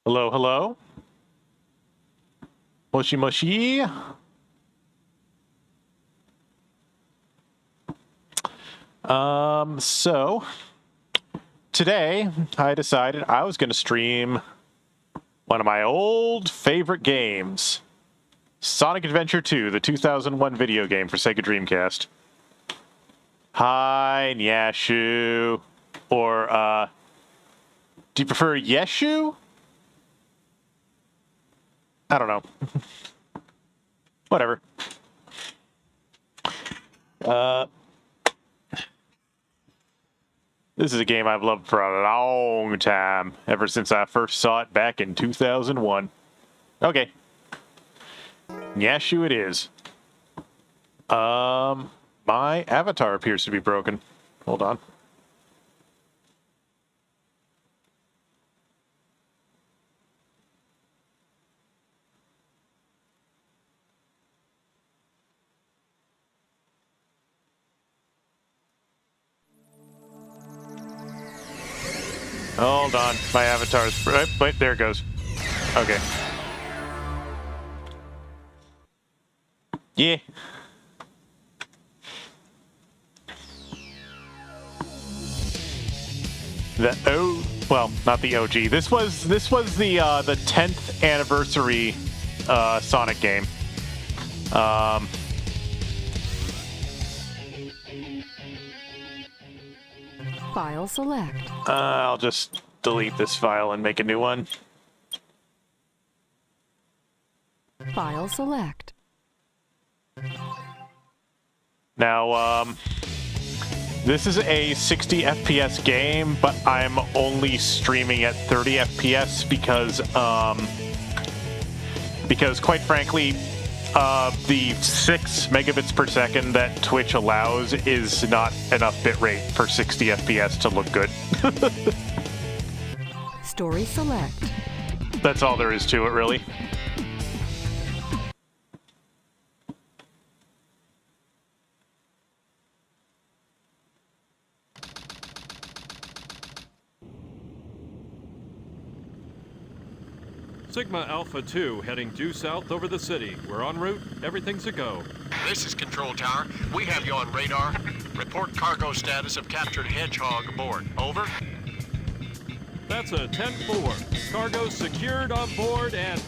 Hello, hello. Mushy, mushy. So today I decided I was going to stream one of my old favorite games, Sonic Adventure 2, the 2001 video game for Sega Dreamcast. Hi, Nyashu. Or, do you prefer Yeshu? I don't know. Whatever. This is a game I've loved for a long time, ever since I first saw it back in 2001. Okay. Nyashu it is. My avatar appears to be broken. Hold on. Hold on, my avatar's... Wait, there it goes. Okay. Yeah. Well, not the OG. This was the 10th anniversary Sonic game. File select. I'll just delete this file and make a new one. File select. Now, this is a 60 FPS game, but I'm only streaming at 30 FPS because quite frankly, the 6 megabits per second that Twitch allows is not enough bitrate for 60 FPS to look good. Story select. That's all there is to it, really. Sigma Alpha 2 heading due south over the city. We're en route. Everything's a go. This is Control Tower. We have you on radar. Report cargo status of captured Hedgehog aboard. Over. That's a 10-4. Cargo secured on board and...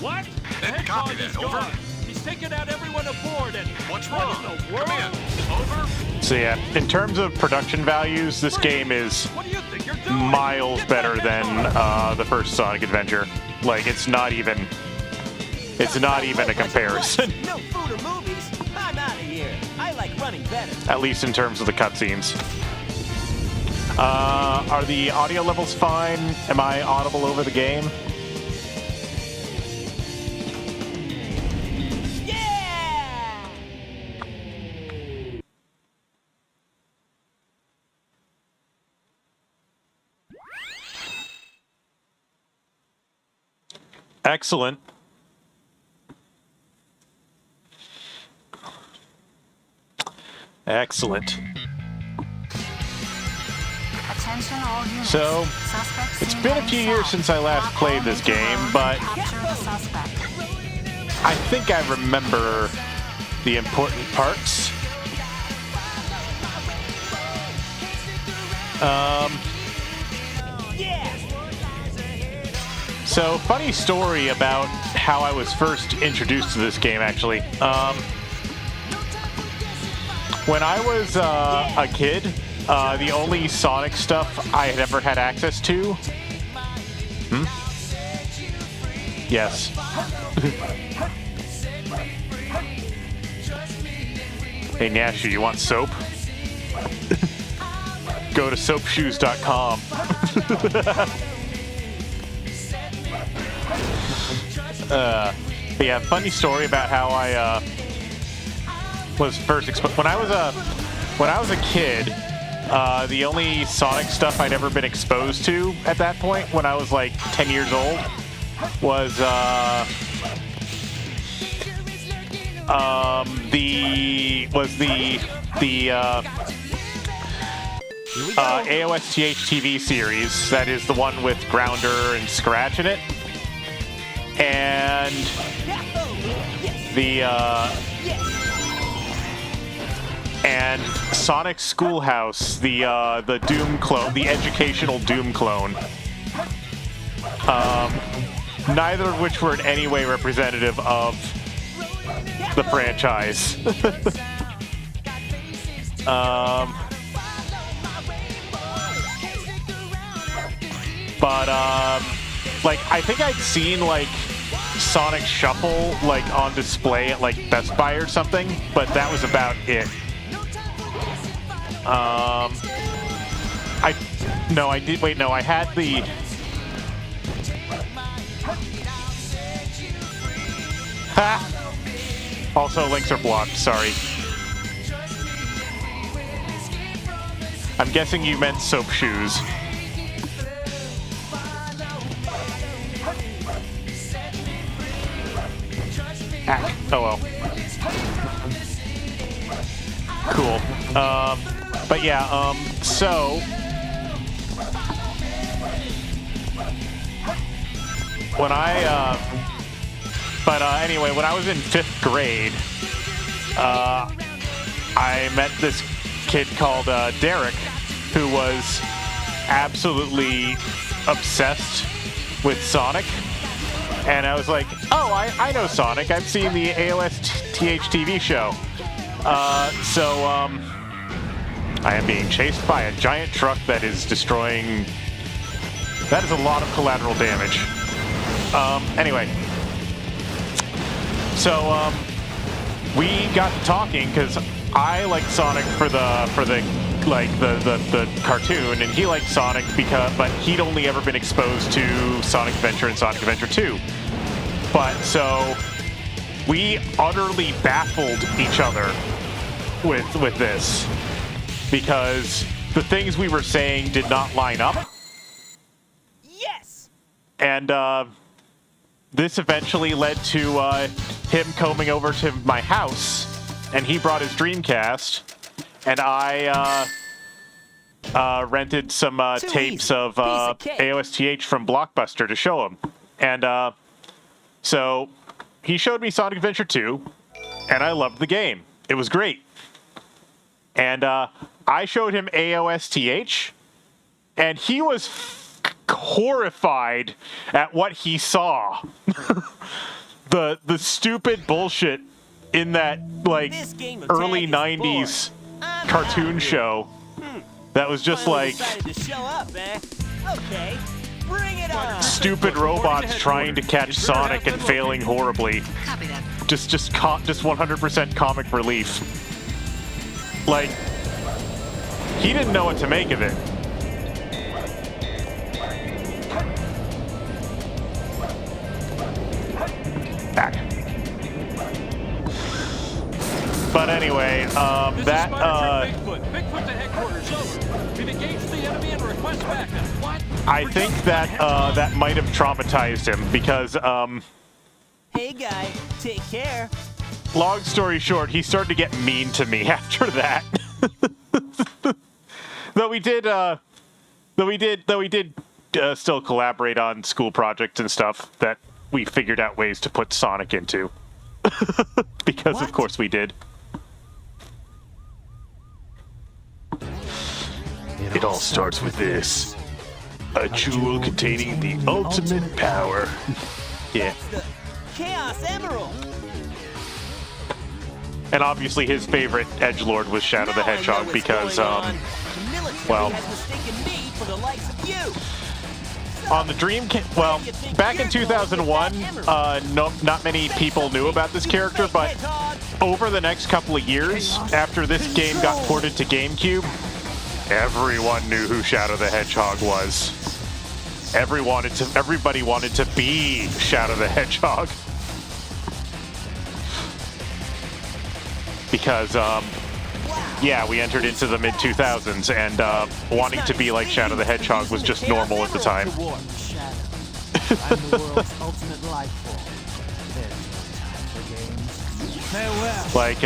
What? The Then copy Hedgehog that. is Over. gone. He's taken out everyone aboard and... What's What wrong? in the world? Come in. Over. So yeah, in terms of production values, this game is What do you think you're doing? miles Get better that than Hedgehog! the first Sonic Adventure. Like, it's not even a comparison. No food or movies. I'm out of here. I like running better. At least in terms of the cutscenes. Are the audio levels fine? Am I audible over the game? Yeah! Excellent. Excellent. Attention all units. So, Suspect it's seen been a heading few years south. since I last Block played all this major game, roads but and capture the suspect. I think I remember the important parts. So, funny story about how I was first introduced to this game, actually. When I was a kid, the only Sonic stuff I had ever had access to... Yes. Hey, Nashu, you want soap? Go to soapshoes.com. But yeah, funny story about how I was first exposed. When I was a kid, the only Sonic stuff I'd ever been exposed to at that point, when I was like 10 years old, was the AOSTH TV series. That is the one with Grounder and Scratch in it. and the and Sonic Schoolhouse, the Doom clone, the educational Doom clone. Neither of which were in any way representative of the franchise. But like, I think I'd seen like Sonic Shuffle like on display at like Best Buy or something, but that was about it. I had the ha! Also, links are blocked, sorry. I'm guessing you meant soap shoes. Ah, oh well. Cool. But yeah, so when anyway, when I was in 5th grade, I met this kid called Derek, who was absolutely obsessed with Sonic. And I was like, oh, I know Sonic. I've seen the AOSTH TV show. I am being chased by a giant truck that is destroying... That is a lot of collateral damage. Anyway. So, we got talking, because I liked Sonic for the cartoon, and he liked Sonic but he'd only ever been exposed to Sonic Adventure and Sonic Adventure 2. But so we utterly baffled each other with this, because the things we were saying did not line up. Yes. And this eventually led to him coming over to my house, and he brought his Dreamcast, and I rented some tapes of AOSTH from Blockbuster to show him. And so he showed me Sonic Adventure 2, and I loved the game. It was great. And I showed him AOSTH, and he was horrified at what he saw. the stupid bullshit in that like early 90s cartoon show that was just like stupid robots trying to catch Sonic and failing horribly. Just 100% comic relief. Like, he didn't know what to make of it. Back. But anyway, Bigfoot to headquarters, over. We've engaged the enemy and request backup. What? I think that that might have traumatized him because Hey guy, take care. long story short, he started to get mean to me after that. Though we did still collaborate on school projects and stuff that we figured out ways to put Sonic into. Because of course we did. It all starts with this. A jewel containing the ultimate power. Yeah. The Chaos Emerald. And obviously his favorite edgelord was Shadow the Hedgehog because, well, on the back in 2001, not many people knew about this character, but over the next couple of years, after this game got ported to GameCube, everyone knew who Shadow the Hedgehog was. Everybody wanted to be Shadow the Hedgehog. Because, yeah, we entered into the mid-2000s, and wanting to be like Shadow the Hedgehog was just normal at the time. I'm the world's ultimate life form. There's no time for games. Farewell. Like,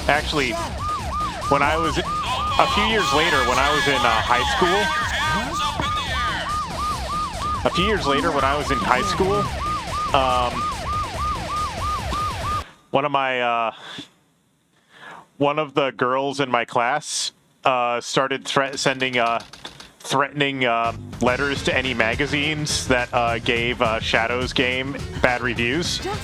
actually, when I was, a few years later, when I was in high school, one of the girls in my class started sending threatening letters to any magazines that gave Shadow's game bad reviews. Just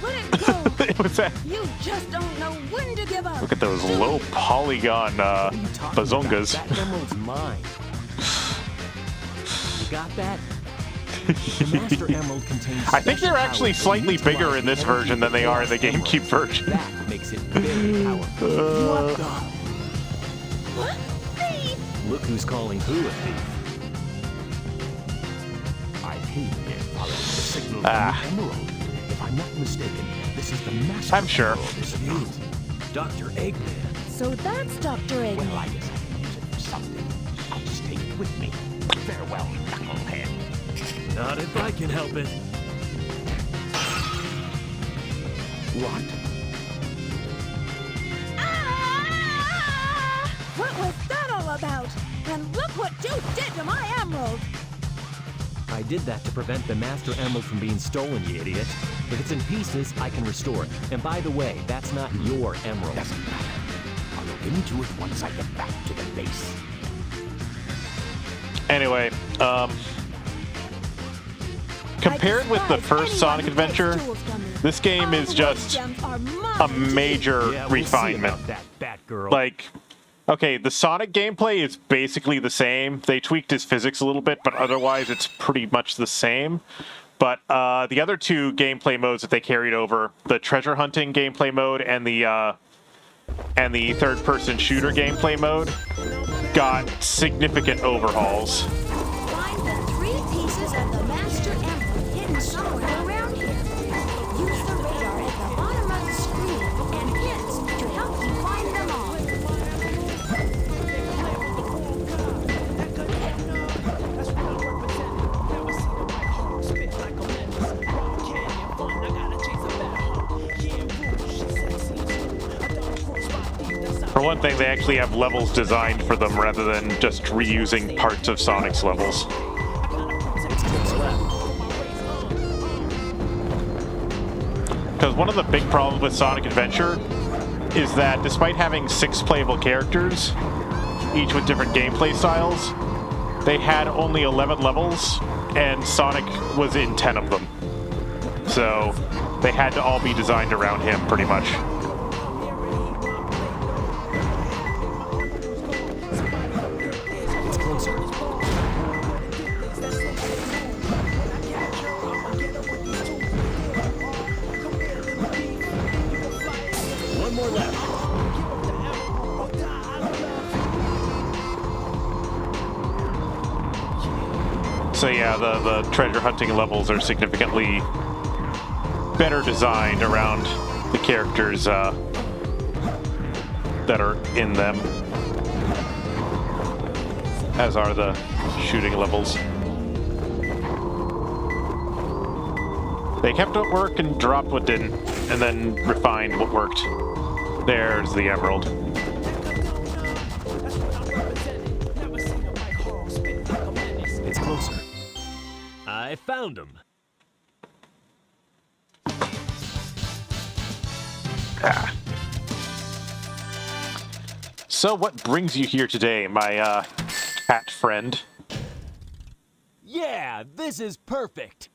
let it go. It was that. You just don't know when to give up. Look at those low polygon bazongas. That emerald's mine. You got that? The Master Emerald contains I think they're special actually powers that slightly utilize bigger in this the energy version than they of are in the Emerald. GameCube version. That makes it very powerful. What the? What? Thief! Look who's calling who a thief. I came here following the signal from the Emerald. If I'm not mistaken, this is the Master I'm sure. Emerald. This is Dr. Eggman. So that's Dr. Eggman. Well, I guess I can use it for something. I'll just take it with me. Farewell, knucklehead. Not if I can help it. What? Ah! What was that all about? And look what you did to my emerald! I did that to prevent the Master Emerald from being stolen, you idiot. If it's in pieces, I can restore it. And by the way, that's not your emerald. Doesn't matter. I'll look into it once I get back to the base. Anyway, compared with the first Sonic Adventure, this game is just a major Yeah, we'll see refinement. about that, Batgirl. Like, okay, the Sonic gameplay is basically the same. They tweaked his physics a little bit, but otherwise it's pretty much the same. But the other two gameplay modes that they carried over, the treasure hunting gameplay mode and the third-person shooter gameplay mode, got significant overhauls. Find the 3 pieces of the Master Emerald hidden somewhere around here. Use the radar at the bottom of the screen and hints to help you find them all. For one thing, they actually have levels designed for them rather than just reusing parts of Sonic's levels. Because one of the big problems with Sonic Adventure is that despite having 6 playable characters, each with different gameplay styles, they had only 11 levels, and Sonic was in 10 of them. So they had to all be designed around him, pretty much. It's closer. One more left. So yeah, the treasure hunting levels are significantly better designed around the characters that are in them, as are the shooting levels. They kept what worked and dropped what didn't, and then refined what worked. There's the emerald. It's closer. I found him. So what brings you here today, my cat friend? Yeah, this is perfect.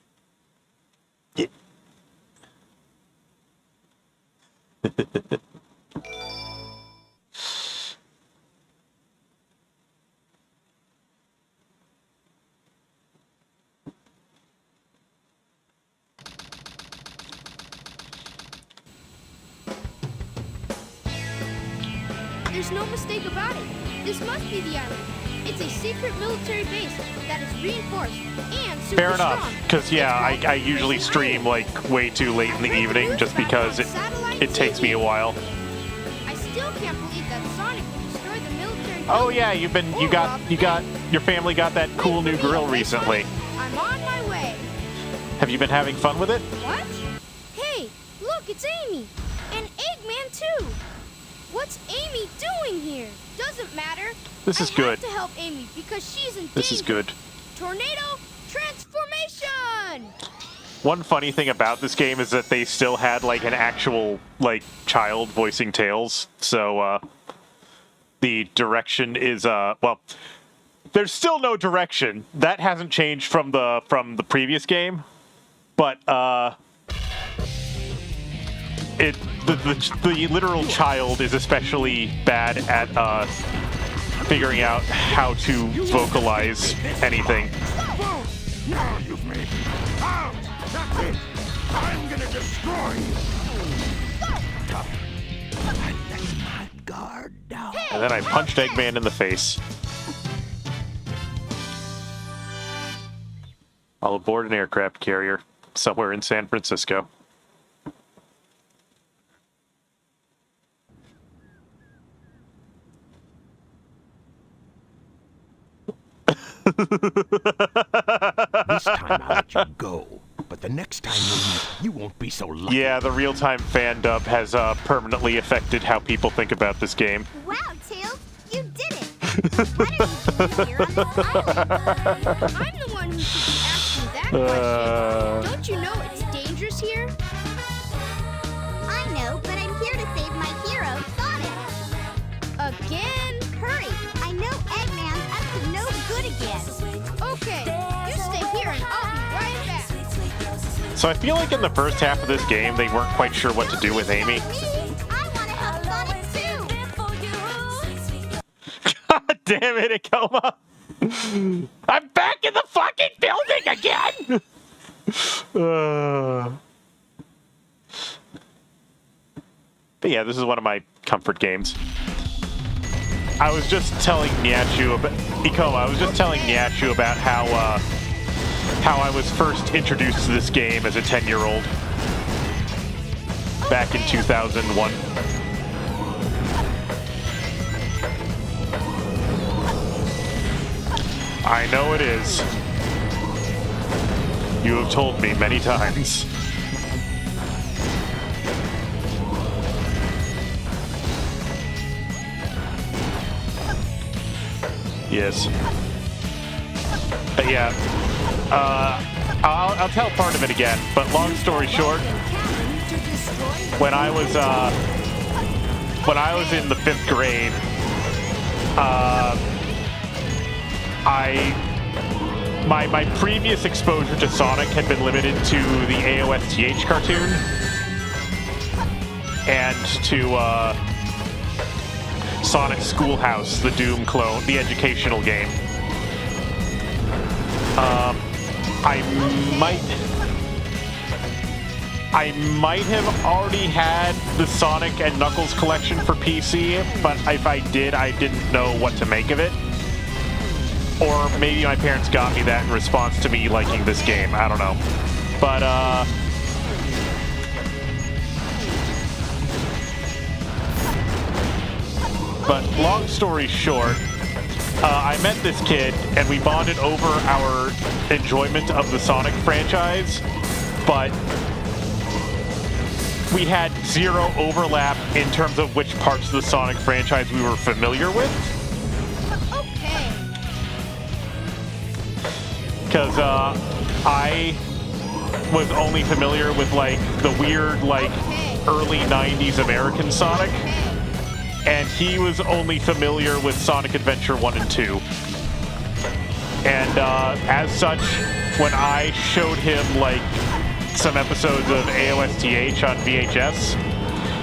There's no mistake about it. This must be the island. It's a secret military base that is reinforced and super Fair enough, strong. because yeah, I usually stream like way too late in the evening just because it takes me a while. I still can't believe that Sonic will destroy the military. Oh yeah, you got your family got that cool new grill recently. I'm on my way. Have you been having fun with it? What? Hey, look, it's Amy. And Eggman too. What's Amy doing here? Doesn't matter. This is I good. have to help Amy because she's in This is danger. good. Tornado transformation! One funny thing about this game is that they still had like an actual like child voicing Tails, so the direction is well, there's still no direction. That hasn't changed from the previous game, but the literal child is especially bad at figuring out how to vocalize anything. Now you've made me. Ow! Captain! I'm gonna destroy you! I let my guard down. And then I punched Eggman in the face. I'll aboard an aircraft carrier somewhere in San Francisco. This time I'll let you go, but the next time we meet, you won't be so lucky. Yeah, the real-time fan dub has permanently affected how people think about this game. Wow, Tails, you did it! How did you get here on this island? I'm the one who should be asking that question. Don't you know it's dangerous here? I know, but I'm here to save my hero, Sonic. Again? Hurry! I know Eggman's up to no good again. Okay, you stay here and I'll be right back. So I feel like in the first half of this game, they weren't quite sure what to do with Amy. Me? I want to help Sonic too. God damn it, Ikoma! I'm back in the fucking building again! But yeah, this is one of my comfort games. I was just telling Nyachu about Ikoma. I was just telling Nyachu about how I was first introduced to this game as a 10-year-old back in 2001. I know it is. You have told me many times. Yes. But yeah. I'll tell part of it again, but long story short, when I was in the 5th grade, my previous exposure to Sonic had been limited to the AOSTH cartoon and to Sonic Schoolhouse, the Doom clone, the educational game. I might have already had the Sonic and Knuckles collection for PC, but if I did, I didn't know what to make of it. Or maybe my parents got me that in response to me liking this game. I don't know. But long story short, I met this kid and we bonded over our enjoyment of the Sonic franchise, but we had zero overlap in terms of which parts of the Sonic franchise we were familiar with. Okay. Because I was only familiar with like the weird like early 90s American Sonic, and he was only familiar with Sonic Adventure 1 and 2. And as such, when I showed him like some episodes of AOSTH on VHS,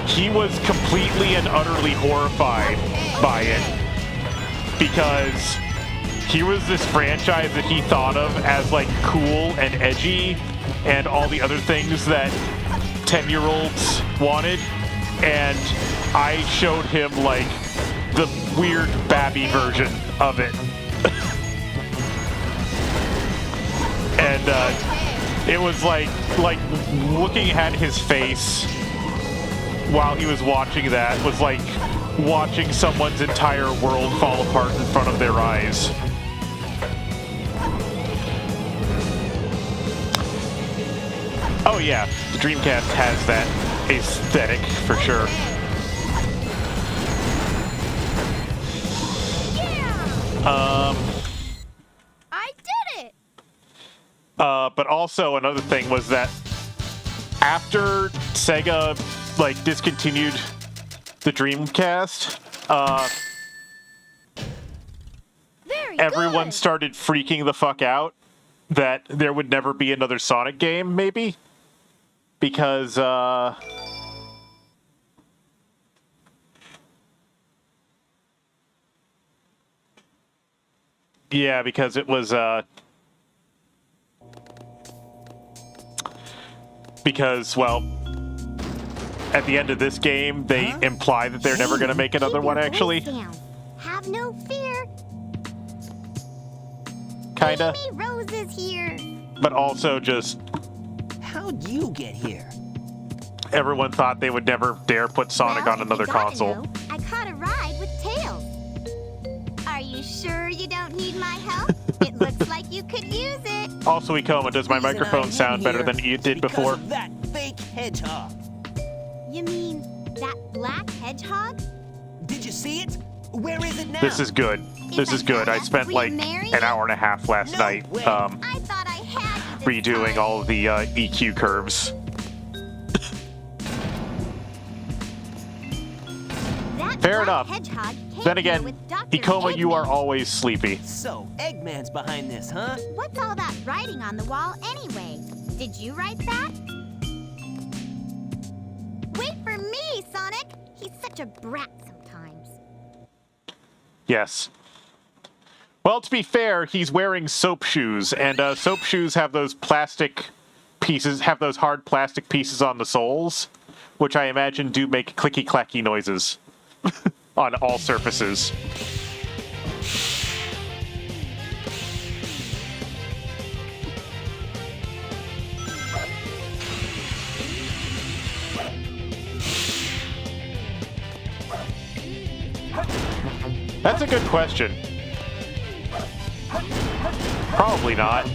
he was completely and utterly horrified by it, because here was this franchise that he thought of as like cool and edgy and all the other things that 10-year-olds wanted, and I showed him like the weird babby version of it. And it was like looking at his face while he was watching that was like watching someone's entire world fall apart in front of their eyes. Oh yeah, the Dreamcast has that aesthetic for sure. I did it! But also another thing was that after Sega like discontinued the Dreamcast, everyone good. started freaking the fuck out that there would never be another Sonic game, maybe, because yeah, because it was because, well, at the end of this game, they imply that they're never going to make another one, actually. Have no fear. Kinda. Amy Rose is here. But also just How'd you get here? everyone thought they would never dare put Sonic Well, on if another you gotta console. know, I caught a ride with Tails. Are you sure you don't need my help? It looks like you could use it. Also, Ikoma, does my Reason microphone I'm sound better here than it did because before? of that fake hedgehog. You mean that black hedgehog? Did you see it? Where is it now? This is good. This is good. I spent like an hour and a half last No night way. I thought I had you this redoing time. all of the EQ curves. That Fair black enough. hedgehog came Then here again, with Dr. Ikoma, you are Eggman. always sleepy. So, Eggman's behind this, huh? What's all that writing on the wall anyway? Did you write that? Wait for me, Sonic! He's such a brat sometimes. Yes. Well, to be fair, he's wearing soap shoes, and soap shoes have those plastic pieces, have those hard plastic pieces on the soles, which I imagine do make clicky-clacky noises on all surfaces. That's a good question. Probably not.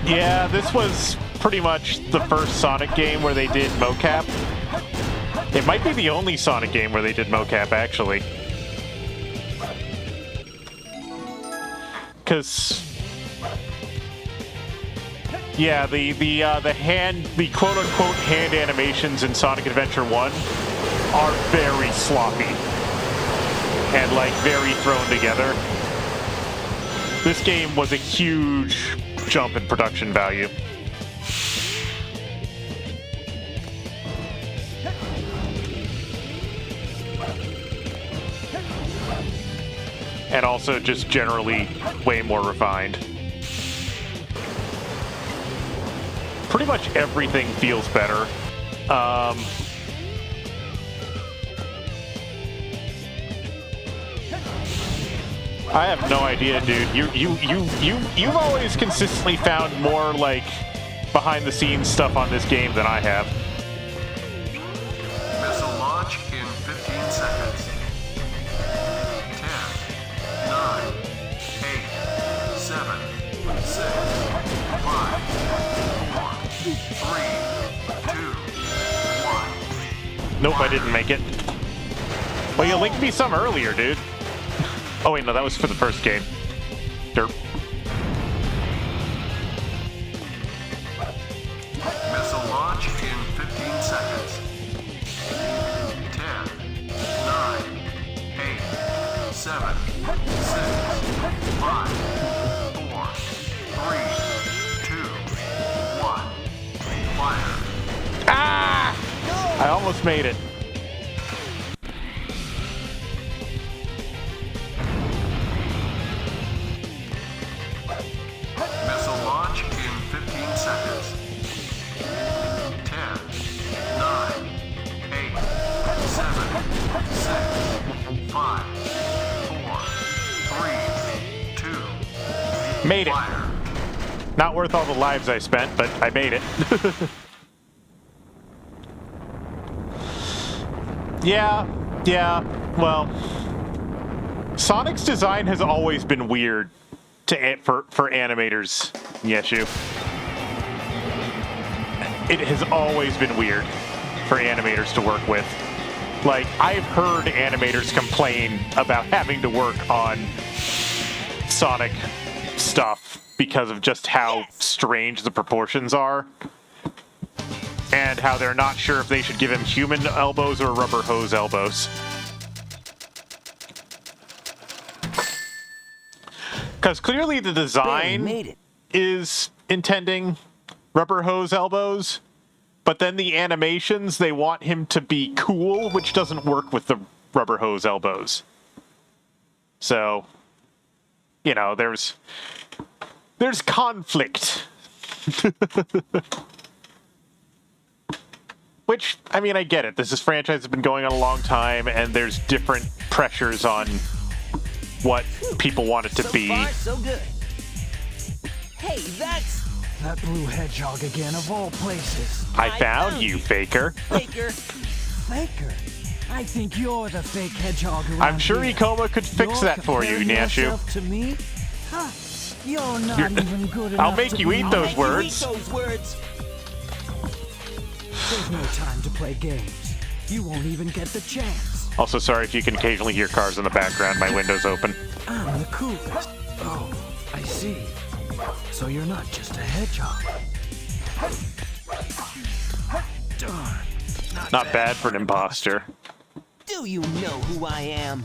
Yeah, this was pretty much the first Sonic game where they did mocap. It might be the only Sonic game where they did mocap, actually. Because yeah, the quote unquote hand animations in Sonic Adventure 1 are very sloppy and like very thrown together. This game was a huge jump in production value. And also just generally way more refined. Pretty much everything feels better. I have no idea, dude. You've always consistently found more like behind the scenes stuff on this game than I have. Missile launch in 15 seconds. 10, 9, 8, 7, 6, 5, 4, 3, 2, 1. Nope, I didn't make it. Well, you linked me some earlier, dude. Oh wait, no, that was for the first game. Derp. Missile launch in 15 seconds. 10, 9, 8, 7, 6, 5, 4, 3, 2, 1. Fire. Ah! I almost made it. Missile launch in 15 seconds. 10, 9, 8, 7, 6, 5, 4, 3, 2. Made it. Fire. Not worth all the lives I spent, but I made it. Yeah, well, Sonic's design has always been weird for animators, Yeshu. It has always been weird for animators to work with. Like, I've heard animators complain about having to work on Sonic stuff because of just how strange the proportions are. And how they're not sure if they should give him human elbows or rubber hose elbows. Because clearly the design is intending rubber hose elbows, but then the animations, they want him to be cool, which doesn't work with the rubber hose elbows. So, you know, there's conflict. Which, I mean, I get it. This franchise has been going on a long time, and there's different pressures on what people want it to be. So far, so good. Hey, that's... That blue hedgehog again, of all places. I found you, Faker. Faker. Faker? I think you're the fake hedgehog around I'm sure here. Ikoma could fix that for you, Comparing Nashu. yourself to me? Huh. You're not even good enough I'll make to you be eat my- those words. There's no time to play games. You won't even get the chance. Also, sorry if you can occasionally hear cars in the background. My window's open. I'm the coolest. Oh, I see. So you're not just a hedgehog. Darn. Not bad for an imposter. Do you know who I am?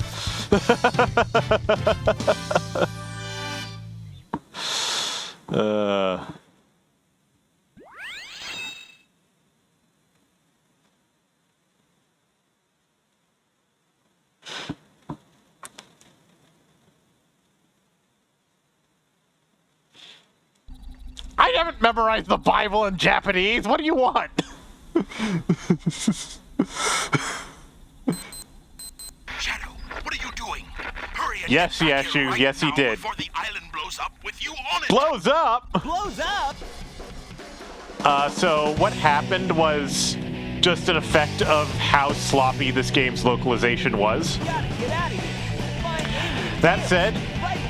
I haven't memorized the Bible in Japanese. What do you want? Shadow, what are you doing? Hurry and Yes, get back here Yashu, right yes, he now did. Before the island blows up with you on it. Blows up? Blows up? So what happened was just an effect of how sloppy this game's localization was. Gotta get out of here. Find Amy. That said,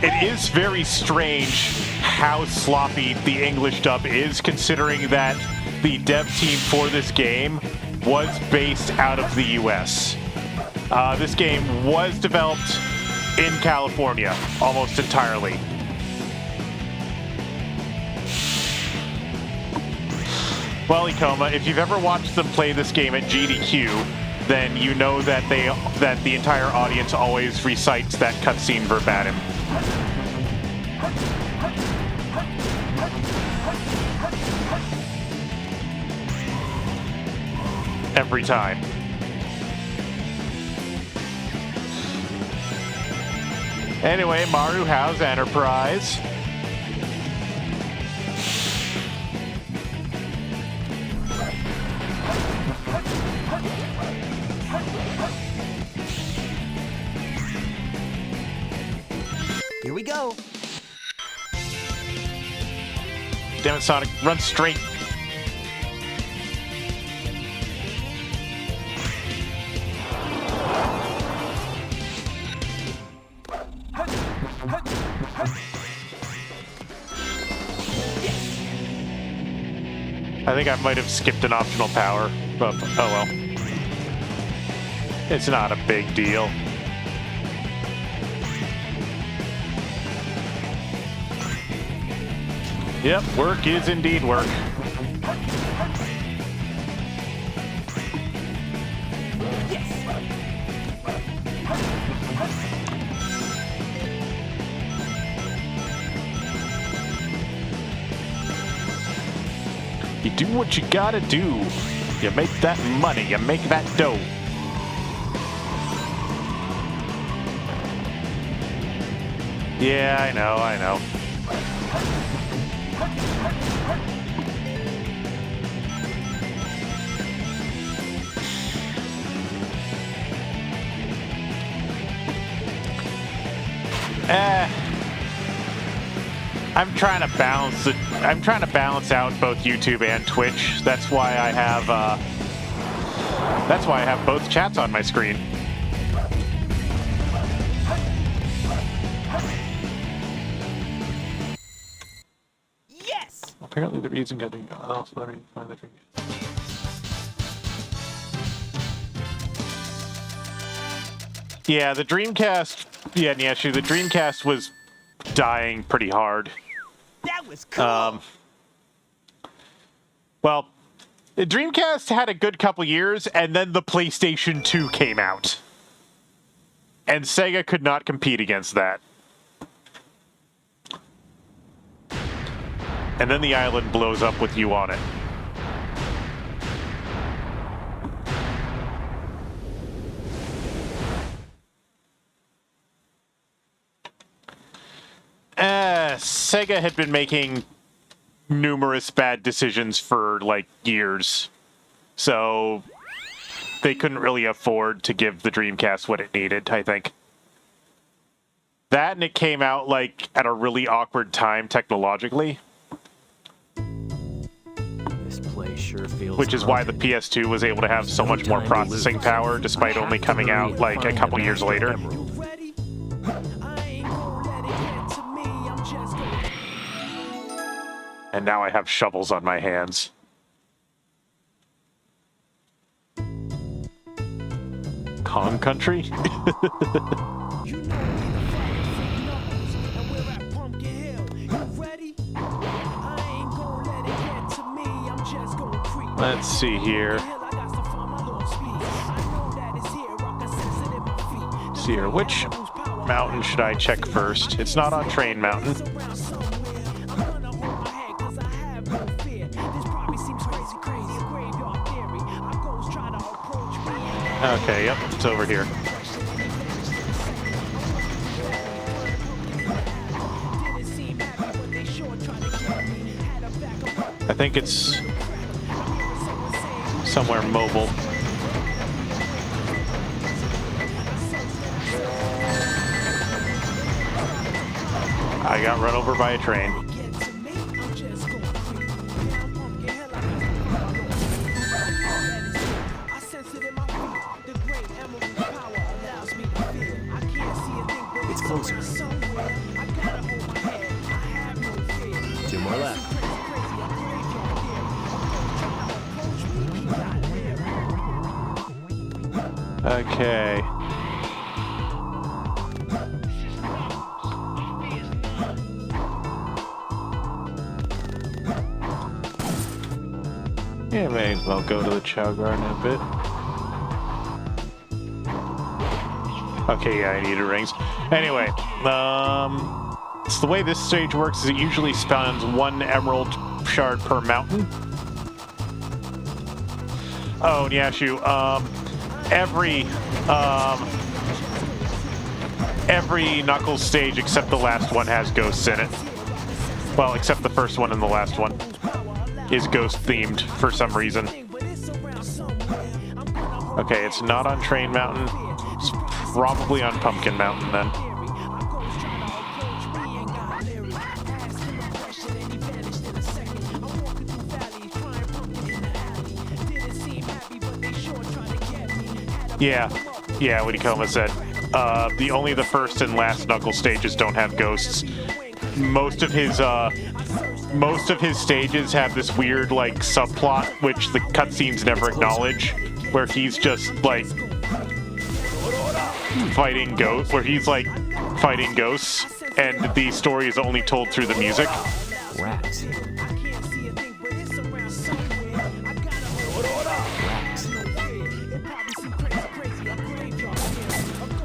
it is very strange how sloppy the English dub is, considering that the dev team for this game was based out of the US. This game was developed in California, almost entirely. Well, Ikoma, if you've ever watched them play this game at GDQ, then you know that the entire audience always recites that cutscene verbatim. Every time. Anyway, Maru, how's Enterprise? Here we go. Damn it, Sonic, run straight. I think I might have skipped an optional power, but oh well. It's not a big deal. Yep, work is indeed work. You do what you gotta do. You make that money, you make that dough. Yeah, I know. I'm trying to balance out both YouTube and Twitch. That's why I have both chats on my screen. Yes. Apparently the reason getting let me find the Yeah, the Dreamcast. Yeah, Nyashu, the Dreamcast was dying pretty hard. That was cool. Well, the Dreamcast had a good couple years, and then the PlayStation 2 came out. And Sega could not compete against that. And then the island blows up with you on it. Sega had been making numerous bad decisions for, like, years. So they couldn't really afford to give the Dreamcast what it needed, I think. That, and it came out, like, at a really awkward time technologically. This place sure feels Which is why the haunted. PS2 was able to have so much more processing power, despite only coming out, like, a couple years later. And now I have shovels on my hands. Kong Country? Let's see here. Let's see here. Which mountain should I check first? It's not on Train Mountain. Okay, yep, it's over here. I think it's somewhere mobile. I got run over by a train. It's closer. 2 more left. Okay. Yeah, may as well go to the Chow Garden a bit. Okay, yeah, I needed rings. Anyway, it's the way this stage works is it usually spawns 1 emerald shard per mountain. Oh, Nyashu, every Knuckles stage except the last one has ghosts in it. Well, except the first one and the last one is ghost-themed for some reason. Okay, it's not on Train Mountain. It's probably on Pumpkin Mountain, then. Yeah, what Ikoma said. Only the first and last Knuckles stages don't have ghosts. Most of his stages have this weird, like, subplot, which the cutscenes never acknowledge, where he's just, like, fighting ghosts, and the story is only told through the music. Rats.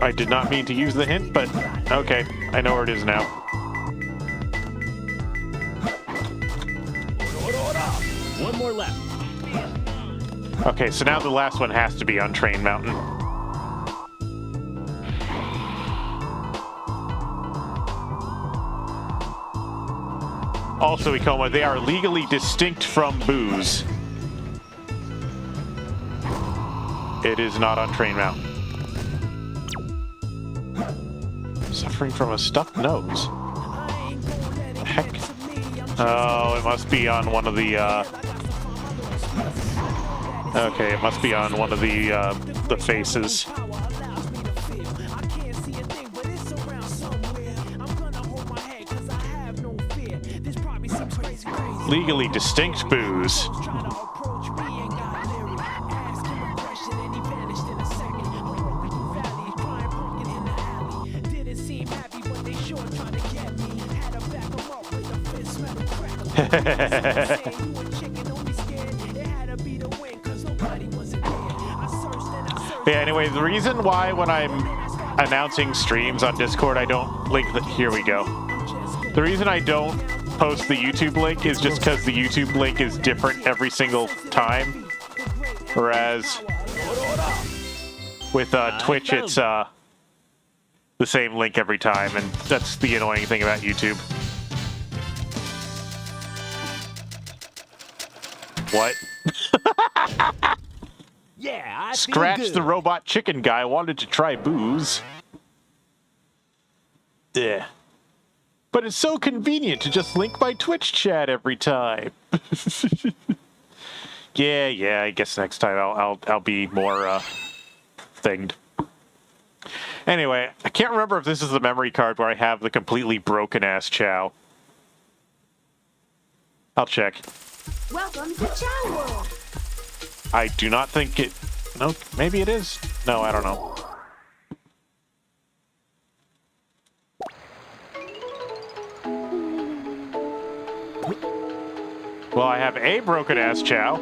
I did not mean to use the hint, but okay, I know where it is now. One more left. Okay, so now the last one has to be on Train Mountain. Also, Ikoma, they are legally distinct from booze. It is not on Train Mountain. Suffering from a stuffed nose. The heck? Oh, it must be on one of the, okay, it must be on one of the faces. Legally distinct booze. Yeah, anyway, the reason why when I'm announcing streams on Discord, I don't link the... Here we go. The reason I don't post the YouTube link is just because the YouTube link is different every single time. Whereas with Twitch, it's the same link every time, and that's the annoying thing about YouTube. What? Yeah, I feel Scratch good. the robot chicken guy wanted to try booze. Yeah. But it's so convenient to just link my Twitch chat every time. Yeah, I guess next time I'll be more thinged. Anyway, I can't remember if this is the memory card where I have the completely broken ass Chow. I'll check. Welcome to Chow World. I do not think it... No, maybe it is. No, I don't know. Well, I have a broken-ass Chow.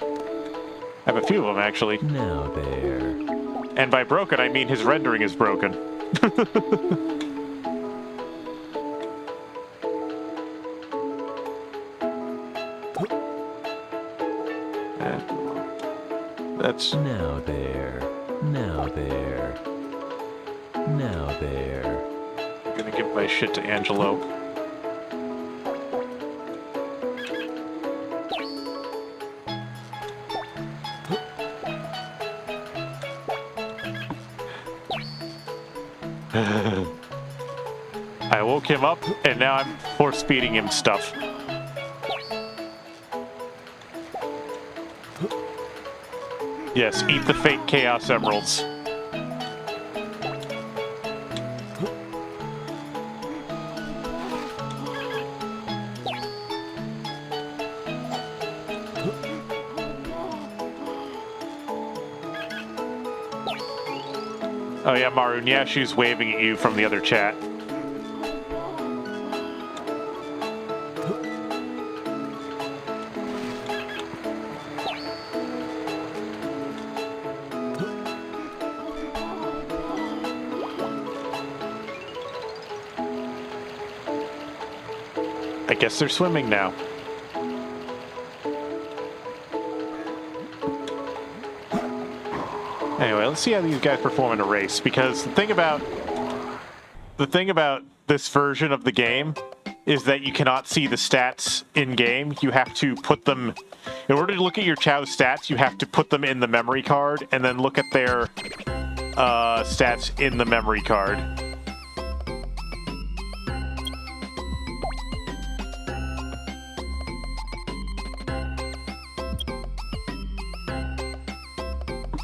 I have a few of them, actually. Now there. And by broken, I mean his rendering is broken. That's... Now there. Now there. Now there. I'm gonna give my shit to Angelo. I woke him up, and now I'm force-feeding him stuff. Yes, eat the fake Chaos Emeralds. Oh yeah, Maru, Nyashu's waving at you from the other chat. I guess they're swimming now. Anyway, let's see how these guys perform in a race, because the thing about this version of the game is that you cannot see the stats in-game. You have to put them... In order to look at your Chow's stats, you have to put them in the memory card, and then look at their stats in the memory card.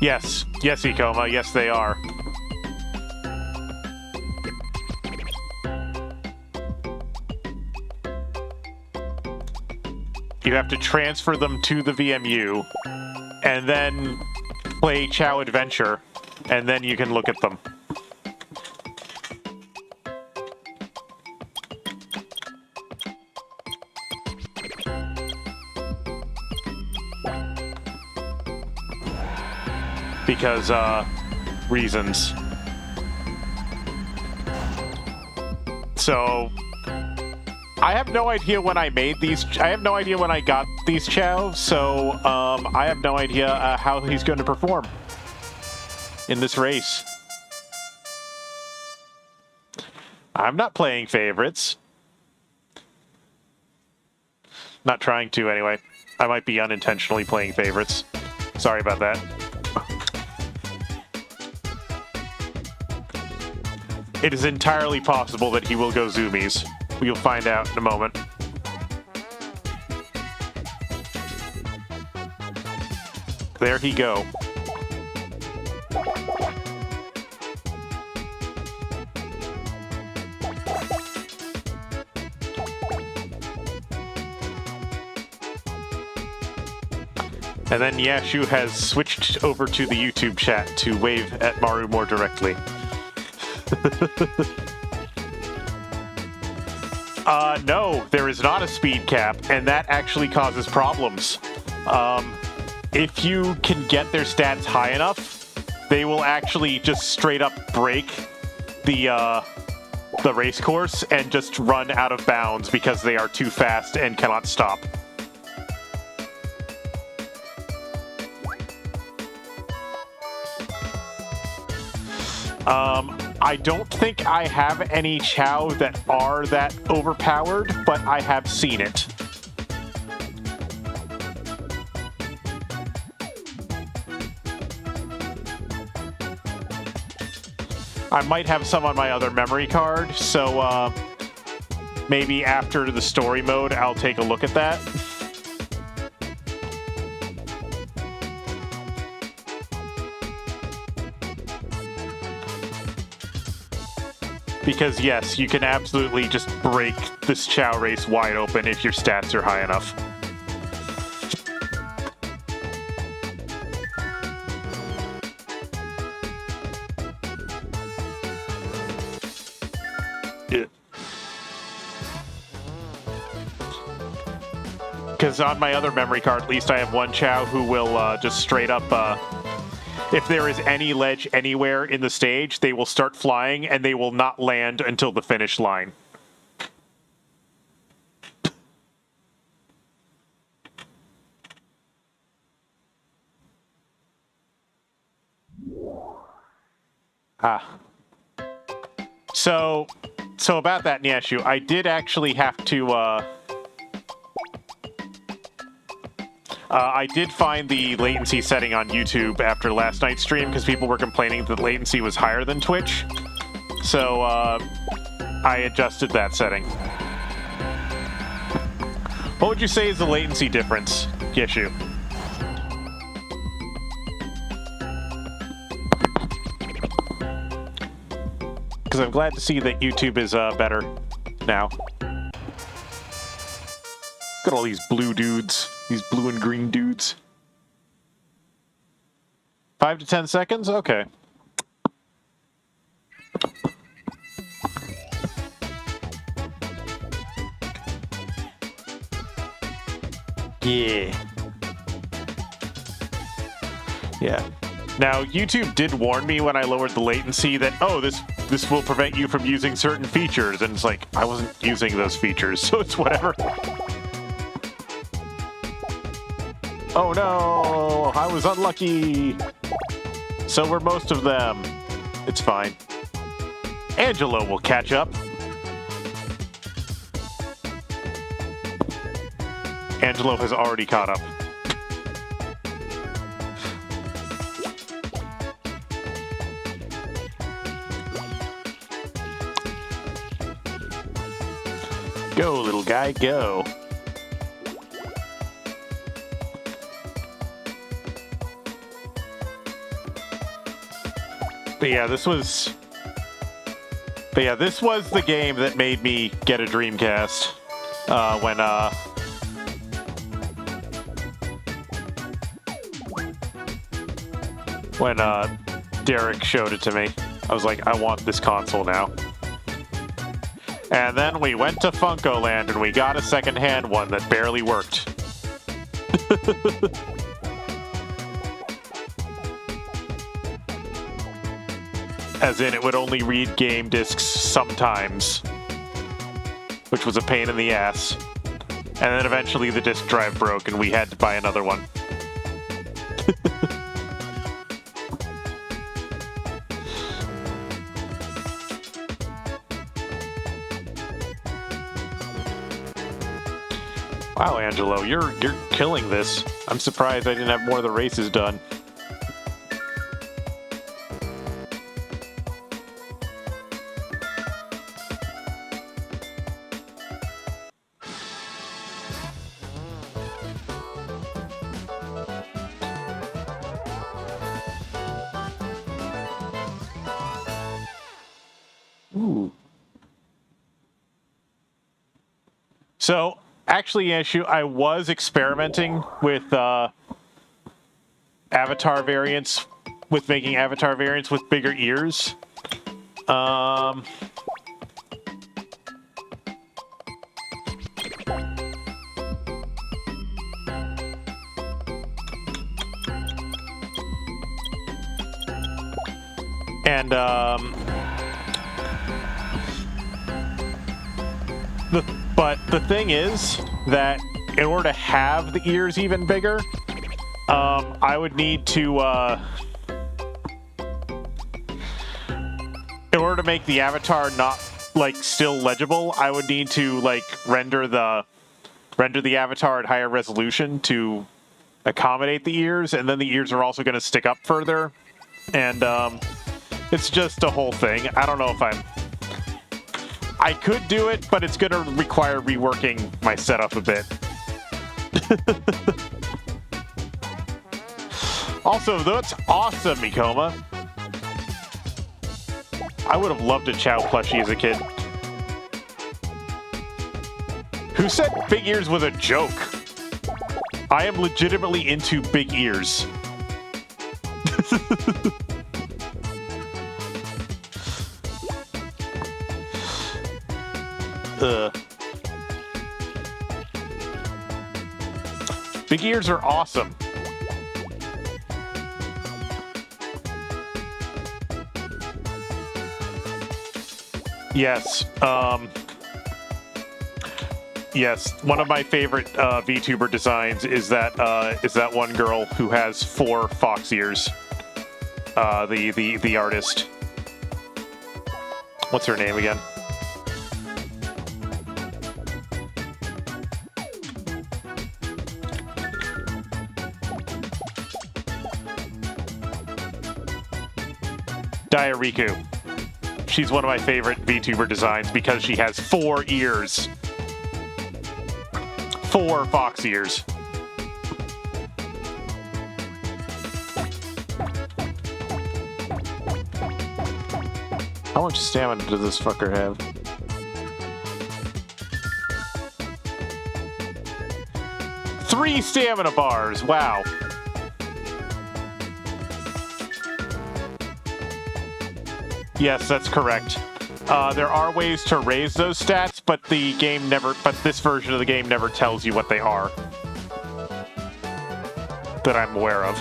Yes, Ikoma, yes they are. You have to transfer them to the VMU, and then play Chow Adventure, and then you can look at them. Because, reasons. So, I have no idea when I made these. I have no idea when I got these Chow, so, I have no idea how he's going to perform in this race. I'm not playing favorites. Not trying to, anyway. I might be unintentionally playing favorites. Sorry about that. It is entirely possible that he will go zoomies. We'll find out in a moment. There he go. And then Yashu has switched over to the YouTube chat to wave at Maru more directly. No, there is not a speed cap, and that actually causes problems. If you can get their stats high enough, they will actually just straight up break the race course and just run out of bounds because they are too fast and cannot stop. I don't think I have any Chow that are that overpowered, but I have seen it. I might have some on my other memory card, so maybe after the story mode, I'll take a look at that. Because yes, you can absolutely just break this Chow race wide open if your stats are high enough. Because on my other memory card, at least I have one Chow who will just straight up, if there is any ledge anywhere in the stage, they will start flying and they will not land until the finish line. So about that, Nyashu, I did actually have to, I did find the latency setting on YouTube after last night's stream because people were complaining that latency was higher than Twitch. So, I adjusted that setting. What would you say is the latency difference, Yeshu? Because I'm glad to see that YouTube is better now. Look at all these blue dudes. These blue and green dudes. 5 to 10 seconds? Okay. Yeah. Yeah. Now, YouTube did warn me when I lowered the latency that, oh, this will prevent you from using certain features. And it's like, I wasn't using those features, so it's whatever. Oh no, I was unlucky. So were most of them. It's fine. Angelo will catch up. Angelo has already caught up. Go, little guy, go. But yeah, this was the game that made me get a Dreamcast when Derek showed it to me. I was like, I want this console now. And then we went to Funko Land and we got a second-hand one that barely worked. As in, it would only read game discs sometimes, which was a pain in the ass. And then eventually the disk drive broke and we had to buy another one. Wow, Angelo, you're killing this. I'm surprised I didn't have more of the races done. Ooh. So, actually, Issue, I was experimenting with avatar variants, with making avatar variants with bigger ears. And but the thing is that in order to have the ears even bigger, I would need to in order to make the avatar not like still legible, I would need to like render the avatar at higher resolution to accommodate the ears, and then the ears are also going to stick up further, and it's just a whole thing. I don't know if I could do it, but it's going to require reworking my setup a bit. Also, that's awesome, Mikoma. I would have loved a Chow plushie as a kid. Who said big ears was a joke? I am legitimately into big ears. Big ears are awesome. Yes. Yes, one of my favorite VTuber designs is that one girl who has 4 fox ears. The artist. What's her name again? Diariku. She's one of my favorite VTuber designs because she has 4 ears. 4 fox ears. How much stamina does this fucker have? Three stamina bars. Wow. Yes, that's correct. There are ways to raise those stats, but this version of the game never tells you what they are. That I'm aware of.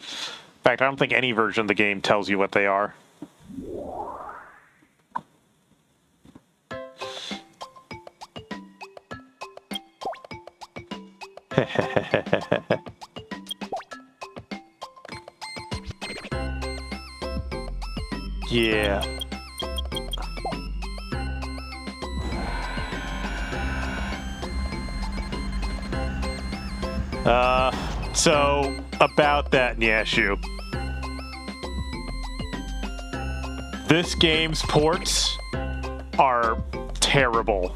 In fact, I don't think any version of the game tells you what they are. Yeah. So about that, Nyashu. This game's ports are terrible.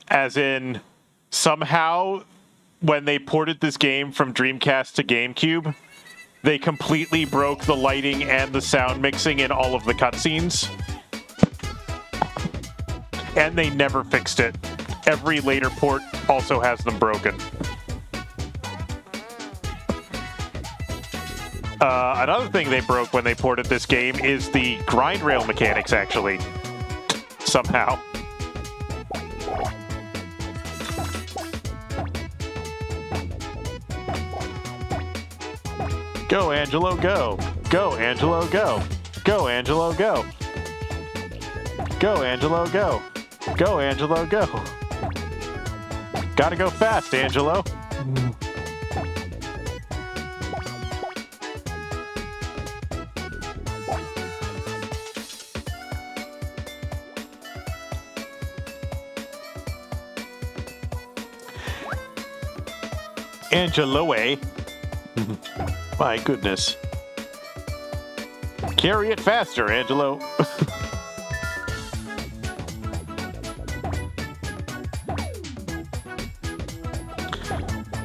As in, somehow, when they ported this game from Dreamcast to GameCube, they completely broke the lighting and the sound mixing in all of the cutscenes. And they never fixed it. Every later port also has them broken. Another thing they broke when they ported this game is the grind rail mechanics, actually. Somehow. Go, Angelo, go. Go, Angelo, go. Go, Angelo, go. Go, Angelo, go. Go, Angelo, go. Gotta go fast, Angelo. Angelo, eh? My goodness. Carry it faster, Angelo.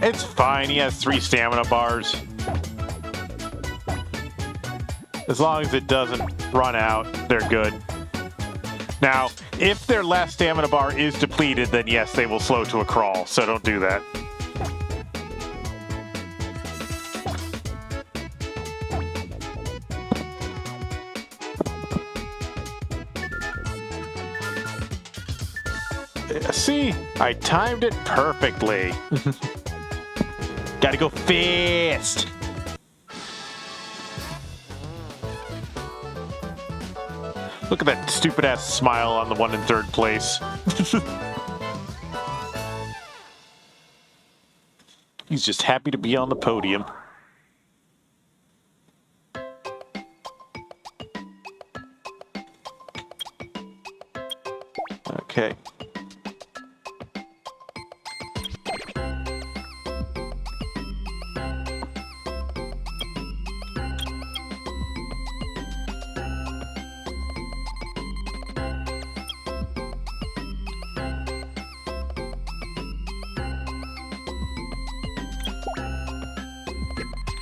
It's fine, he has 3 stamina bars. As long as it doesn't run out, they're good. Now, if their last stamina bar is depleted, then yes, they will slow to a crawl, so don't do that. See? I timed it perfectly. Gotta go fast. Look at that stupid-ass smile on the one in third place. He's just happy to be on the podium. Okay.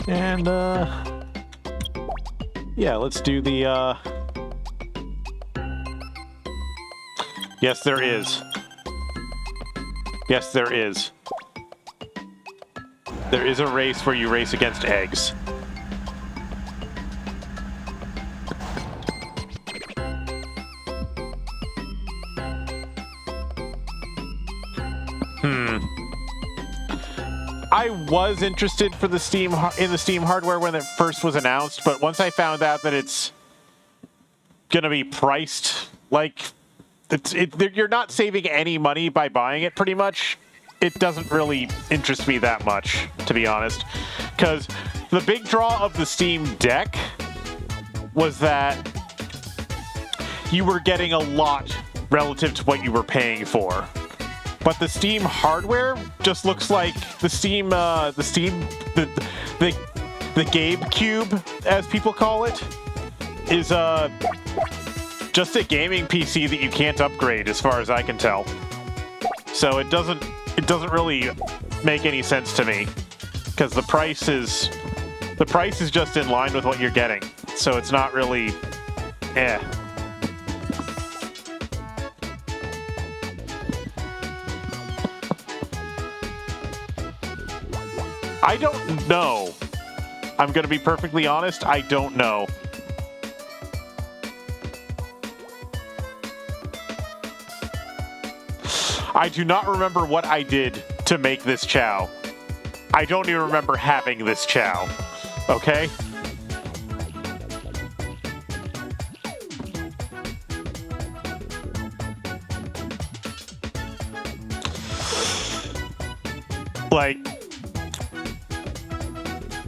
And, yeah, let's do the, Yes, there is. Yes, there is. There is a race where you race against eggs. I was interested for the Steam hardware when it first was announced, but once I found out that it's gonna be priced like you're not saving any money by buying it, pretty much, it doesn't really interest me that much, to be honest. Because the big draw of the Steam Deck was that you were getting a lot relative to what you were paying for. But the Steam hardware just looks like the GameCube, as people call it, is just a gaming PC that you can't upgrade, as far as I can tell. So it doesn't really make any sense to me, because the price is just in line with what you're getting. So it's not really, I don't know. I'm gonna be perfectly honest, I don't know. I do not remember what I did to make this chow. I don't even remember having this chow. Okay? Like,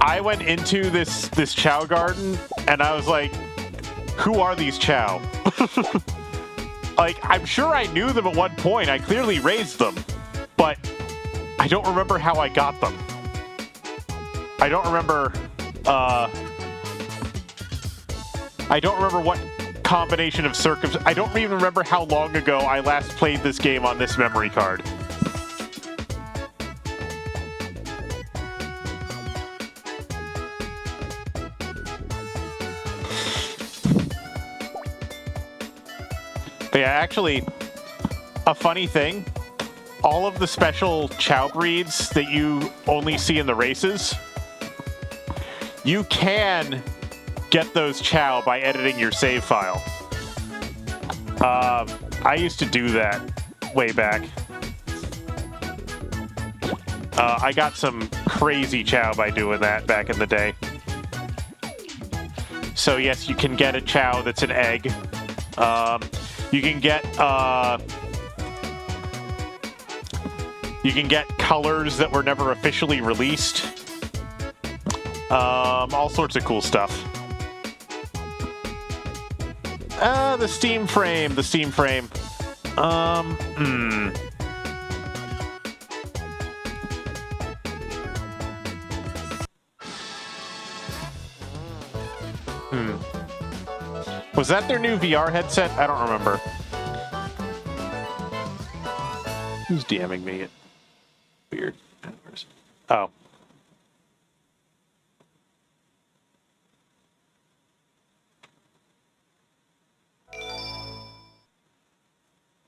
I went into this chow garden and I was like, who are these chow? Like, I'm sure I knew them at one point. I clearly raised them, but I don't remember how I got them. I don't remember what combination of circumstances. I don't even remember how long ago I last played this game on this memory card. But yeah, actually, a funny thing, all of the special chow breeds that you only see in the races, you can get those chow by editing your save file. I used to do that way back. I got some crazy chow by doing that back in the day. So yes, you can get a chow that's an egg. You can get colors that were never officially released. All sorts of cool stuff. The Steam frame. Was that their new VR headset? I don't remember. Who's DMing me? Weird. Oh.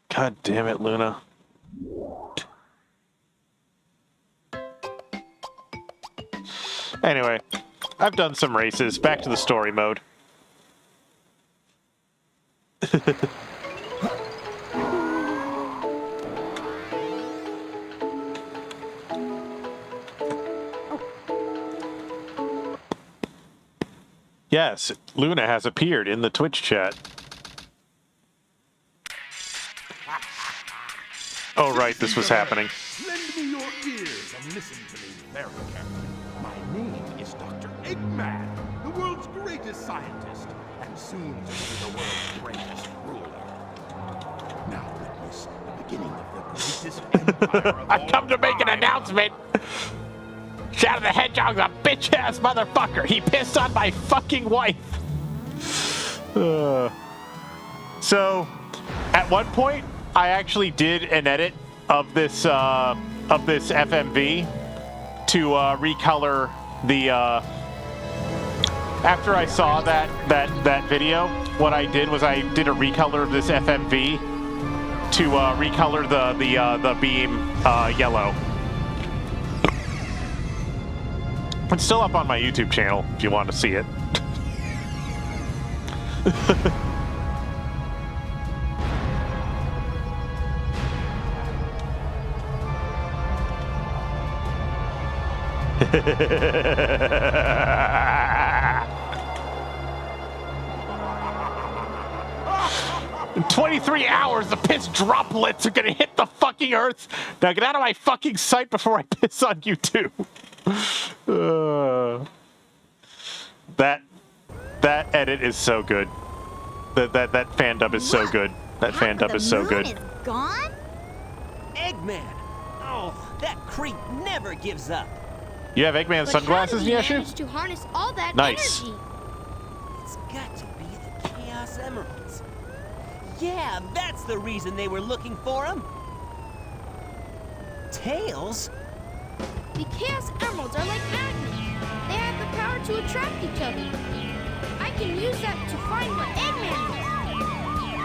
God damn it, Luna. Anyway, I've done some races. Back to the story mode. Yes, Luna has appeared in the Twitch chat. Oh, right, this was happening. Lend me your ears and listen to me very carefully. My name is Dr. Eggman, the world's greatest scientist, and soon to be the world's greatest ruler. Now witness the beginning of the greatest empire of I come to make an announcement. Shadow the Hedgehog's a bitch-ass motherfucker. He pissed on my fucking wife. So, at one point, I actually did an edit of this FMV to recolor the. After I saw that video, what I did was I did a recolor of this FMV to recolor the beam yellow. It's still up on my YouTube channel if you want to see it. In 23 hours, the piss droplets are gonna hit the fucking earth. Now get out of my fucking sight before I piss on you too. That edit is so good. That fan dub is so good. That fan dub is so good. Is gone? Eggman! Oh, that creep never gives up. You have Eggman sunglasses, How did he Yashu? manage to harness all that Nice. energy? It's got to be the Chaos Emeralds. Yeah, that's the reason they were looking for him. Tails? The Chaos Emeralds are like magnets. They have the power to attract each other. I can use that to find where Eggman is.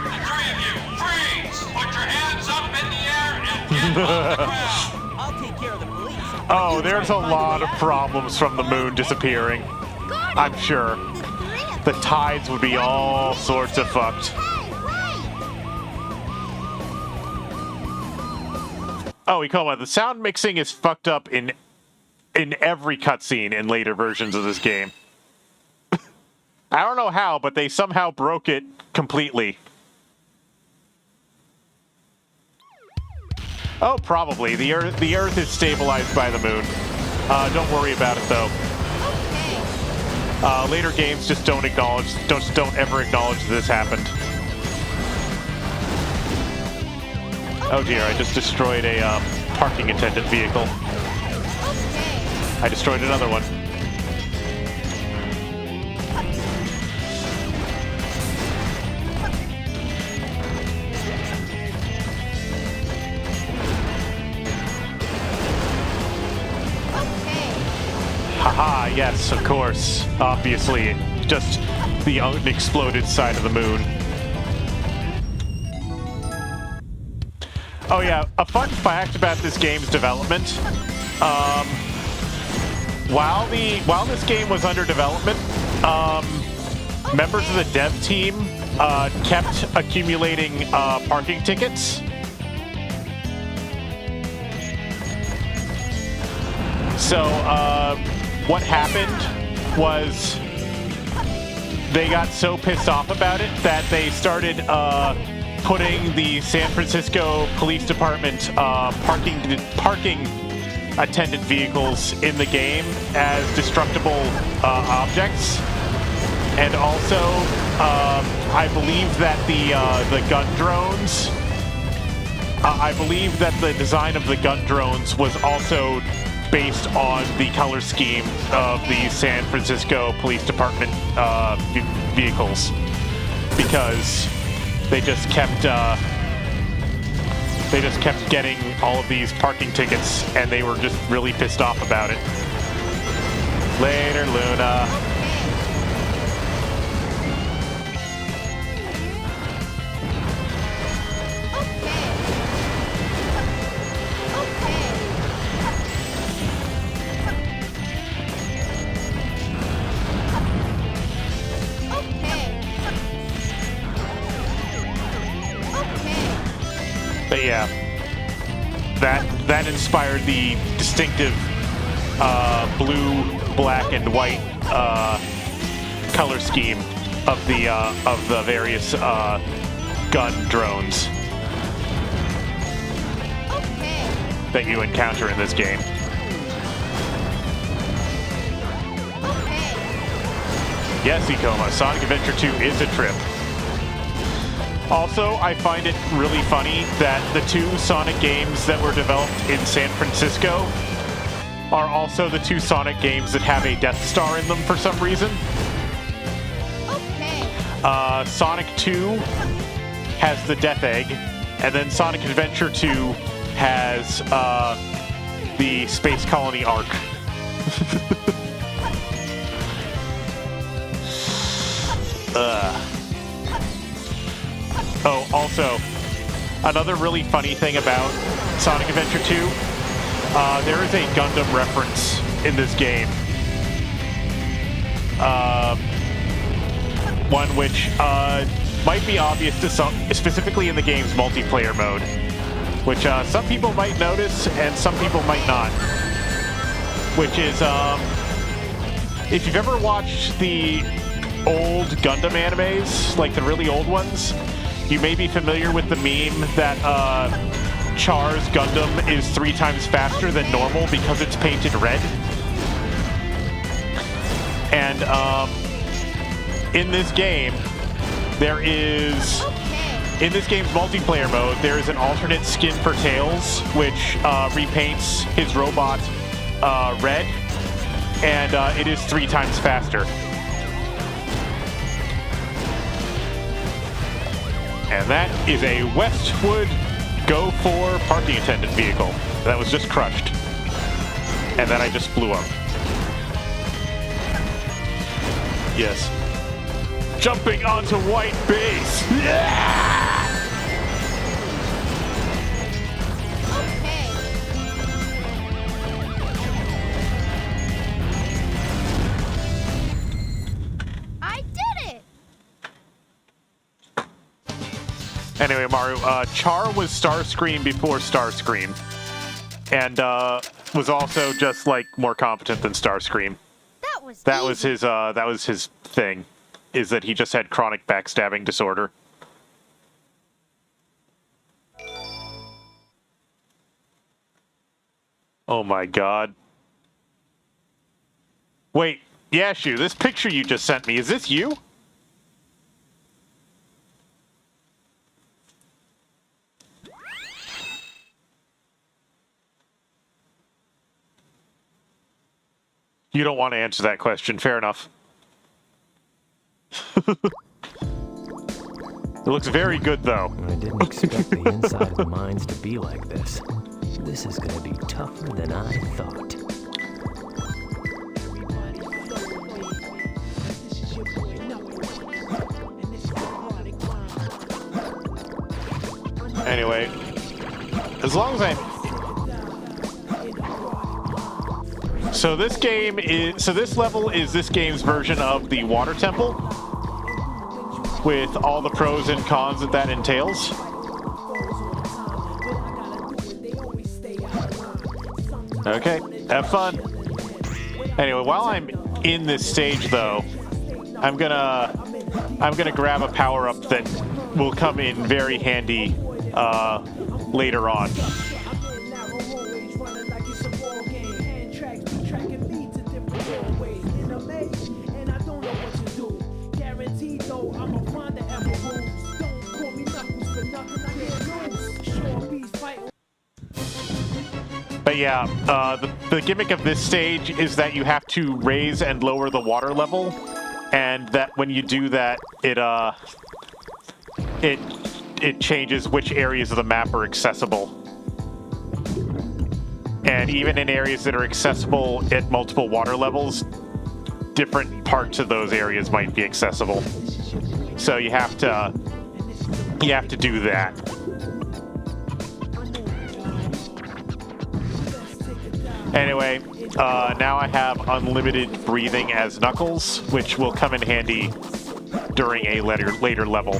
The three of you, freeze! Put your hands up in the air and get on the ground! I'll take care of the police. Oh, there's a lot of problems from the moon disappearing. I'm sure. The tides would be all sorts of fucked. Oh, we call it. The sound mixing is fucked up in every cutscene in later versions of this game. I don't know how, but they somehow broke it completely. Oh, probably. The Earth is stabilized by the moon. Don't worry about it, though. Later games just don't ever acknowledge that this happened. Oh dear, I just destroyed a parking attendant vehicle. I destroyed another one. Haha, yes, of course. Obviously, just the unexploded side of the moon. Oh yeah, a fun fact about this game's development. While this game was under development, members of the dev team kept accumulating parking tickets. So what happened was they got so pissed off about it that they started putting the San Francisco Police Department parking attendant vehicles in the game as destructible objects, and also I believe that the gun drones. I believe that the design of the gun drones was also based on the color scheme of the San Francisco Police Department vehicles, because they just kept getting all of these parking tickets, and they were just really pissed off about it. Later, Luna. But yeah, that inspired the distinctive blue, black, and white color scheme of the various gun drones that you encounter in this game. Yes, Ikoma, Sonic Adventure 2 is a trip. Also, I find it really funny that the two Sonic games that were developed in San Francisco are also the two Sonic games that have a Death Star in them for some reason. Sonic 2 has the Death Egg, and then Sonic Adventure 2 has the Space Colony Arc. Oh, also, another really funny thing about Sonic Adventure 2, there is a Gundam reference in this game. One which might be obvious to some, specifically in the game's multiplayer mode, which some people might notice and some people might not. Which is, if you've ever watched the old Gundam animes, like the really old ones, you may be familiar with the meme that Char's Gundam is 3 times faster than normal because it's painted red. And in this game, there is, in this game's multiplayer mode, there is an alternate skin for Tails, which repaints his robot red, and it is 3 times faster. And that is a Westwood Go 4 parking attendant vehicle that was just crushed. And then I just blew up. Yes. Jumping onto white base! Yeah! Anyway, Maru, Char was Starscream before Starscream, and was also just like more competent than Starscream. That was his thing, is that he just had chronic backstabbing disorder. Oh my god. Wait, Yashu, this picture you just sent me, is this you? You don't want to answer that question. Fair enough. It looks very good, though. I didn't expect the inside of the mines to be like this. This is gonna be tougher than I thought. Anyway, as long as I'm... So this game is... So this level is this game's version of the Water Temple, with all the pros and cons that that entails. Okay, have fun. Anyway, while I'm in this stage, though, I'm gonna grab a power-up that will come in very handy later on. But yeah, the gimmick of this stage is that you have to raise and lower the water level, and that when you do that, it changes which areas of the map are accessible. And even in areas that are accessible at multiple water levels, different parts of those areas might be accessible. So you have to do that. Anyway, now I have unlimited breathing as Knuckles, which will come in handy during a later level.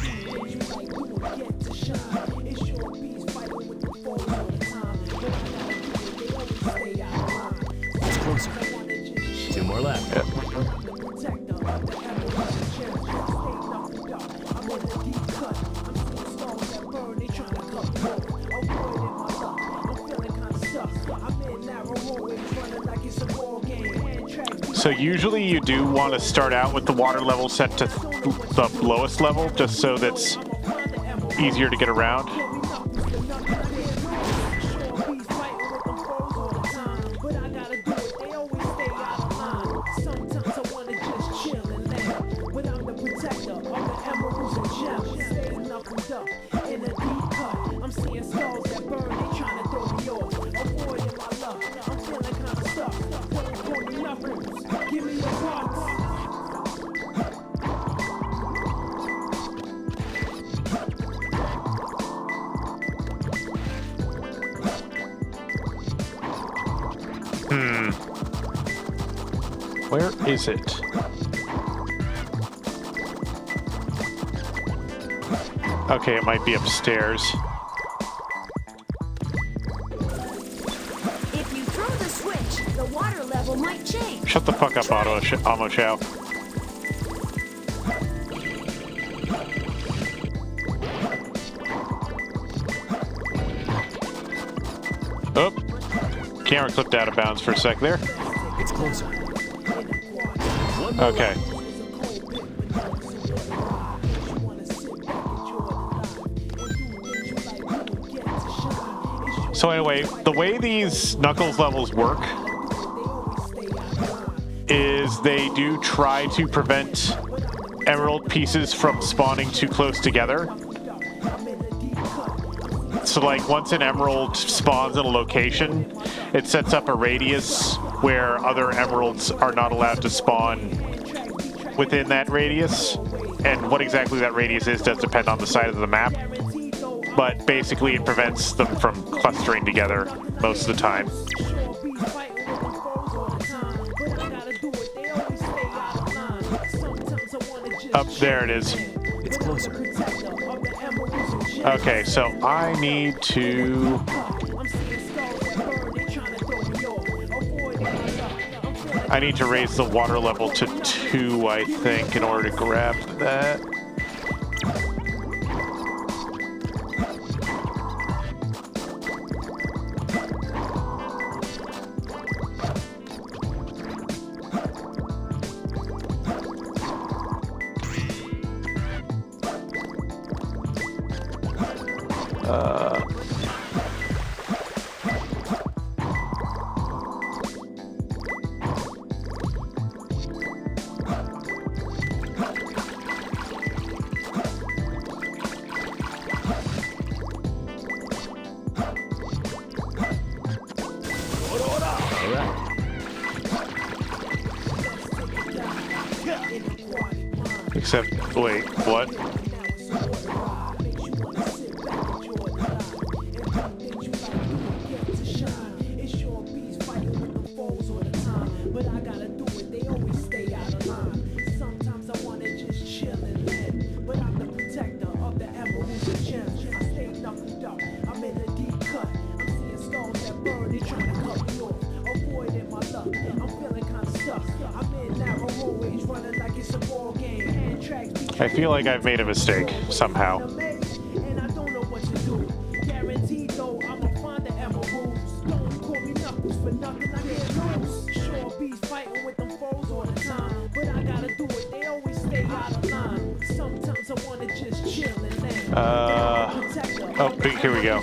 It's closer. 2 more left. Yep. So usually you do want to start out with the water level set to the lowest level, just so that's easier to get around. Where is it? Okay, it might be upstairs. If you throw the switch, the water level might change. Shut the fuck up, Amo Chow. Oh, camera clipped out of bounds for a sec there. It's closer. Okay. So anyway, the way these Knuckles levels work is they do try to prevent emerald pieces from spawning too close together. So like once an emerald spawns in a location, it sets up a radius where other emeralds are not allowed to spawn within that radius. And what exactly that radius is does depend on the side of the map. But basically it prevents them from clustering together most of the time. Up there it is. It's closer. Okay, so I need to... I need to raise the water level to 2, I think, in order to grab that. Except, wait, what? I feel like I've made a mistake, somehow. Oh, here we go.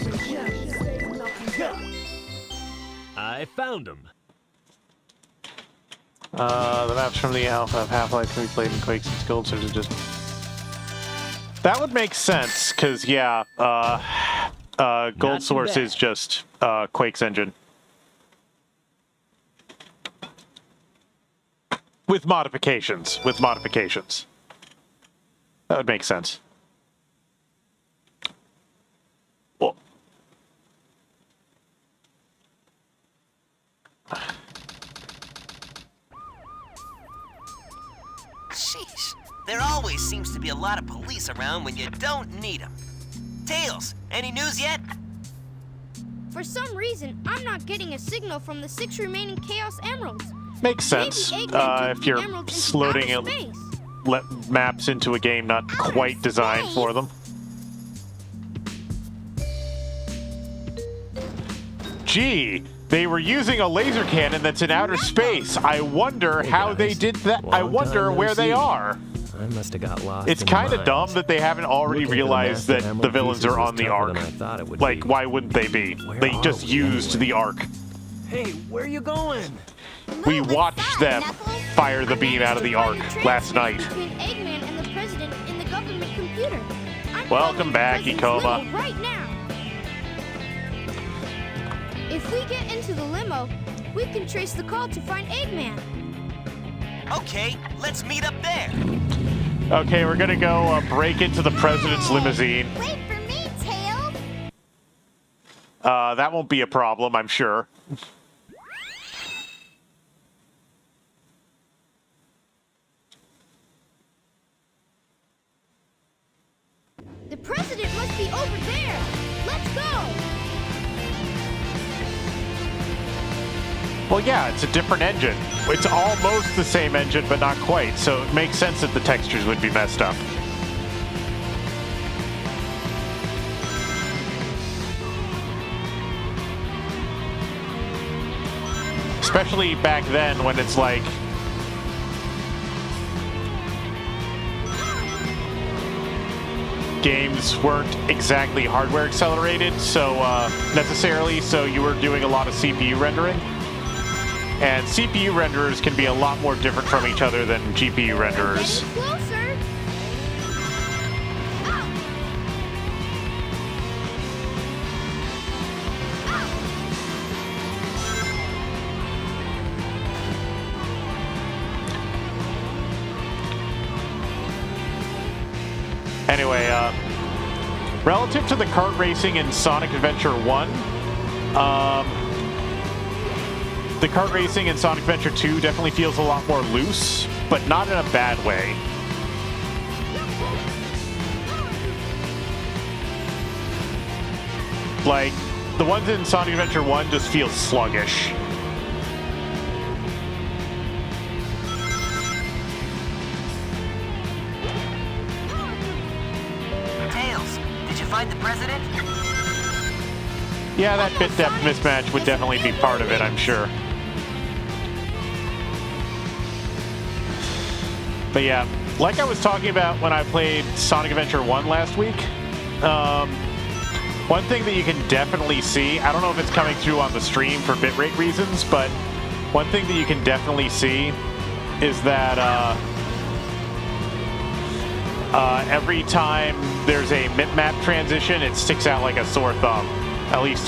I found him. The maps from the alpha of Half-Life can be played in Quake since Gold Source is just... That would make sense, because, yeah, Gold Source is just Quake's engine. With modifications. That would make sense. Well... Sheesh. There always seems to be a lot of police around when you don't need them. Tails, any news yet? For some reason, I'm not getting a signal from the 6 remaining Chaos Emeralds. Makes sense. If you're loading maps into a game not quite designed for them. Gee, They were using a laser cannon that's in outer space. I wonder how they did that. I wonder where they are. I must have got lost. It's kind of dumb that they haven't already realized that the villains are on the Ark. Like, why wouldn't they be? They just used the Ark. Hey, where are you going? We watched them fire the beam out of the Ark last night. Between Eggman and the president in the government computer. I'm Welcome calling back, the president's Ikoma. limo right now. If we get into the limo, we can trace the call to find Eggman. Okay, let's meet up there. Okay, we're gonna go break into the president's limousine. Wait for me, Tails. That won't be a problem, I'm sure. The president must be over there. Let's go. Well, yeah, it's a different engine. It's almost the same engine, but not quite, so it makes sense that the textures would be messed up. Especially back then when it's like... games weren't exactly hardware accelerated, so necessarily, so you were doing a lot of CPU rendering. And CPU renderers can be a lot more different from each other than GPU renderers. Getting closer. Anyway, relative to the kart racing in Sonic Adventure 1, the kart racing in Sonic Adventure 2 definitely feels a lot more loose, but not in a bad way. Like, the ones in Sonic Adventure 1 just feel sluggish. Tails, did you find the president? Yeah, that bit depth mismatch would definitely be part of it, I'm sure. But yeah, like I was talking about when I played Sonic Adventure 1 last week, one thing that you can definitely see, I don't know if it's coming through on the stream for bitrate reasons, but one thing that you can definitely see is that every time there's a mip-map transition, it sticks out like a sore thumb. At least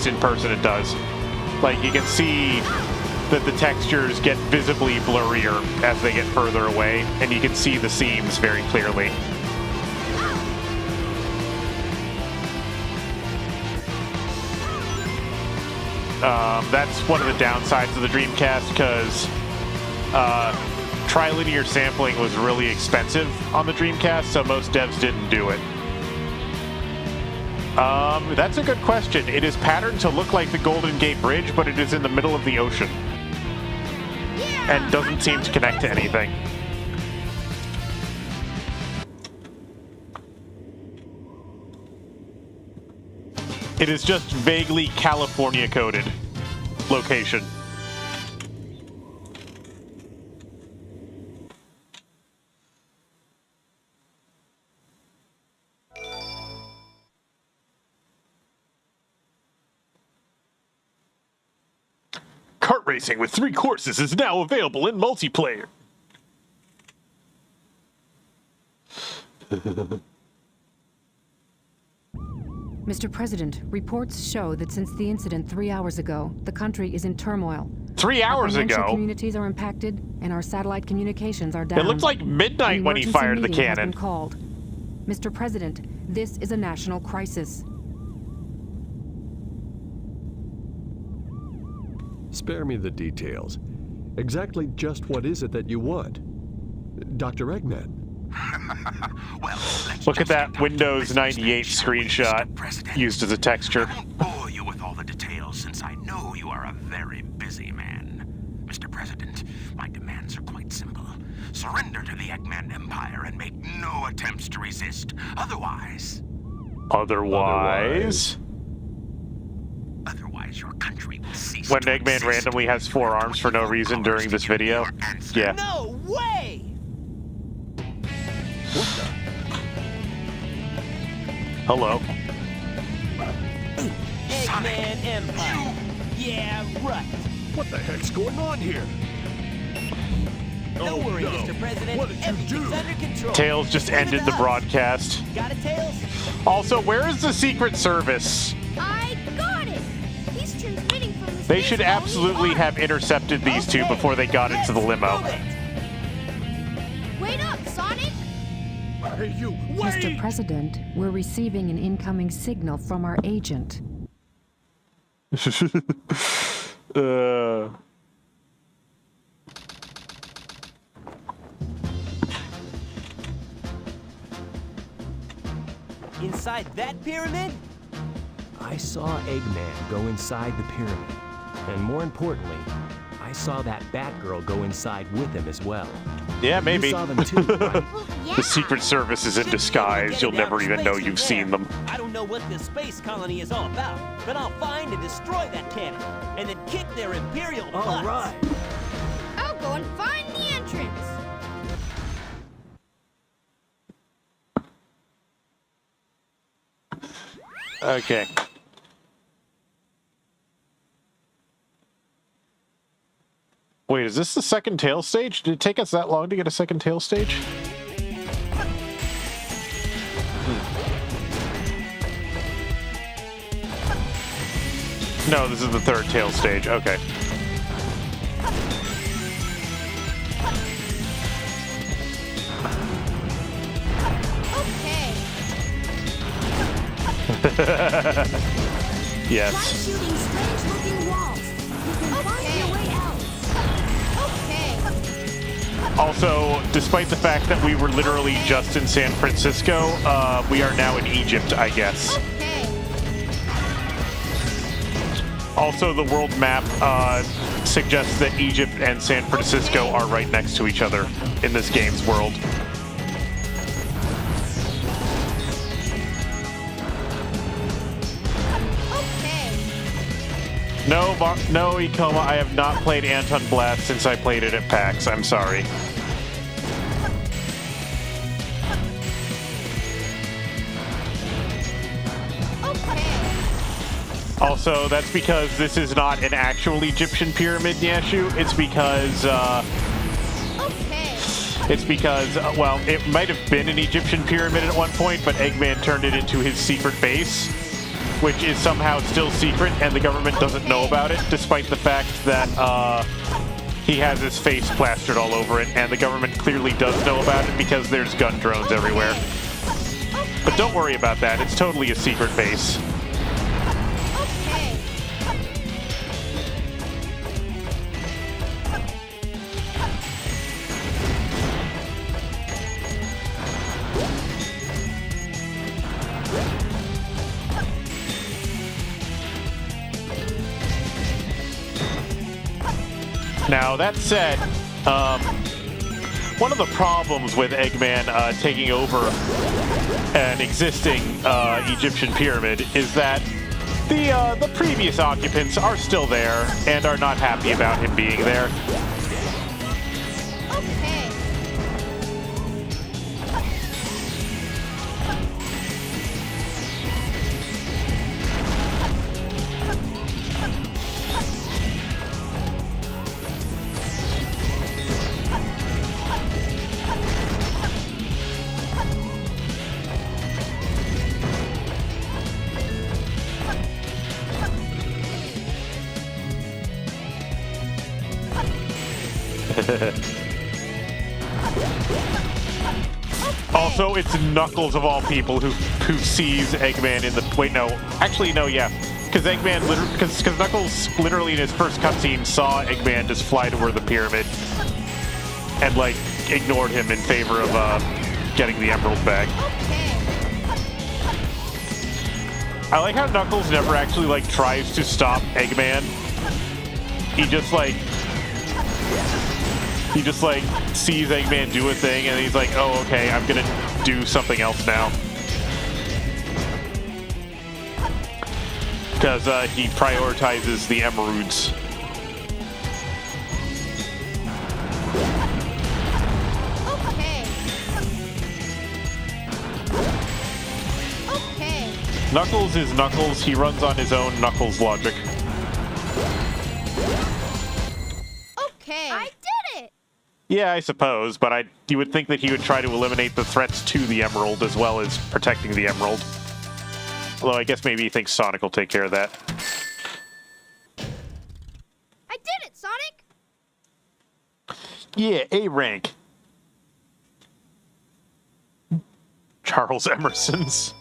in person it does. Like, you can see that the textures get visibly blurrier as they get further away, and you can see the seams very clearly. That's one of the downsides of the Dreamcast, because trilinear sampling was really expensive on the Dreamcast, so most devs didn't do it. That's a good question. It is patterned to look like the Golden Gate Bridge, but it is in the middle of the ocean. And doesn't seem to connect to anything. It is just vaguely California-coded location. Kart racing with 3 courses is now available in multiplayer. Mr. President, reports show that since the incident 3 hours ago, the country is in turmoil. 3 hours Our financial ago? communities are impacted, and our satellite communications are down. It looked like midnight An when he emergency fired the meeting has cannon. been called. Mr. President, this is a national crisis. Spare me the details. Exactly just what is it that you want? Dr. Eggman? Well, Look at that Windows 98 screenshot used as a texture. I won't bore you with all the details since I know you are a very busy man. Mr. President, my demands are quite simple. Surrender to the Eggman Empire and make no attempts to resist. Otherwise, Otherwise, your country will when Eggman randomly has 4 arms for no reason during this video. Yeah. No way! Hello. Eggman Empire. Yeah, right. What the heck's going on here? Don't worry, Mr. President. What did you Everything's do? under control. Tails just ended the broadcast. Got it, Tails? Also, where is the Secret Service? I got it. He's transmitting from the They should absolutely have intercepted these two before they got into the limo. Wait up, Sonic. Hey, you, wait! Mr. President, we're receiving an incoming signal from our agent. Inside that pyramid? I saw Eggman go inside the pyramid. And more importantly, I saw that Batgirl go inside with him as well. Yeah, maybe. You saw them too, right? The Secret Service is in disguise. You'll never even know you've seen them. I don't know what this space colony is all about, but I'll find and destroy that cannon, and then kick their Imperial butts. All right. I'll go and find the entrance. Okay. Wait, is this the second tail stage? Did it take us that long to get a second tail stage? No, this is the third tail stage. Okay. Yes. Try shooting strange-looking walls. You can find your way out. Also, despite the fact that we were literally just in San Francisco, we are now in Egypt, I guess. Also, the world map suggests that Egypt and San Francisco are right next to each other in this game's world. No, no, Ikoma, I have not played Anton Blast since I played it at PAX. I'm sorry. Also, that's because this is not an actual Egyptian pyramid, Nyashu. It's because, well, it might have been an Egyptian pyramid at one point, but Eggman turned it into his secret base, which is somehow still secret, and the government doesn't know about it, despite the fact that he has his face plastered all over it, and the government clearly does know about it because there's gun drones everywhere. But don't worry about that, it's totally a secret base. Now, that said, one of the problems with Eggman taking over an existing Egyptian pyramid is that the previous occupants are still there and are not happy about him being there. Also, it's Knuckles of all people who sees Eggman in the... Wait, no. Actually, no, yeah. Because Eggman... Because Knuckles literally in his first cutscene saw Eggman just fly toward the pyramid and, like, ignored him in favor of getting the emerald bag. I like how Knuckles never actually, like, tries to stop Eggman. He just, like, sees Eggman do a thing, and he's like, oh, okay, I'm gonna do something else now. Because he prioritizes the emeralds Knuckles is Knuckles. He runs on his own Knuckles logic. Okay. I did it! Yeah, I suppose, but you would think that he would try to eliminate the threats to the Emerald as well as protecting the Emerald. Although I guess maybe he thinks Sonic will take care of that. I did it, Sonic! Yeah, A rank. Charles Emerson's.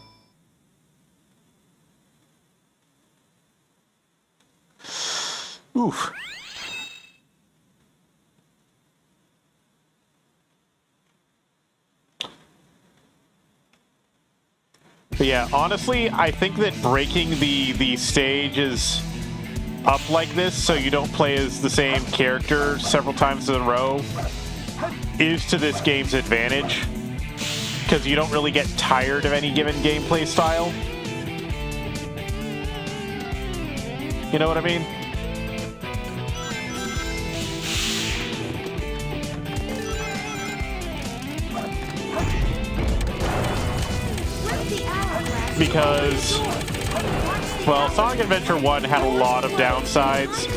Oof. But yeah, honestly, I think that breaking the stages up like this so you don't play as the same character several times in a row is to this game's advantage, because you don't really get tired of any given gameplay style. You know what I mean? Because, well, Sonic Adventure 1 had a lot of downsides.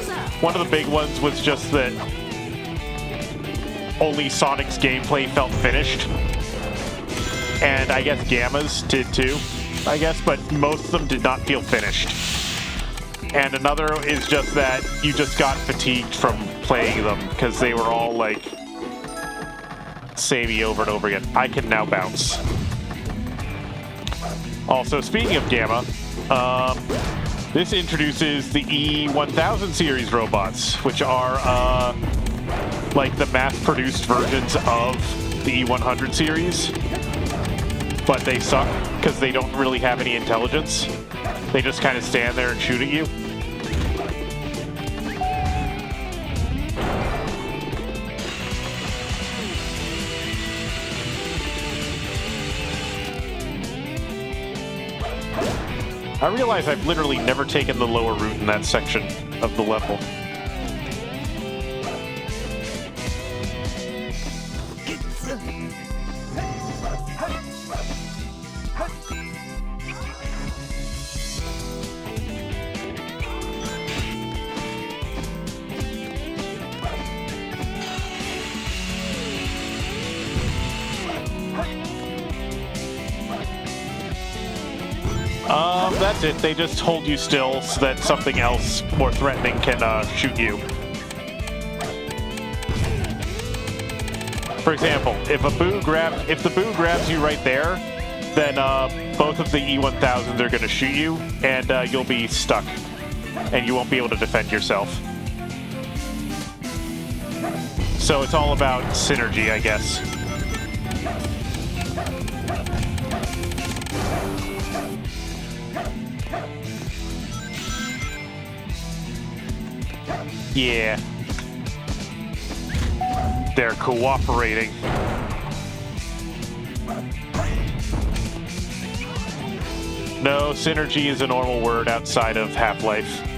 One of the big ones was just that only Sonic's gameplay felt finished. And I guess Gamma's did too, I guess, but most of them did not feel finished. And another is just that you just got fatigued from playing them, because they were all like, samey over and over again. I can now bounce. Also, speaking of Gamma, this introduces the E1000 series robots, which are like the mass-produced versions of the E100 series, but they suck because they don't really have any intelligence. They just kind of stand there and shoot at you. I realize I've literally never taken the lower route in that section of the level. That's it. They just hold you still so that something else more threatening can shoot you. For example, if the boo grabs you right there, then both of the E1000s are going to shoot you, and you'll be stuck, and you won't be able to defend yourself. So it's all about synergy, I guess. Yeah. They're cooperating. No, synergy is a normal word outside of Half-Life.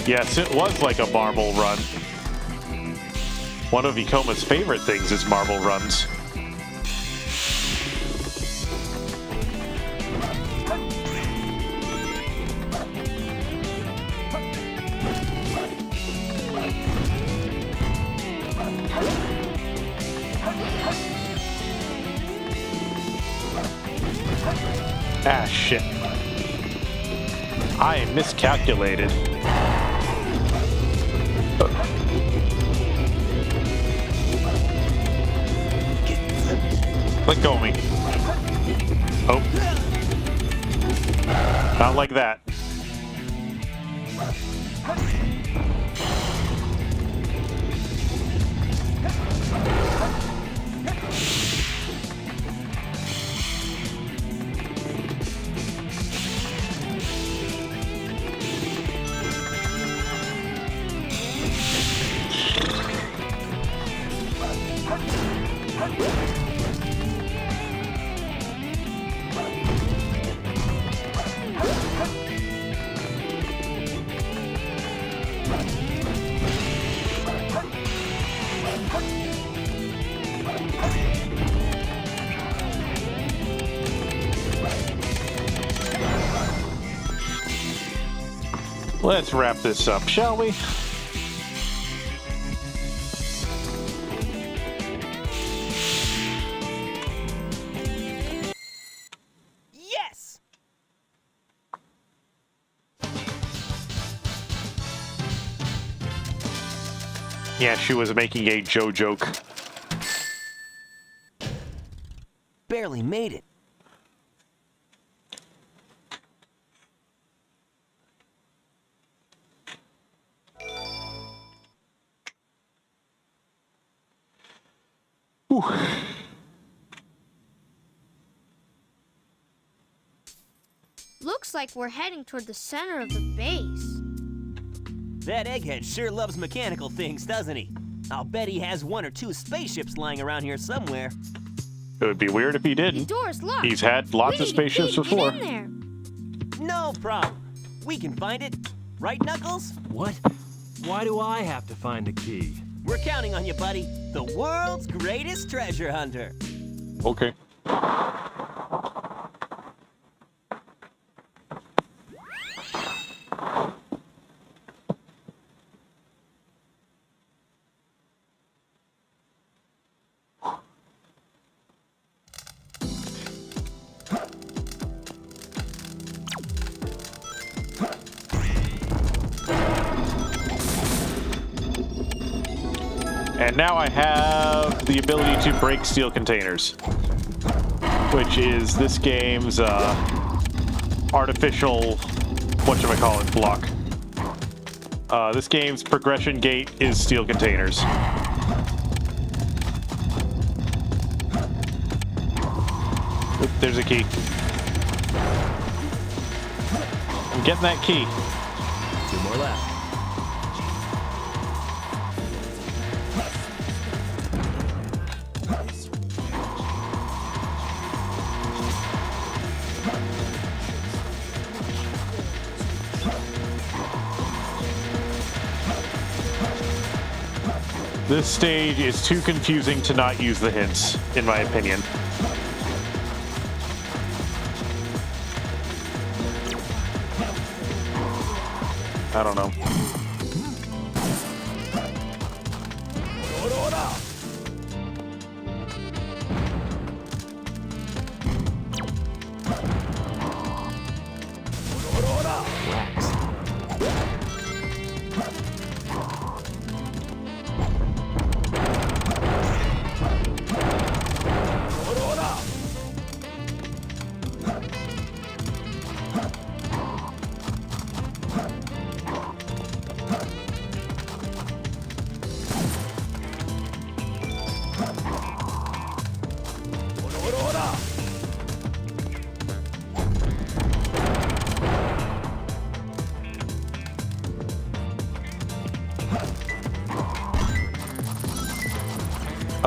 Yes, it was like a marble run. One of Ikoma's favorite things is marble runs. Ah, shit. I miscalculated. Let go of me. Oh. Not like that. Let's wrap this up, shall we? Yes! Yeah, she was making a Joe joke. Barely made it. Whew. Looks like we're heading toward the center of the base. That egghead sure loves mechanical things, doesn't he? I'll bet he has 1 or 2 spaceships lying around here somewhere. It would be weird if he The didn't. door's locked. He's had lots of spaceships before. Get in there. No problem. We can find it. Right, Knuckles? What? Why do I have to find the key? We're counting on you, buddy. The world's greatest treasure hunter. Okay. And now I have the ability to break steel containers, which is this game's artificial, whatchamacallit, block. This game's progression gate is steel containers. Oop, there's a key. I'm getting that key. 2 more left. This stage is too confusing to not use the hints, in my opinion. I don't know.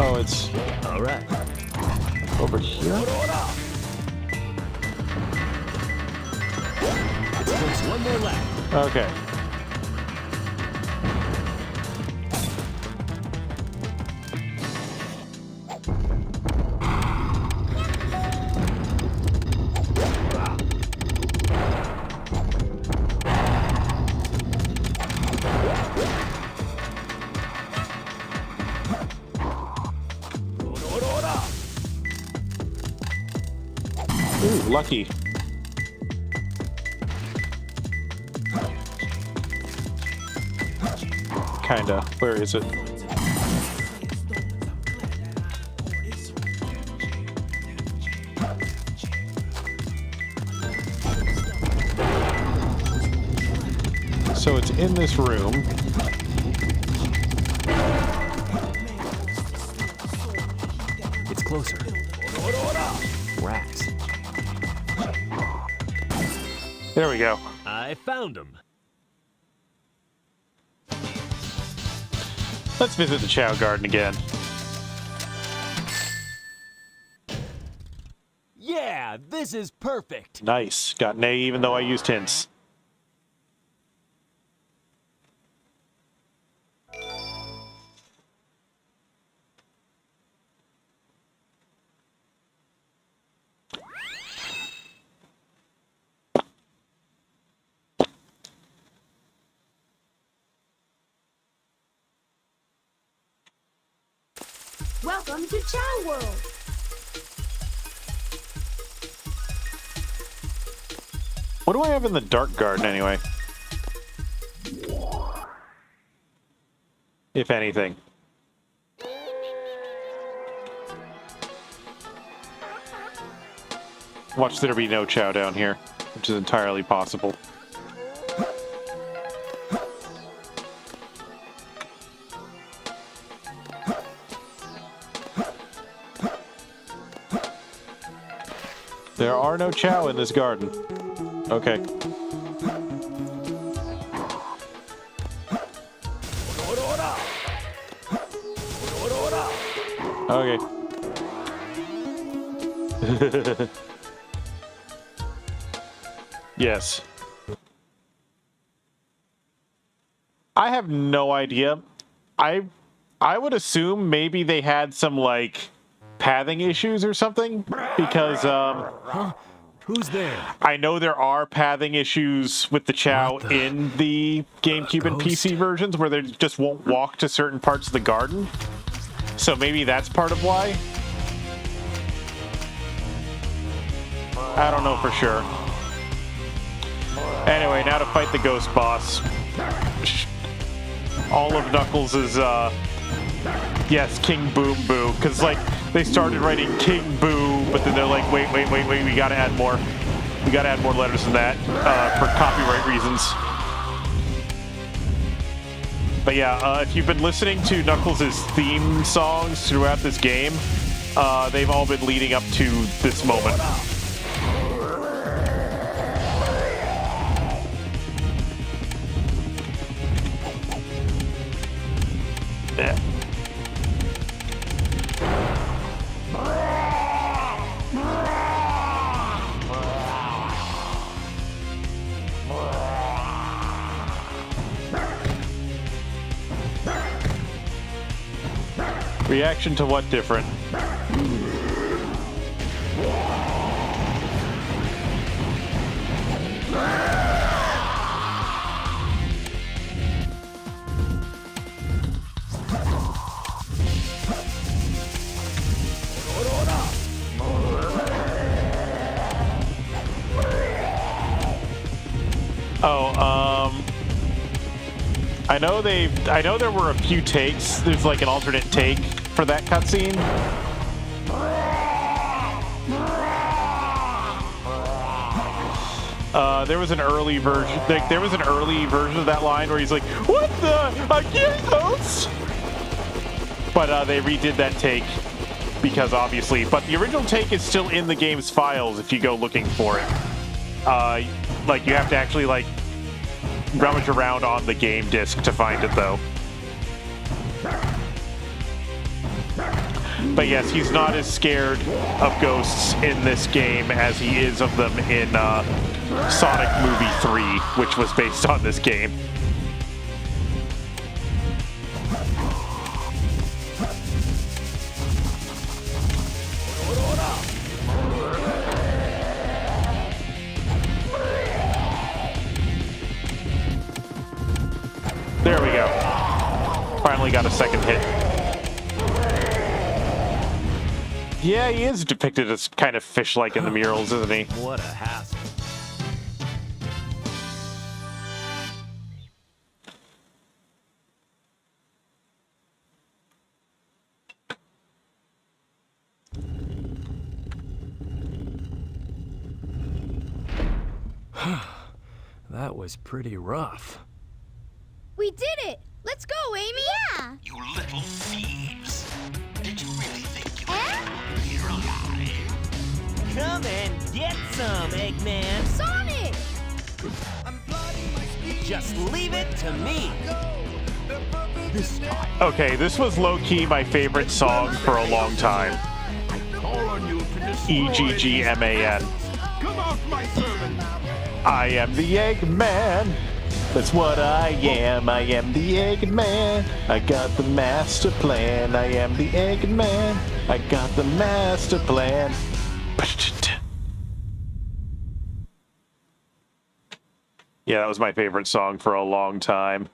Oh, it's All right. over here? It's close. 1 more left. Okay. Ooh, lucky. Kinda. Where is it? So it's in this room. It's closer. Rats. There we go. I found him. Let's visit the Chow Garden again. Yeah, this is perfect. Nice. Got an A even though I used hints. Welcome to Chow World. What do I have in the dark garden anyway? If anything. Watch there be no chow down here, which is entirely possible. There are no chow in this garden. Okay. Okay. Yes. I have no idea. I would assume maybe they had some like pathing issues or something because Huh? Who's there? I know there are pathing issues with the chow in the GameCube and PC versions where they just won't walk to certain parts of the garden. So maybe that's part of why. I don't know for sure. Anyway, now to fight the ghost boss. All of Knuckles is, yes, King Boom Boo. Because, like, they started writing King Boo, but then they're like, wait, we gotta add more. We gotta add more letters than that for copyright reasons. But yeah, if you've been listening to Knuckles' theme songs throughout this game, they've all been leading up to this moment. Yeah. Reaction to what different? I know there were a few takes. There's like an alternate take for that cutscene. There was an early version. There was an early version of that line where he's like, "What the? I can't host." But they redid that take because obviously. But the original take is still in the game's files if you go looking for it. Like you have to actually like rummage around on the game disc to find it though. But yes, he's not as scared of ghosts in this game as he is of them in Sonic Movie 3, which was based on this game. There we go. Finally got a second hit. Yeah, he is depicted as kind of fish-like in the murals, isn't he? What a hassle. That was pretty rough. We did it! Let's go, Amy! Yeah! You little thieves. Did you really think you were here alive? Come and get some, Eggman. Sonic! Just leave it to me. This time, Okay, this was low-key my favorite song for a long time. I call on you to destroy E-G-G-M-A-N. Come out, my servant. I am the Eggman. That's what I am. I am the Eggman. I got the master plan. I am the Eggman. I got the master plan. Yeah, that was my favorite song for a long time.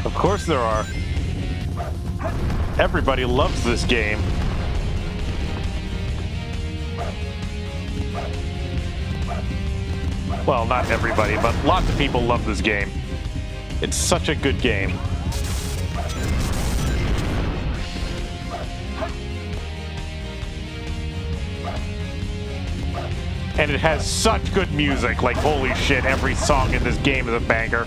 Of course there are. Everybody loves this game. Well, not everybody, but lots of people love this game. It's such a good game. And it has such good music, like holy shit, every song in this game is a banger.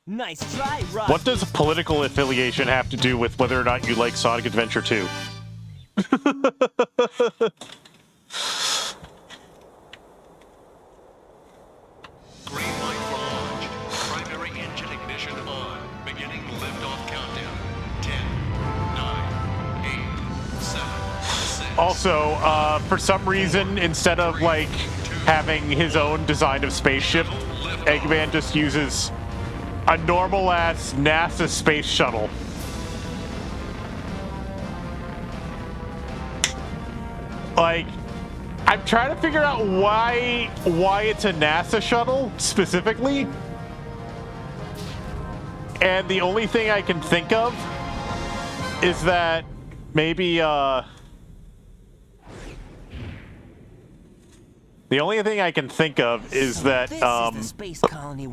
Nice try, Rock. What does political affiliation have to do with whether or not you like Sonic Adventure 2? Green light for launch. Primary engine ignition on. Beginning liftoff countdown. 10, 9, 8, 7, 6. Also, for some reason, instead of like having his own design of spaceship, Eggman just uses a normal-ass NASA space shuttle. Like, I'm trying to figure out why it's a NASA shuttle specifically. And the only thing I can think of is that maybe the only thing I can think of is that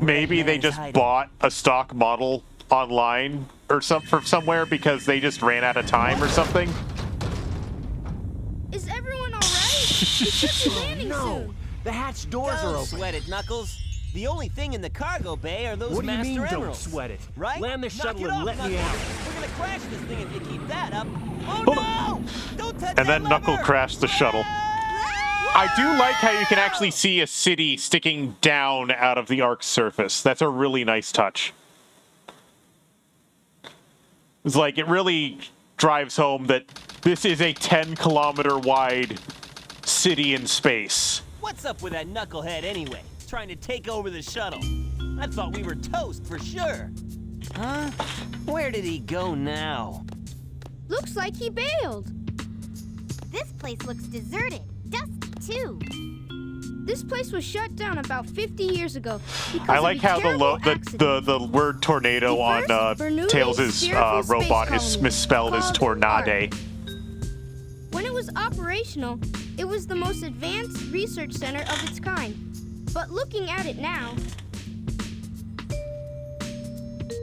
maybe they just bought a stock model online or from somewhere because they just ran out of time or something. Is everyone all right? We should be landing soon. The hatch doors are Don't open. sweat it, Knuckles. The only thing in the cargo bay are those What do you Master mean, don't Emeralds. sweat it? Right? Land the Knock shuttle it and off, let me Knuckles. out. We're gonna crash this thing if you keep that up. Oh no! Don't touch And then that Knuckle lever! crashed the shuttle. I do like how you can actually see a city sticking down out of the Ark's surface. That's a really nice touch. It's like, it really drives home that this is a 10-kilometer wide city in space. What's up with that knucklehead anyway? Trying to take over the shuttle. I thought we were toast for sure. Huh? Where did he go now? Looks like he bailed. This place looks deserted. Dusty, too. This place was shut down about 50 years ago because I like of a how terrible the accident. word tornado on Tails' spherical space robot is colony misspelled as called Tornade. When it was operational, it was the most advanced research center of its kind. But looking at it now...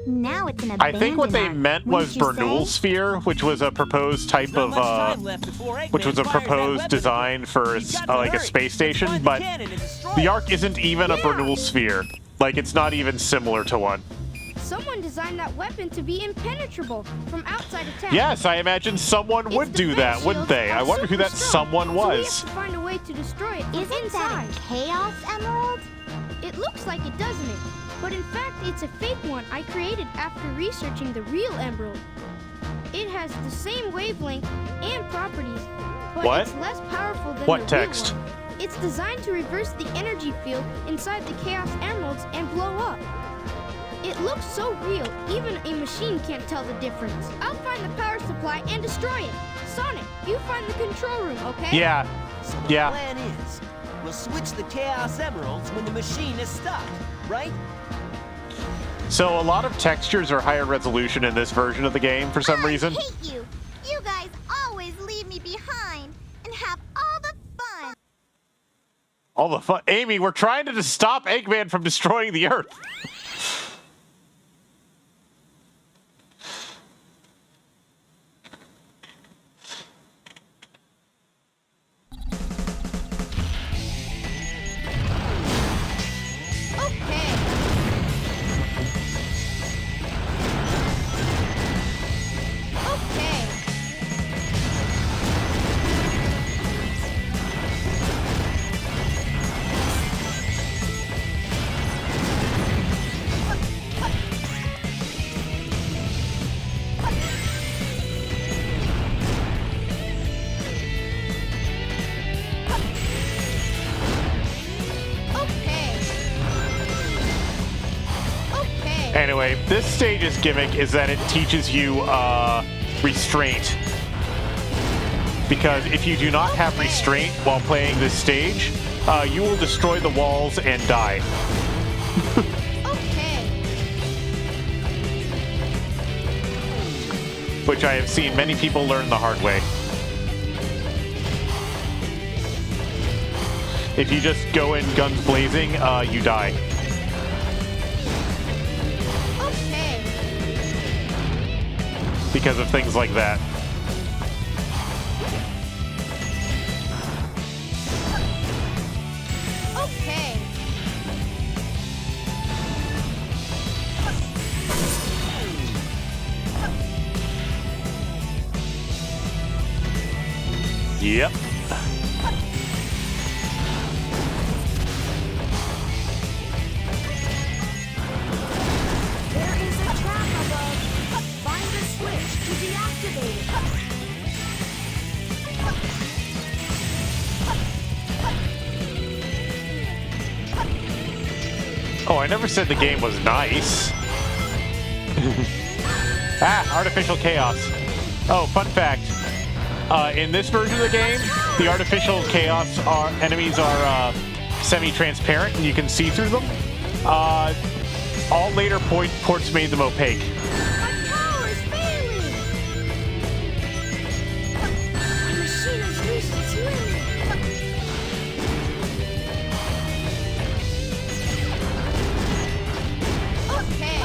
Now it's an I abandoned think what they Ark, meant wouldn't was you say? Bernoulli Sphere, which was a proposed type of, which was a proposed design for like a space station, but the Ark isn't even a Bernoulli Sphere. Like, it's not even similar to one. Someone designed that weapon to be impenetrable from outside attack. Yes, I imagine someone would do that, wouldn't they? I wonder who that someone So we have was. to find a way to destroy it from Isn't inside. that a Chaos Emerald? It looks like it, doesn't it? But in fact, it's a fake one I created after researching the real emerald. It has the same wavelength and properties, but What? it's less powerful than What the real text? one. It's designed to reverse the energy field inside the Chaos Emeralds and blow up. It looks so real, even a machine can't tell the difference. I'll find the power supply and destroy it. Sonic, you find the control room, okay? Yeah. So the Yeah. plan is, we'll switch the Chaos Emeralds when the machine is stopped, right? So a lot of textures are higher resolution in this version of the game for some reason. I hate you. You guys always leave me behind and have all the fun. All the fun. Amy, we're trying to stop Eggman from destroying the Earth. Anyway, this stage's gimmick is that it teaches you restraint. Because if you do not have restraint while playing this stage, you will destroy the walls and die. Okay. Which I have seen many people learn the hard way. If you just go in guns blazing, you die. Okay. Because of things like that. Okay. Yep. There is a trap above. Find the switch to deactivate it. Oh, I never said the game was nice. Artificial chaos. Oh, fun fact. In this version of the game, the artificial chaos enemies are semi-transparent and you can see through them. All later ports made them opaque. My power is failing. My machine has reached its limit. Okay.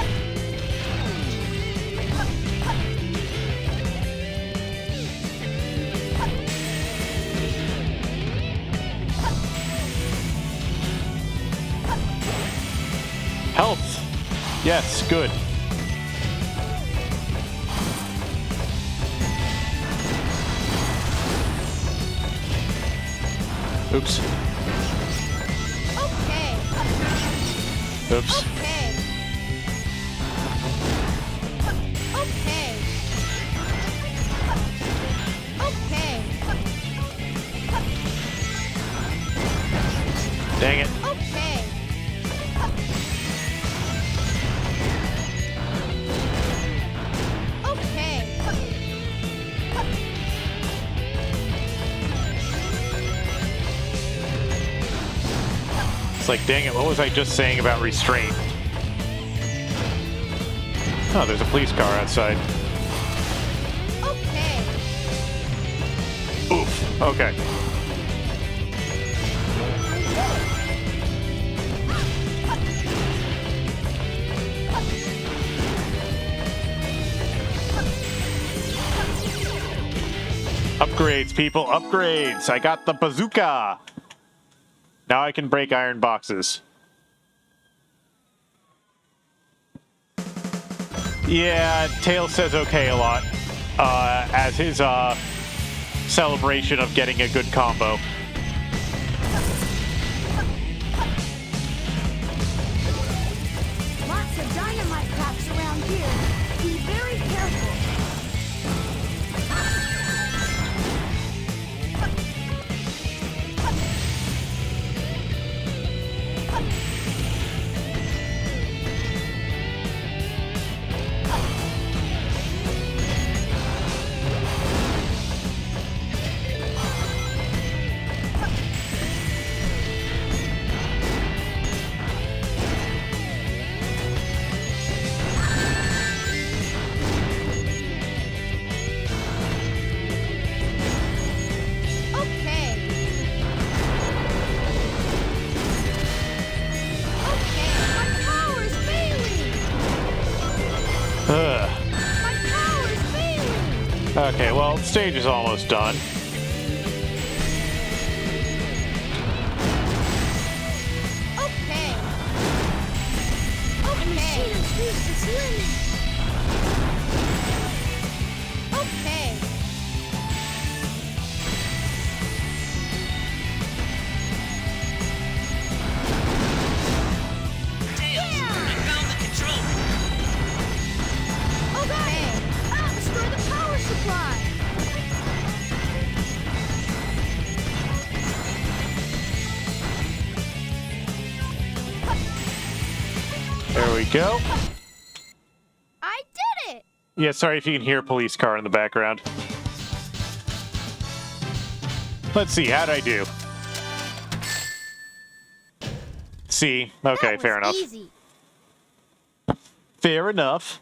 Health. Yes, good. Oops. Okay. Oops. Okay. Okay. Okay. Dang it. Okay. Okay. It's like, dang it, what was I just saying about restraint? Oh, there's a police car outside. Okay. Oof. Okay. Upgrades, people, upgrades! I got the bazooka! Now I can break iron boxes. Yeah, Tails says okay a lot. As his celebration of getting a good combo. Lots of dynamite traps around here. Be very careful. Okay. Okay. My power is failing. Ugh. My power is failing. Okay, well, the stage is almost done. Okay. Okay. Machine has reached its limit. Okay. Okay. Destroy the power supply. There we go. Yeah, sorry if you can hear a police car in the background. Let's see, how'd I do? C. Okay, fair enough. Easy. Fair enough.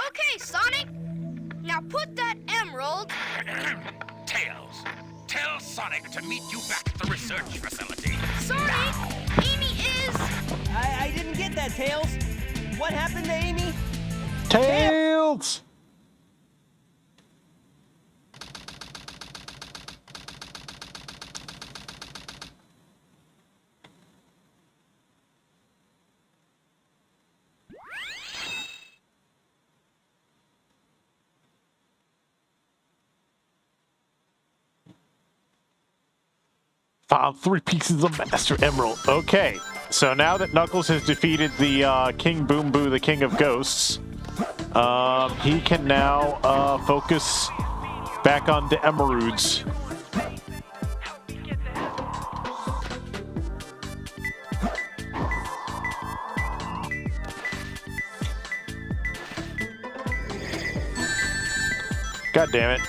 Okay, Sonic. Now put that emerald. Tails, tell Sonic to meet you back at the research facility. Sonic, Amy is. I didn't get that, Tails. What happened to Amy? Tails! Found 3 pieces of Master Emerald. Okay, so now that Knuckles has defeated the King Boom Boo, the King of Ghosts, he can now focus back on the Emeralds. God damn it.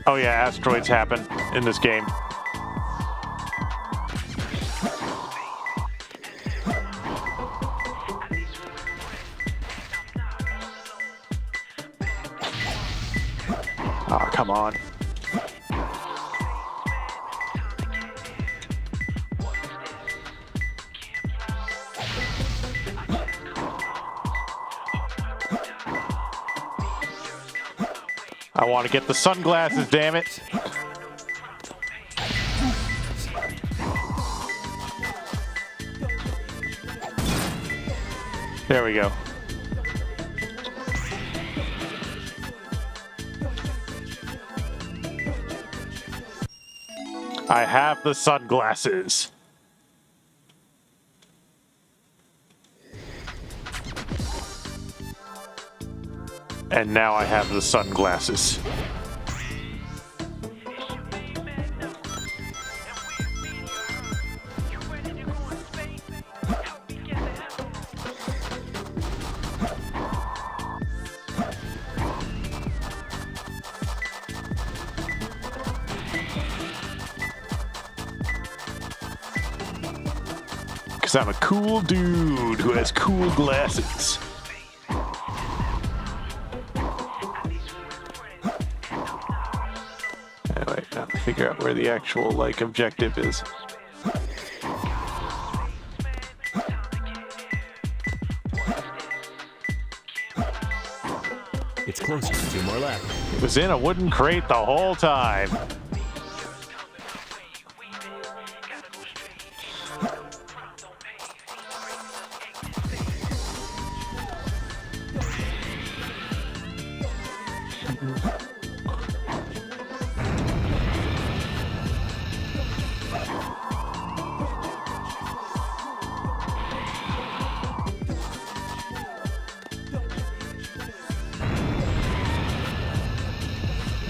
Oh yeah, asteroids happen in this game. Oh, come on. I want to get the sunglasses, damn it. There we go. I have the sunglasses. And now I have the sunglasses. Because I'm a cool dude who has cool glasses. Anyway, I have to figure out where the actual, like, objective is. It's closer. 2 more left. It was in a wooden crate the whole time.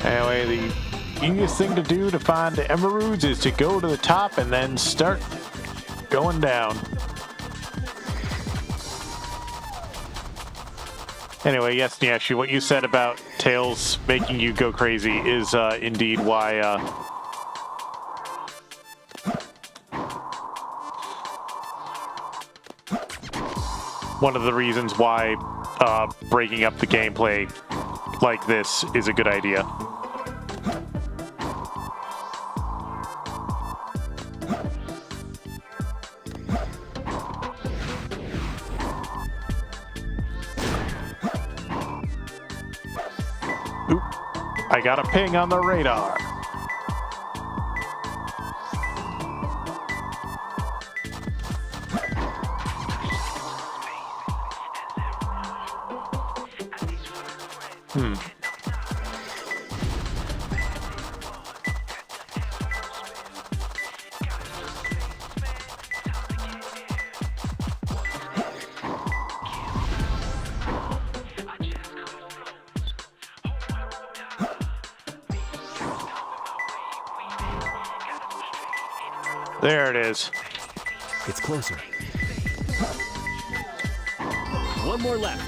Anyway, the easiest thing to do to find the emeralds is to go to the top and then start going down. Anyway, yes, Nyashi, what you said about Tails making you go crazy is indeed why one of the reasons why breaking up the gameplay like this is a good idea. Oop, I got a ping on the radar. There it is. It's closer. One more left.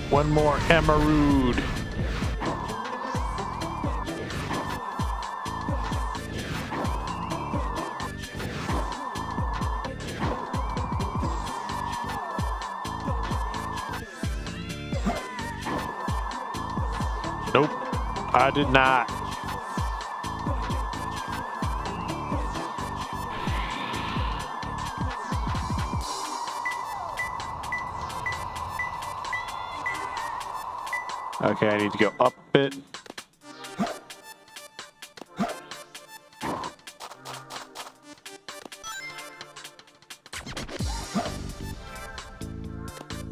One more emerald. Nope, I did not. Okay, I need to go up a bit.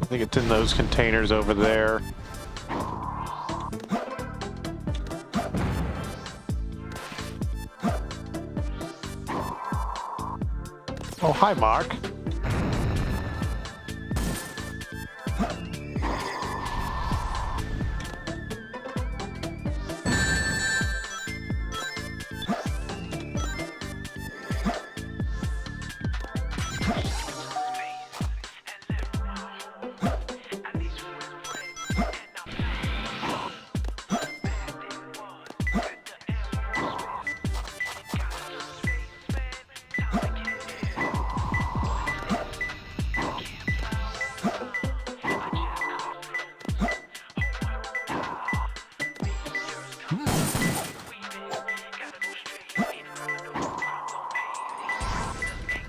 I think it's in those containers over there. Oh, hi, Mark.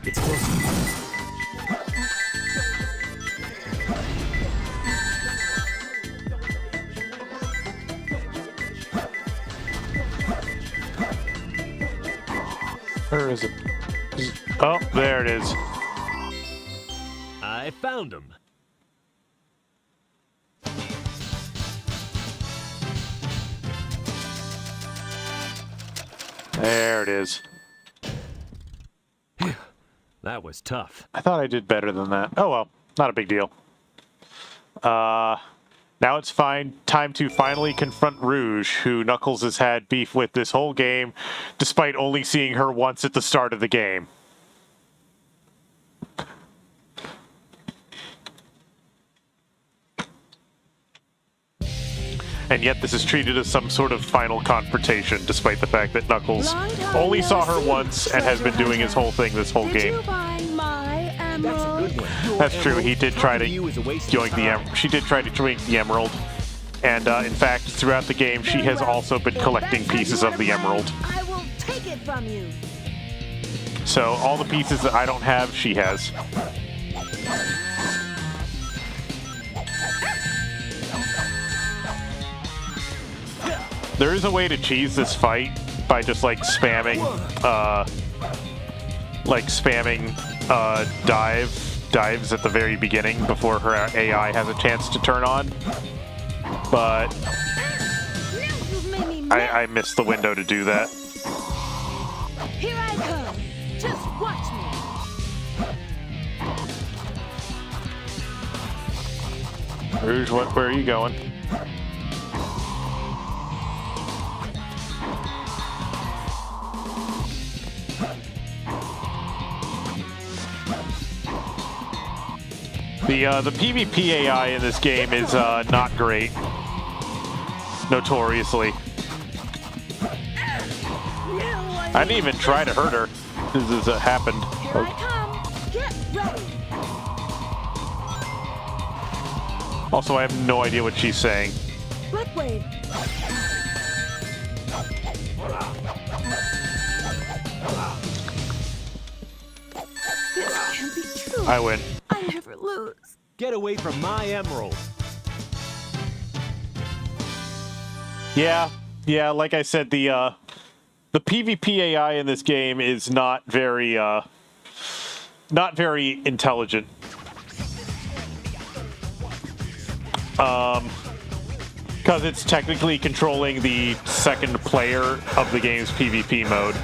It's closer. Where is it? Oh, there it is. I found him. There it is. That was tough. I thought I did better than that. Oh well, not a big deal. Now it's time to finally confront Rouge, who Knuckles has had beef with this whole game, despite only seeing her once at the start of the game. And yet this is treated as some sort of final confrontation, despite the fact that Knuckles only saw her once and has been doing his whole thing this whole game. That's true. He did try to yoink the emerald. She did try to yoink the emerald, and in fact, throughout the game, she has also been collecting pieces of the emerald. I will take it from you. So all the pieces that I don't have, she has. There is a way to cheese this fight by just like spamming dives at the very beginning before her AI has a chance to turn on. But I missed the window to do that. Here I come. Just watch me. Rouge, where are you going? The PvP AI in this game is not great, notoriously. I didn't even try to hurt her. This happened. Here I come. Get ready. Also, I have no idea what she's saying. Black Wave. This can't be true. I win. I never lose. Get away from my emerald. Yeah, like I said, the PvP AI in this game is not very intelligent. Because it's technically controlling the second player of the game's PvP mode,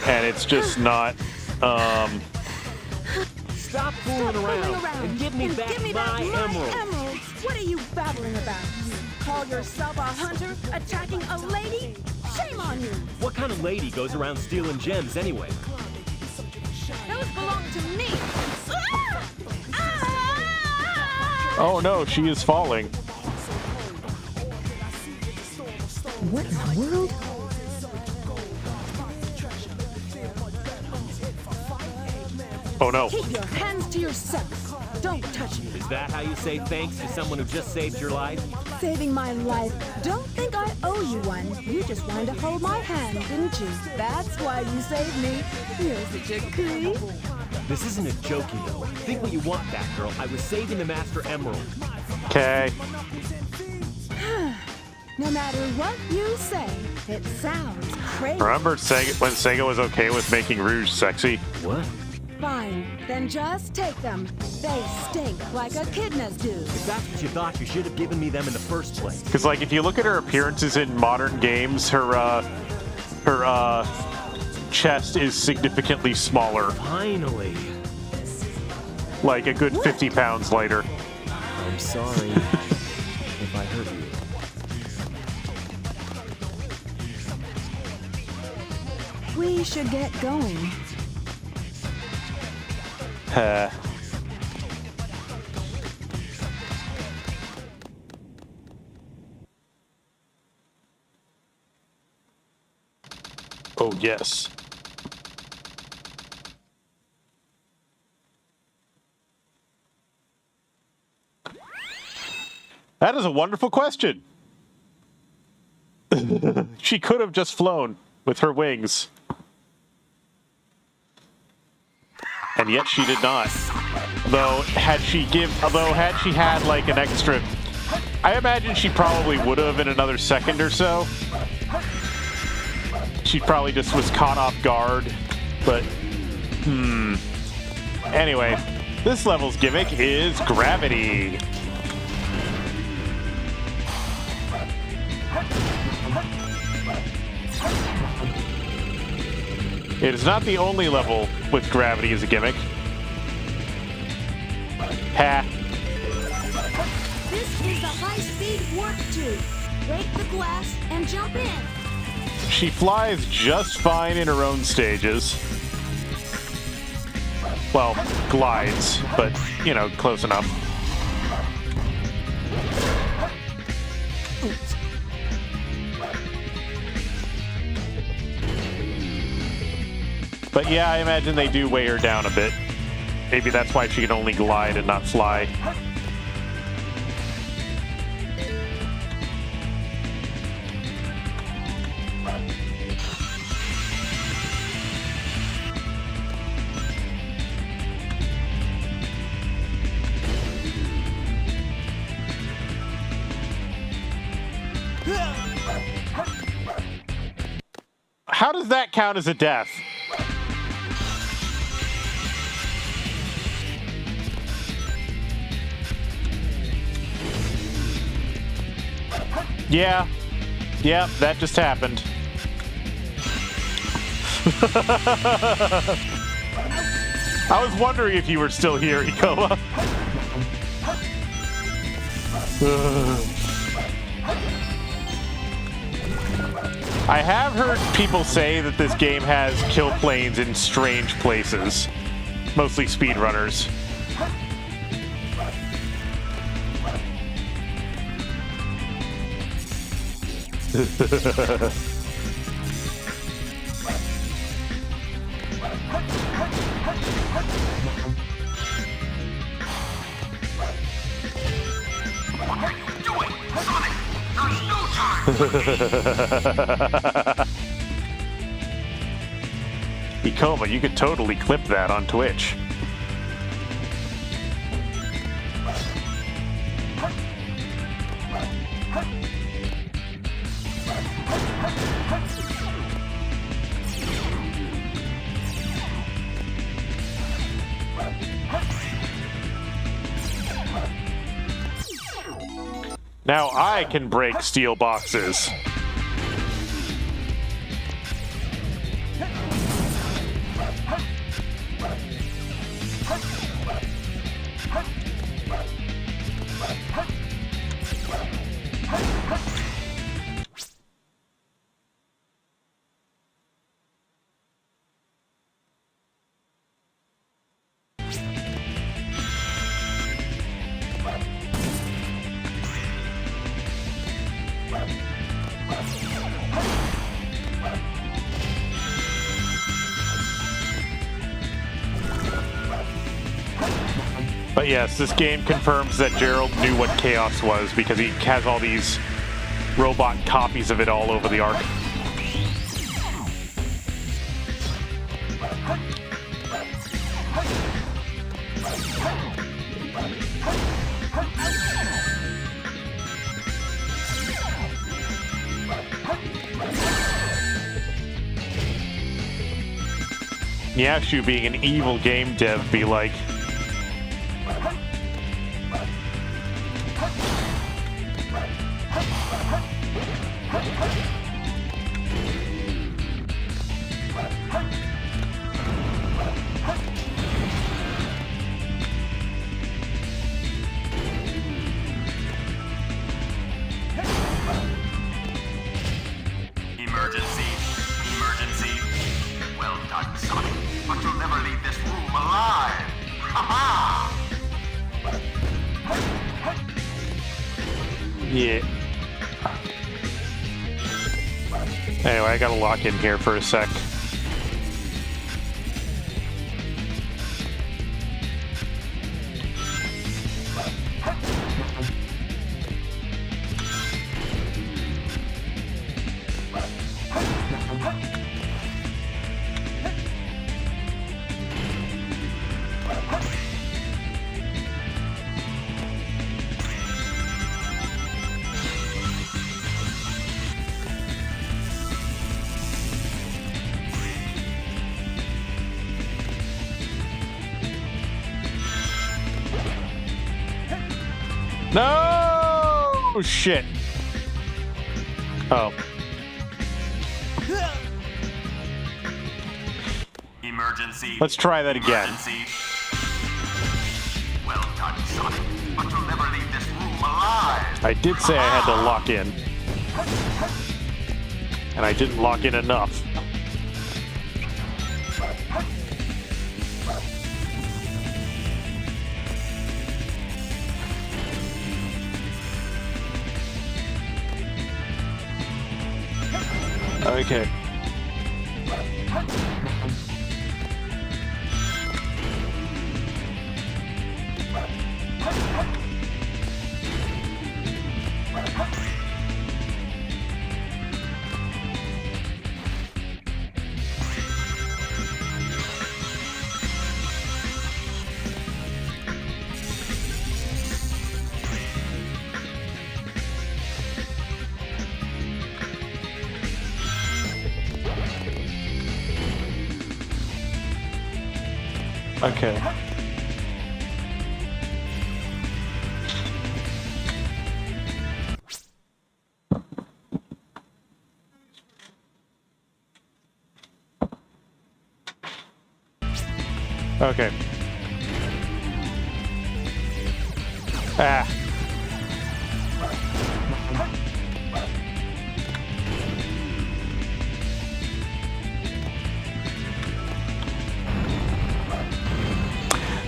and it's just not. Stop fooling around and give me back my emerald. What are you babbling about? You call yourself a hunter attacking a lady? Shame on you! What kind of lady goes around stealing gems anyway? Those belong to me. Oh no, she is falling. What in the world? Oh no. Keep your hands to yourself. Don't touch me. Is that how you say thanks to someone who just saved your life? Saving my life. Don't think I owe you one. You just wanted to hold my hand, didn't you? That's why you saved me. You're such a creep. This isn't a joke, you know. Think what you want, Batgirl. I was saving the Master Emerald. Okay. No matter what you say, it sounds crazy. Remember Sega, when Sega was okay with making Rouge sexy? What? Fine, then just take them. They stink like echidnas do. If that's what you thought, you should have given me them in the first place. Because, like, if you look at her appearances in modern games, her chest is significantly smaller. Finally. Like a good 50 pounds lighter. I'm sorry if I hurt you. We should get going. Oh, yes. That is a wonderful question. She could have just flown with her wings. And yet she did not. Though had she had like an extra, I imagine she probably would have in another second or so. She probably just was caught off guard. But anyway, this level's gimmick is gravity. It is not the only level with gravity as a gimmick. Ha. This is the high-speed warp tube. Break the glass and jump in. She flies just fine in her own stages. Well, glides, but, you know, close enough. But yeah, I imagine they do weigh her down a bit. Maybe that's why she can only glide and not fly. How does that count as a death? Yeah. Yeah, that just happened. I was wondering if you were still here, Ikoma. I have heard people say that this game has kill planes in strange places. Mostly speedrunners. Ikoma, you could totally clip that on Twitch. Now I can break steel boxes. But yes, this game confirms that Gerald knew what chaos was because he has all these robot copies of it all over the arc. Yashu, being an evil game dev, be like, Emergency! Emergency! Well done, Sonic, but you'll never leave this room alive! Ha-ha! yeah. Anyway, I gotta lock in here for a sec. No! Shit. Oh. Emergency! Let's try that again. Emergency! Well done, Sonic, but you'll never leave this room alive! I did say I had to lock in. And I didn't lock in enough. Okay. Okay. Okay. Ah.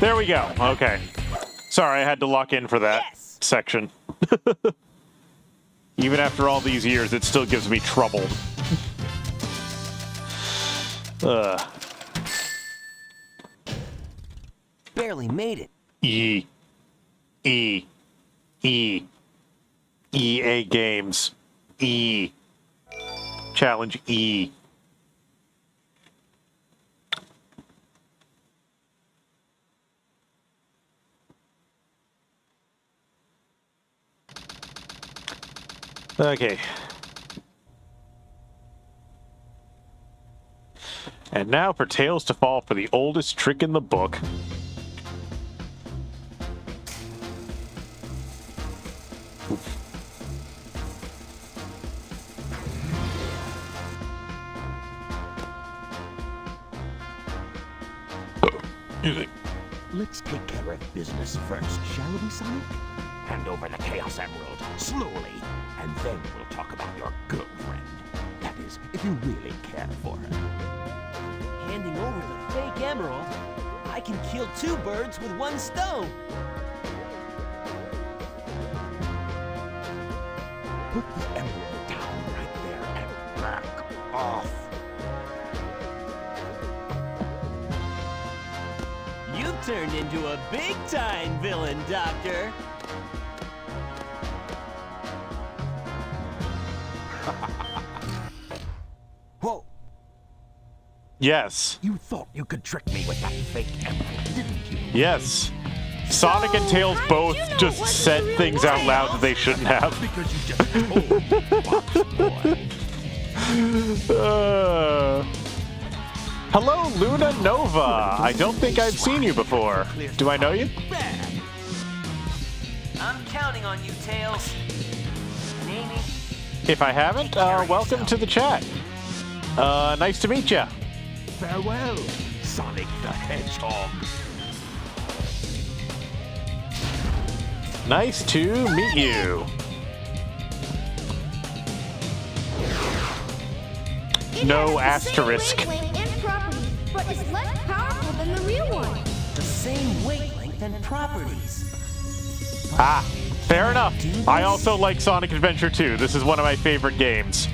There we go. Okay. Sorry, I had to lock in for that section. Even after all these years, it still gives me trouble. Barely made it. E. EA Games. E. Challenge E. Okay. And now for Tails to fall for the oldest trick in the book. Let's take care of business first, shall we, Sonic? Hand over the Chaos Emerald, slowly, and then we'll talk about your girlfriend. That is, if you really care for her. Handing over the fake emerald? I can kill two birds with one stone. Put the emerald down right there and back off. You Turned into a big-time villain, Doctor. Whoa! Yes. You thought you could trick me with that fake emerald, didn't you? Yes. Sonic and Tails both just said things out loud that they shouldn't have. Because you just told me, Box Boy. Hello, Luna Nova. I don't think I've seen you before. Do I know you? I'm counting on you, Tails. And Amy? If I haven't, welcome to the chat. Nice to meet ya. Farewell, Sonic the Hedgehog. Nice to meet you. No asterisk. And property, but it's less powerful than the real one. The same wavelength and properties. Ah, fair enough. I also like Sonic Adventure 2. This is one of my favorite games.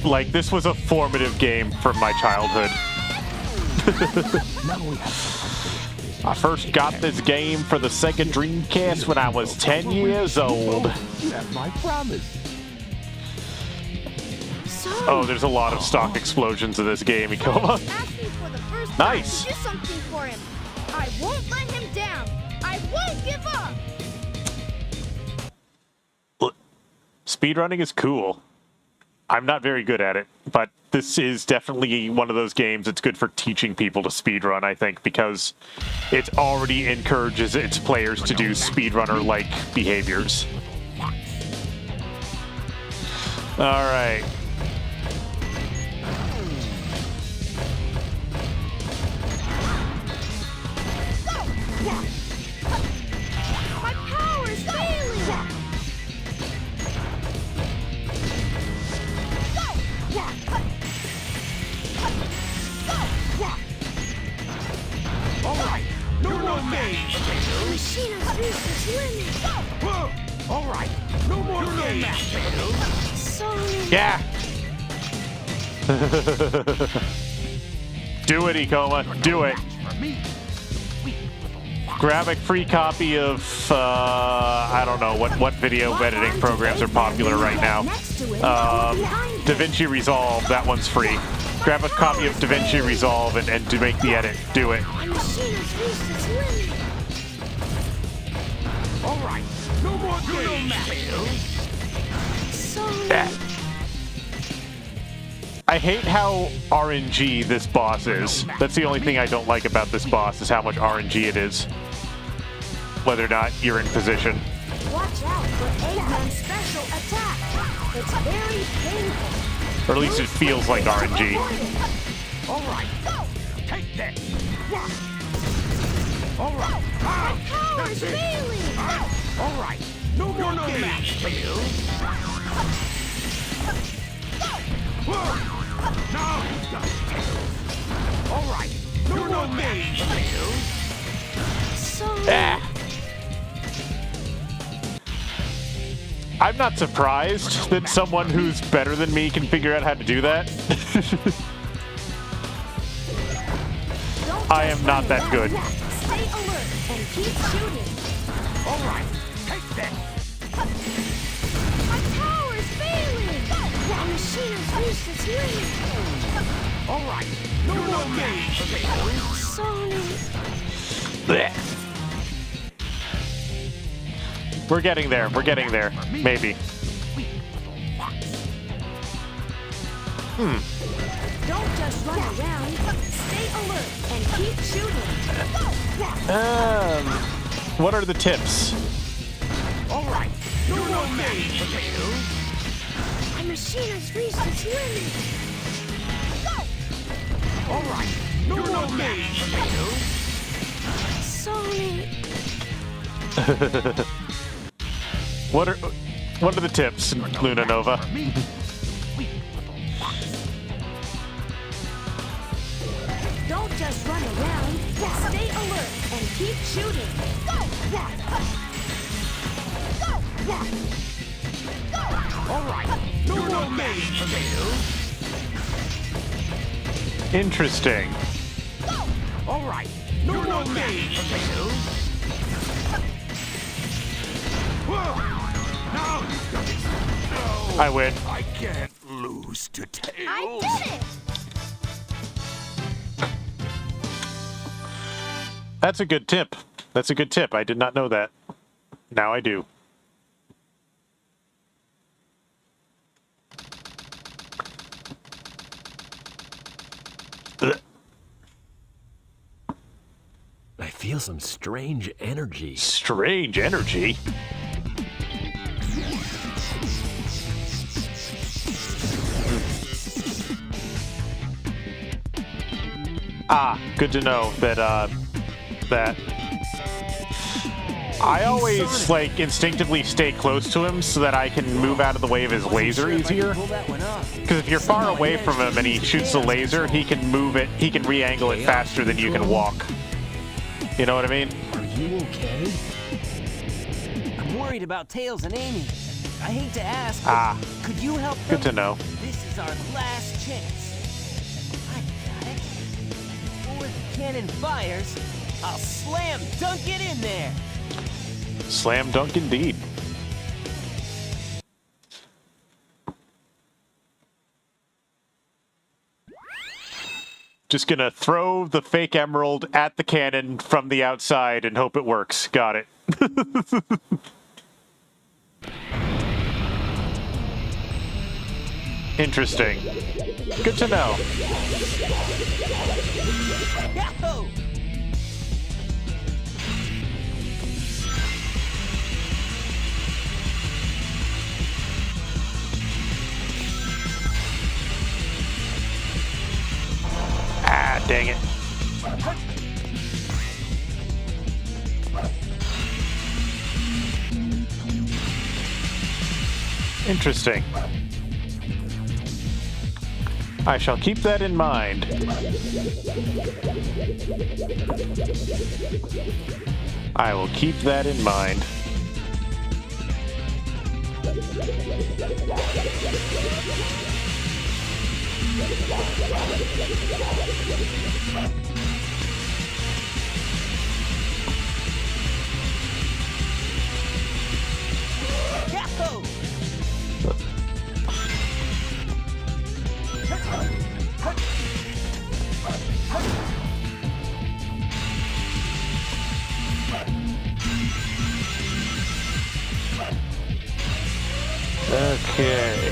Like, this was a formative game from my childhood. I first got this game for the Sega Dreamcast when I was 10 years old. You have my promise. Oh, there's a lot of stock explosions in this game, Ikoma. Nice. Do something for him. I won't let him down. I won't give up. Speedrunning is cool. I'm not very good at it, but this is definitely one of those games that's good for teaching people to speedrun, I think, because it already encourages its players to do speedrunner-like behaviors. All right. My power's failing. All right, no more games, Tails. Machine has reached its limit. All right, no more games, Tails. Sonic. Yeah. Do it, Ikoma. Do it. Grab a free copy of, I don't know, what video editing programs are popular right now. DaVinci Resolve, that one's free. Grab a copy of DaVinci Resolve and to make the edit. Do it. My machine has reached its limit. All right, no more games, Tails. Sonic. I hate how RNG this boss is. That's the only thing I don't like about this boss, is how much RNG it is. Whether or not you're in position. Watch out for Eggman's special attack. It's very painful. Or at least it feels like RNG. All right, take that. All right. My power's failing. All right, no more games, Tails. Now you got it, Tails. All right, no more games, Tails. Ah. I'm not surprised that someone who's better than me can figure out how to do that. I am not that good. Stay alert and keep shooting. All right, take that. My power's failing. My machine has reached its limit. All right, no more games, Tails. Sonic. Blech. We're getting there. We're getting there. Maybe. Don't just run around. Stay alert and keep shooting. What are the tips? All right, no more games, Tails. My machine has reached its limit. All right, no more games, Tails. Sonic. What are the tips, Luna Nova? Don't just run around. Stay alert and keep shooting. All right, no more games, Tails. Interesting. All right. No more games, potatoes. Now you've got it. I win. I can't lose to Tails. I did it! That's a good tip. That's a good tip. I did not know that. Now I do. I feel some strange energy. Strange energy? Ah, good to know that, that I always, like, instinctively stay close to him so that I can move out of the way of his laser easier. Because if you're far away from him and he shoots the laser, he can move it, he can re-angle it faster than you can walk. You know what I mean? Are you okay? I'm worried about Tails and Amy. I hate to ask, Ah, could you help them? good to know. This is our last chance. I got it. Before the cannon fires, I'll slam dunk it in there. Slam dunk indeed. Just gonna throw the fake emerald at the cannon from the outside and hope it works. Got it. Interesting. Good to know. Yahoo! Ah, dang it. Interesting. I shall keep that in mind. I will keep that in mind. Yahoo! Okay.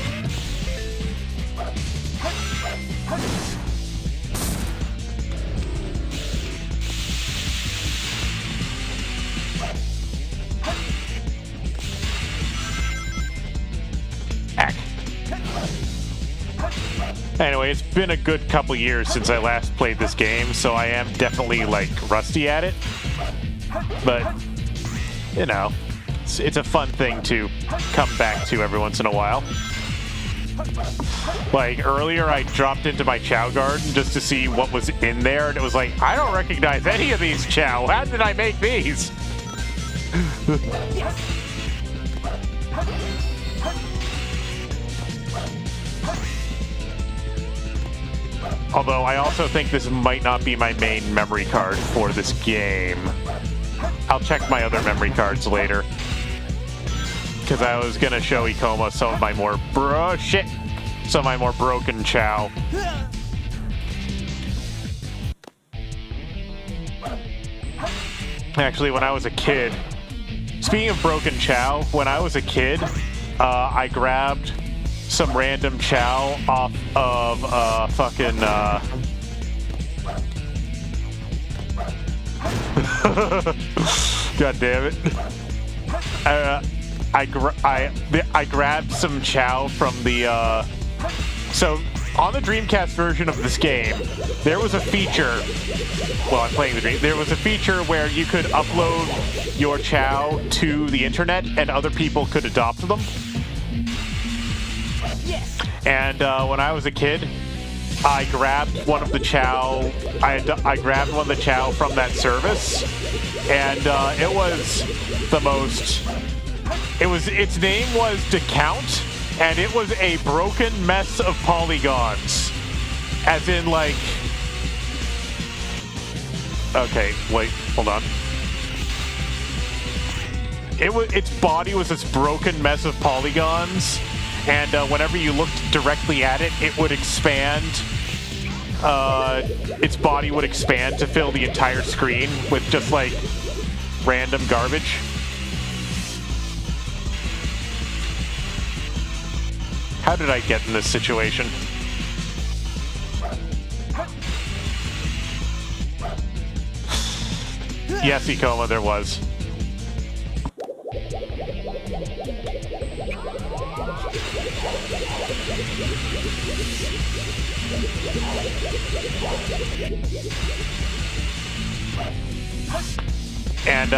Ack. Anyway, it's been a good couple years since I last played this game, so I am definitely, like, rusty at it. But, you know, it's a fun thing to come back to every once in a while. Like, earlier I dropped into my Chow garden just to see what was in there, and it was like, I don't recognize any of these Chow. How did I make these? Although I also think this might not be my main memory card for this game. I'll check my other memory cards later. Because I was going to show Ikoma some of my more some of my more broken Chow. Actually, when I was a kid, speaking of broken Chow, when I was a kid, I grabbed some random Chow off of fucking God damn it. I grabbed some Chow from the so on the Dreamcast version of this game, there was a feature. Well, I'm playing the Dream. There was a feature where you could upload your Chow to the internet, and other people could adopt them. Yes. And when I was a kid, I grabbed one of the Chow. I grabbed one of the Chow from that service, and it was the most. Its name was Decount, and it was a broken mess of polygons. As in, like, Okay, wait, hold on. Its body was this broken mess of polygons, and whenever you looked directly at it, it would expand. Its body would expand to fill the entire screen with just like random garbage. How did I get in this situation? Yes, Ecoma, there was. And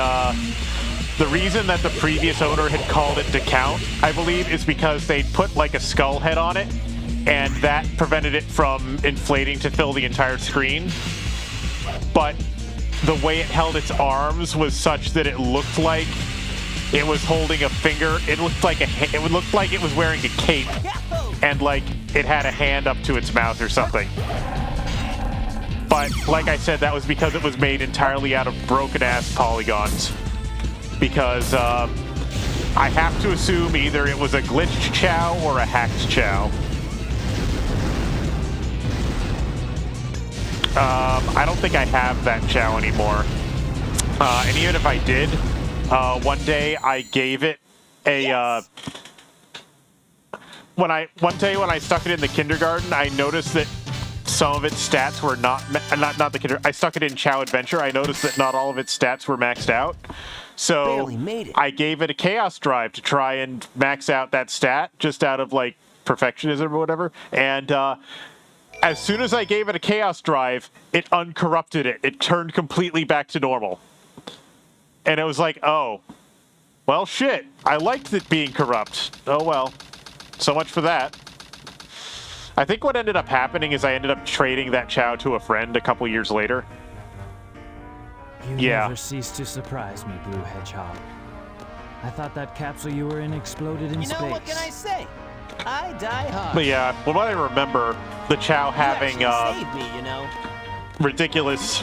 the reason that the previous owner had called it Decount, I believe, is because they put like a skull head on it, and that prevented it from inflating to fill the entire screen. But the way it held its arms was such that it looked like it was holding a finger. It looked like it looked like it was wearing a cape, and like it had a hand up to its mouth or something. But like I said, that was because it was made entirely out of broken-ass polygons. Because I have to assume either it was a glitched Chow or a hacked Chow. I don't think I have that Chow anymore. And even if I did, one day I gave it a... One day when I stuck it in the kindergarten, I noticed that some of its stats were not the kindergarten. I stuck it in Chow Adventure. I noticed that not all of its stats were maxed out. So I gave it a Chaos Drive to try and max out that stat, just out of like perfectionism or whatever. And as soon as I gave it a Chaos Drive, it uncorrupted it. It turned completely back to normal. And it was like, oh, well, shit. I liked it being corrupt. Oh, well. So much for that. I think what ended up happening is I ended up trading that Chow to a friend a couple years later. You never cease to surprise me, Blue Hedgehog. I thought that capsule you were in exploded in space. You know, what can I say? I die hard. But yeah, from what I remember, the Chow having saved me, you know. ridiculous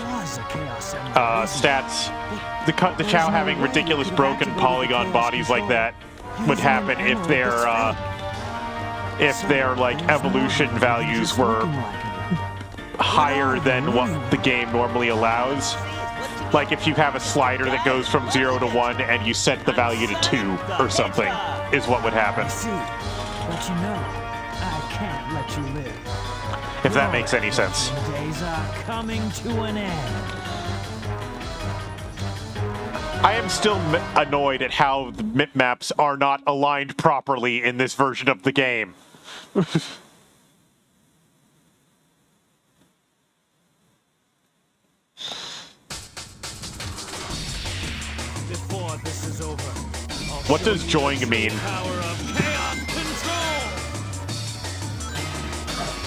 stats, the Chow having ridiculous broken polygon bodies like that would happen if their like evolution values were higher than what the game normally allows. Like if you have a slider that goes from 0 to 1 and you set the value to 2 or something, is what would happen. But you know, I can't let you live. If that makes any sense. Days are coming to an end. I am still annoyed at how the mip maps are not aligned properly in this version of the game. Before this is over, What does join mean?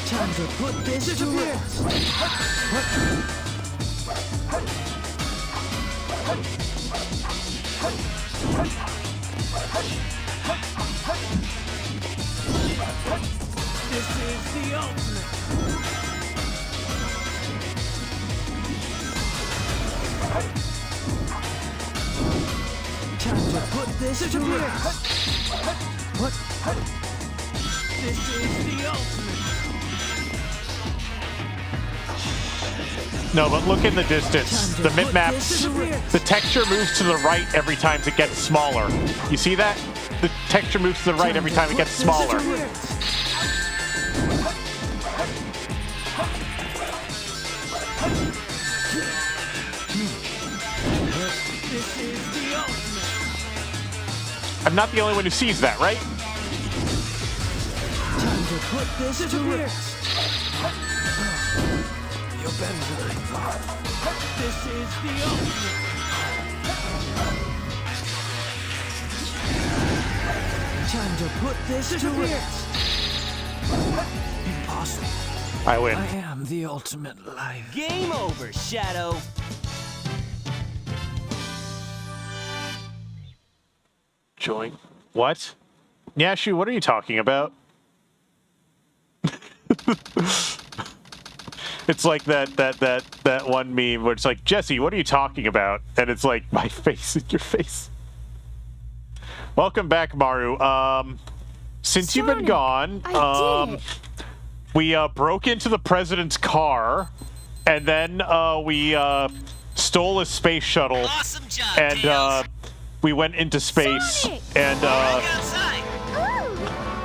Time to put this to rest. This is the ultimate. Time to put this to rest. What? This is the ultimate. No, but look in the distance. The mip maps, the texture moves to the right every time it gets smaller. You see that? The texture moves to the right every time it gets smaller. I'm not the only one who sees that, right? Time to put this to rest. You've been very far. This is the ultimate. Time to put this to rest. Impossible. I win. I am the ultimate life. Game over, Shadow. Join. What? Yashu, what are you talking about? It's like that one meme where it's like, Jesse, what are you talking about? And it's like, my face in your face. Welcome back, Maru. Since you've been gone, we broke into the president's car, and then we stole a space shuttle, Awesome job, and Tails. we went into space, Sonic!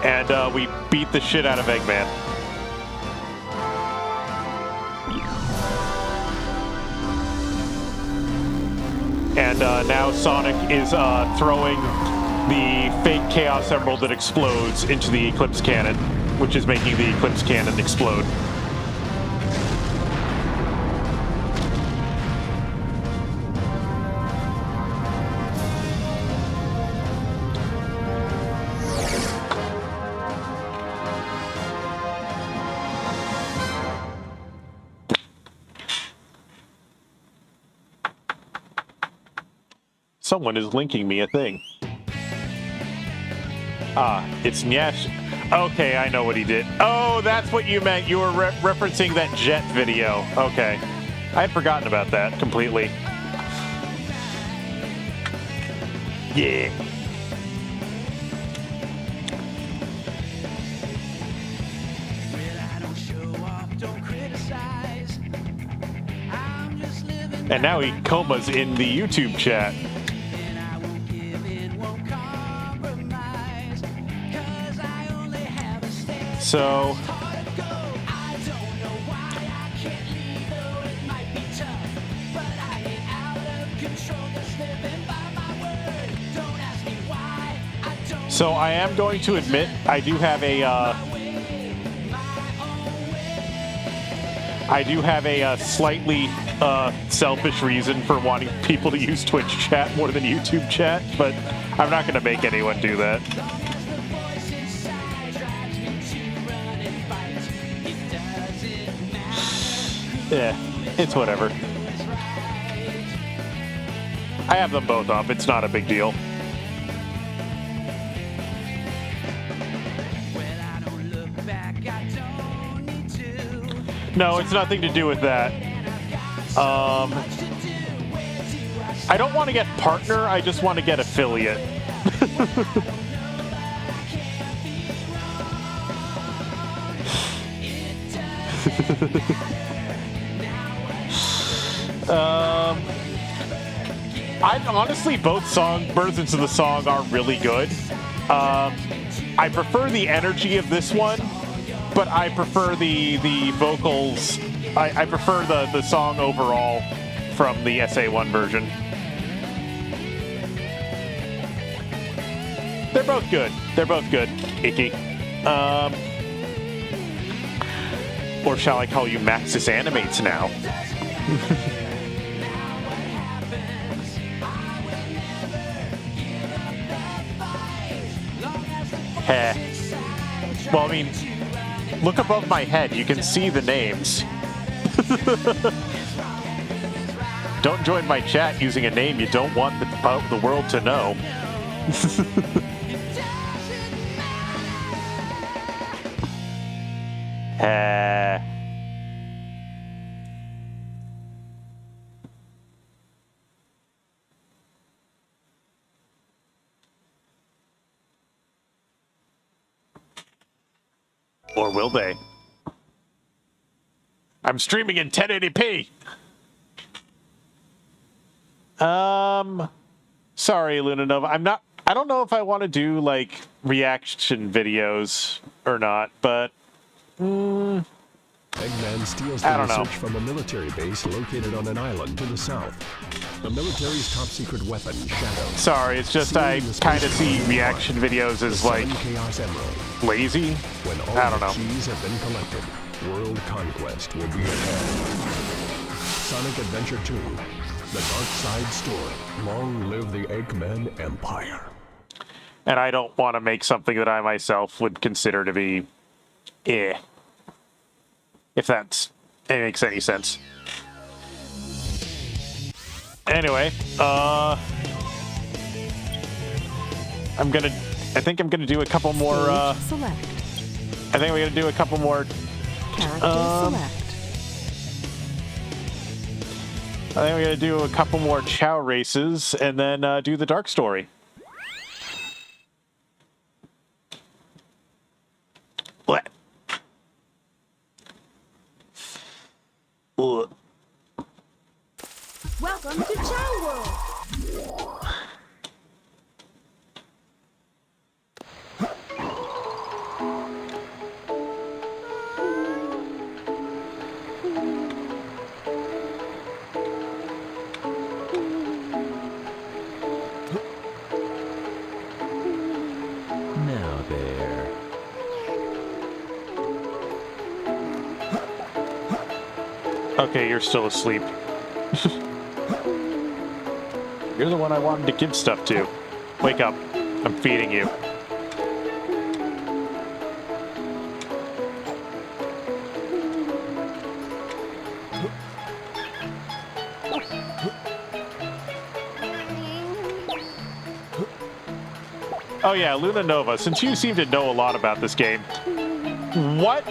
and we beat the shit out of Eggman. And now Sonic is throwing the fake Chaos Emerald that explodes into the Eclipse Cannon, which is making the Eclipse Cannon explode. Someone is linking me a thing. Ah, it's Nyash. Okay, I know what he did. Oh, that's what you meant. You were referencing that Jet video. Okay. I had forgotten about that completely. Yeah. And now he comas in the YouTube chat. So, I am going to admit I do have a slightly selfish reason for wanting people to use Twitch chat more than YouTube chat, but I'm not going to make anyone do that. Yeah, it's whatever. I have them both up. It's not a big deal. No, it's nothing to do with that. I don't want to get partner, I just want to get affiliate. Honestly, both versions of the song are really good. I prefer the energy of this one, but I prefer the vocals. I prefer the song overall from the SA1 version. They're both good. They're both good, Icky. Or shall I call you Maxis Animates now? Heh. Well, I mean, look above my head. You can see the names. Don't join my chat using a name you don't want the world to know. Or will they? I'm streaming in 1080p. Sorry, Luna Nova. I don't know if I want to do like reaction videos or not, but Eggman steals the research from a military base located on an island to the south. The military's top secret weapon, Shadow. Sorry, it's just I kind of see reaction videos as like lazy. When all I don't know. the keys have been collected, world conquest will be ahead. Sonic Adventure 2, The Dark Side Story. Long live the Eggman Empire. And I don't want to make something that I myself would consider to be if it makes any sense. Anyway, I think I'm gonna do a couple more, Select. I think we're gonna do a couple more, Character select. I think we're going to do a couple more Chow races and then do the Dark Story. What? Welcome to Chow World. Now there. Okay, you're still asleep. You're the one I wanted to give stuff to. Wake up. I'm feeding you. Oh yeah, Luna Nova, since you seem to know a lot about this game, what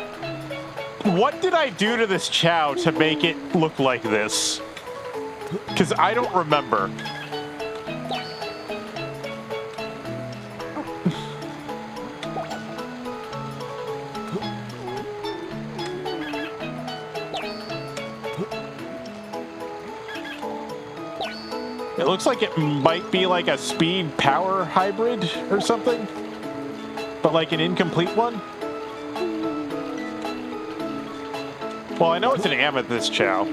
did I do to this Chow to make it look like this? Because I don't remember. It looks like it might be like a speed power hybrid or something, but like an incomplete one. Well, I know it's an amethyst Chow.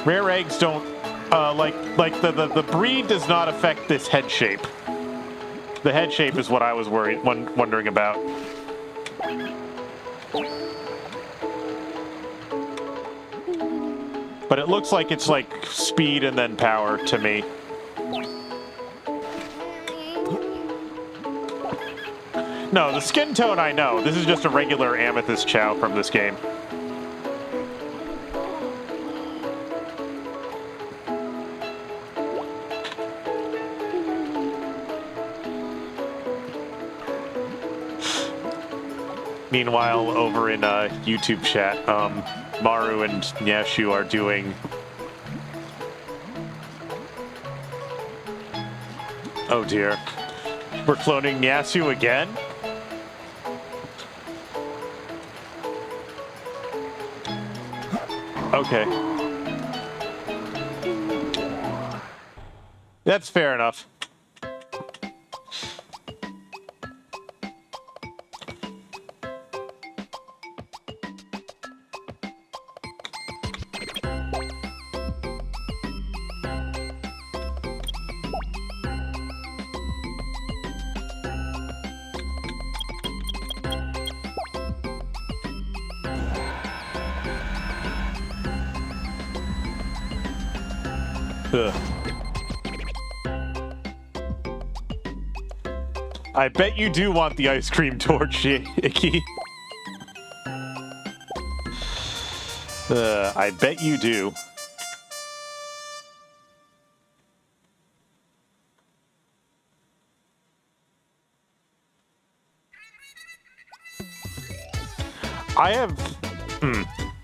Rare eggs don't, like the breed does not affect this head shape. The head shape is what I was wondering about. But it looks like it's like speed and then power to me. No, the skin tone I know. This is just a regular amethyst Chow from this game. Meanwhile, over in YouTube chat, Maru and Nyashu are doing... Oh dear. We're cloning Nyashu again? Okay. That's fair enough. Ugh. I bet you do want the ice cream torch, Icky. I bet you do. I have...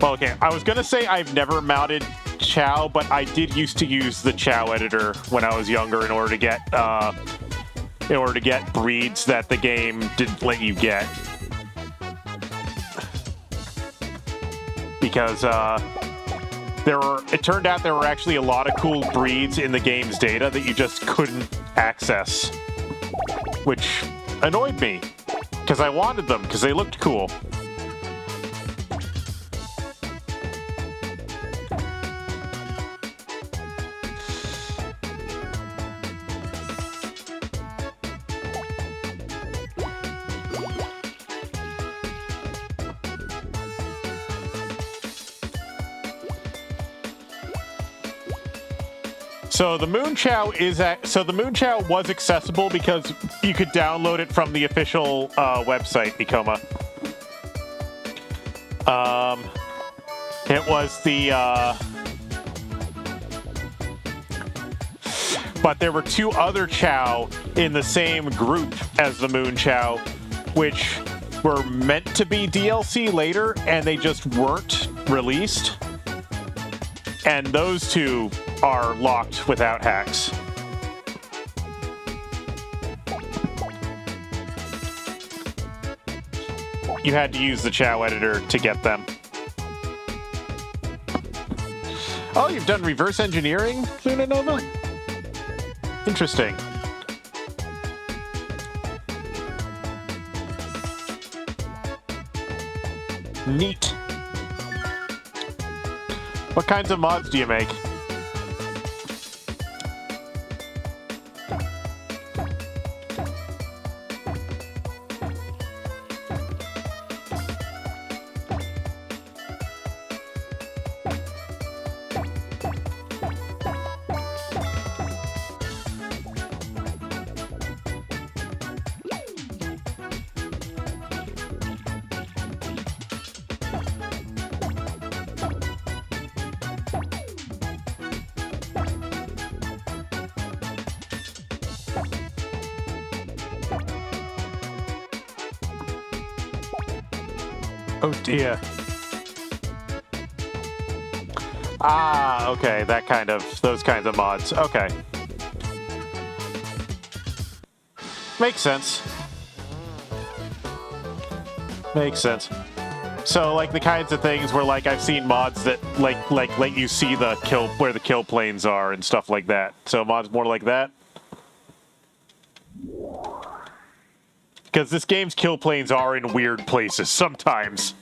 Well, okay, I was gonna say I've never mounted Chow, but I did used to use the Chow editor when I was younger in order to get breeds that the game didn't let you get. Because it turned out there were actually a lot of cool breeds in the game's data that you just couldn't access, which annoyed me because I wanted them because they looked cool. So the Moon Chow was accessible because you could download it from the official website, Ikoma. It was the but there were two other Chow in the same group as the Moon Chow, which were meant to be DLC later, and they just weren't released. And those two are locked without hacks. You had to use the Chow editor to get them. Oh, you've done reverse engineering, Luna Nova? Interesting. Neat. What kinds of mods do you make? Oh dear. Ah, okay, those kinds of mods. Okay. Makes sense. Makes sense. So, like, the kinds of things where, like, I've seen mods that, like let you see where the kill planes are and stuff like that. So mods more like that? Because this game's kill planes are in weird places sometimes.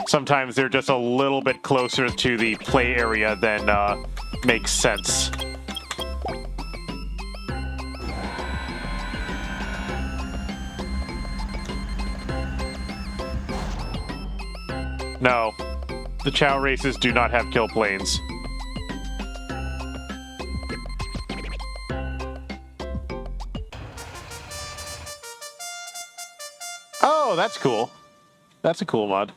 Sometimes they're just a little bit closer to the play area than makes sense. No, the Chow races do not have kill planes. Oh, that's cool. That's a cool mod.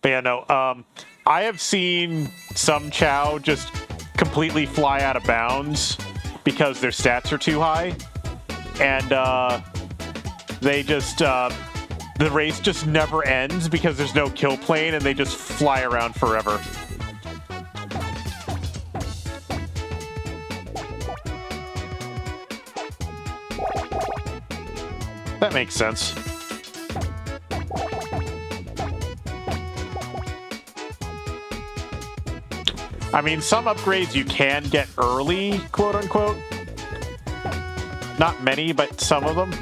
But yeah, no, I have seen some Chow just completely fly out of bounds because their stats are too high. And they just, the race just never ends because there's no kill plane and they just fly around forever. That makes sense. I mean, some upgrades you can get early, quote unquote. Not many, but some of them.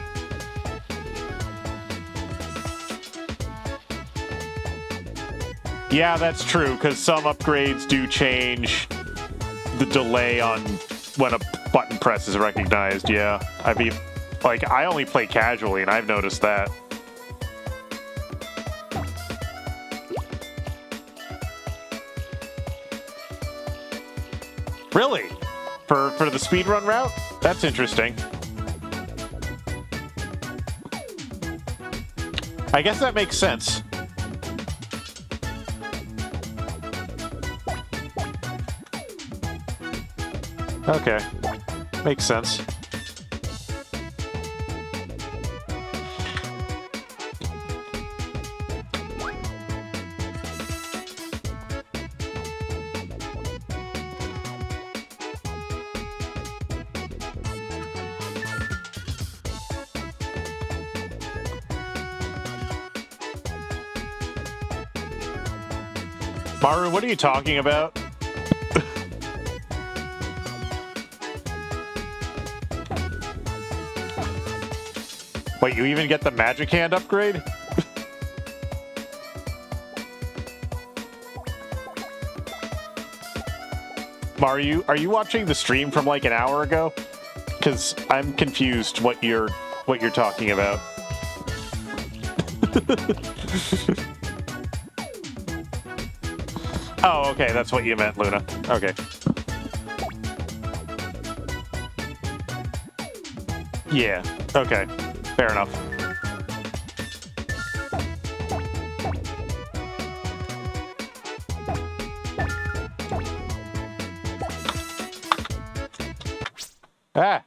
Yeah, that's true, because some upgrades do change the delay on when a button press is recognized, yeah. I mean, like, I only play casually, and I've noticed that. Really? For the speedrun route? That's interesting. I guess that makes sense. Okay. Makes sense. Maru, what are you talking about? Wait, you even get the magic hand upgrade? Maru, are you watching the stream from like an hour ago? Because I'm confused what you're talking about. Oh, okay, that's what you meant, Luna. Okay. Yeah, okay. Fair enough. Ah!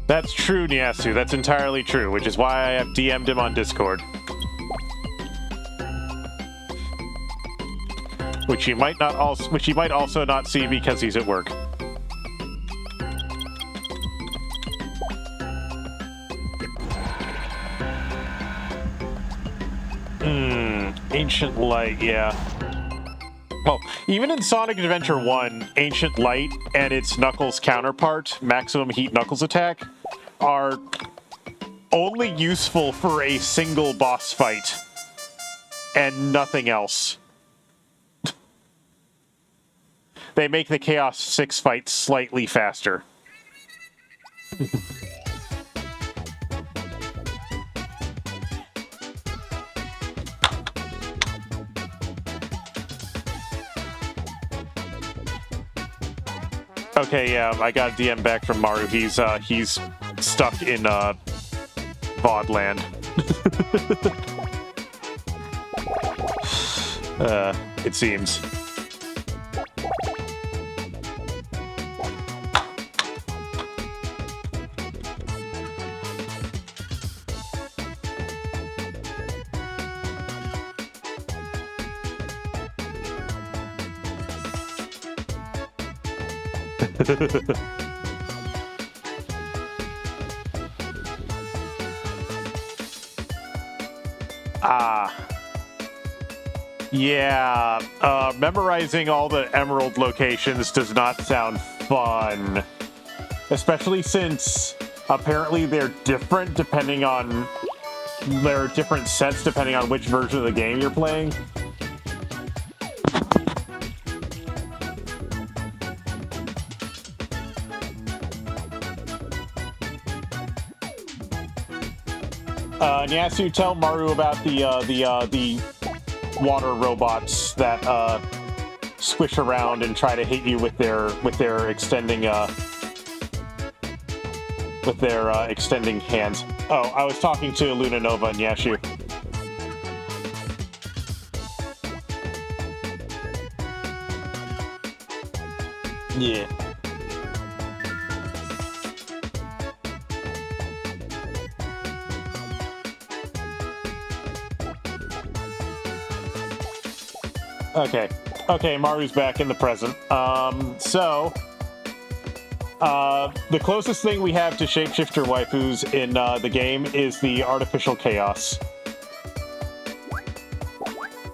That's true, Nyasu. That's entirely true, which is why I have DM'd him on Discord. Which he might also not see because he's at work. Ancient Light, yeah. Well, even in Sonic Adventure 1, Ancient Light and its Knuckles counterpart, Maximum Heat Knuckles Attack, are only useful for a single boss fight and nothing else. They make the Chaos 6 fight slightly faster. Okay, yeah, I got a DM back from Maru. He's stuck in VOD land. It seems. Yeah, memorizing all the emerald locations does not sound fun. Especially since apparently they're different depending on... There are different sets depending on which version of the game you're playing. Nyasu, tell Maru about the water robots that squish around and try to hit you with their extending extending hands. Oh, I was talking to Luna Nova and Yashu. Yeah. Okay, Maru's back in the present. The closest thing we have to shapeshifter waifus in the game is the artificial chaos.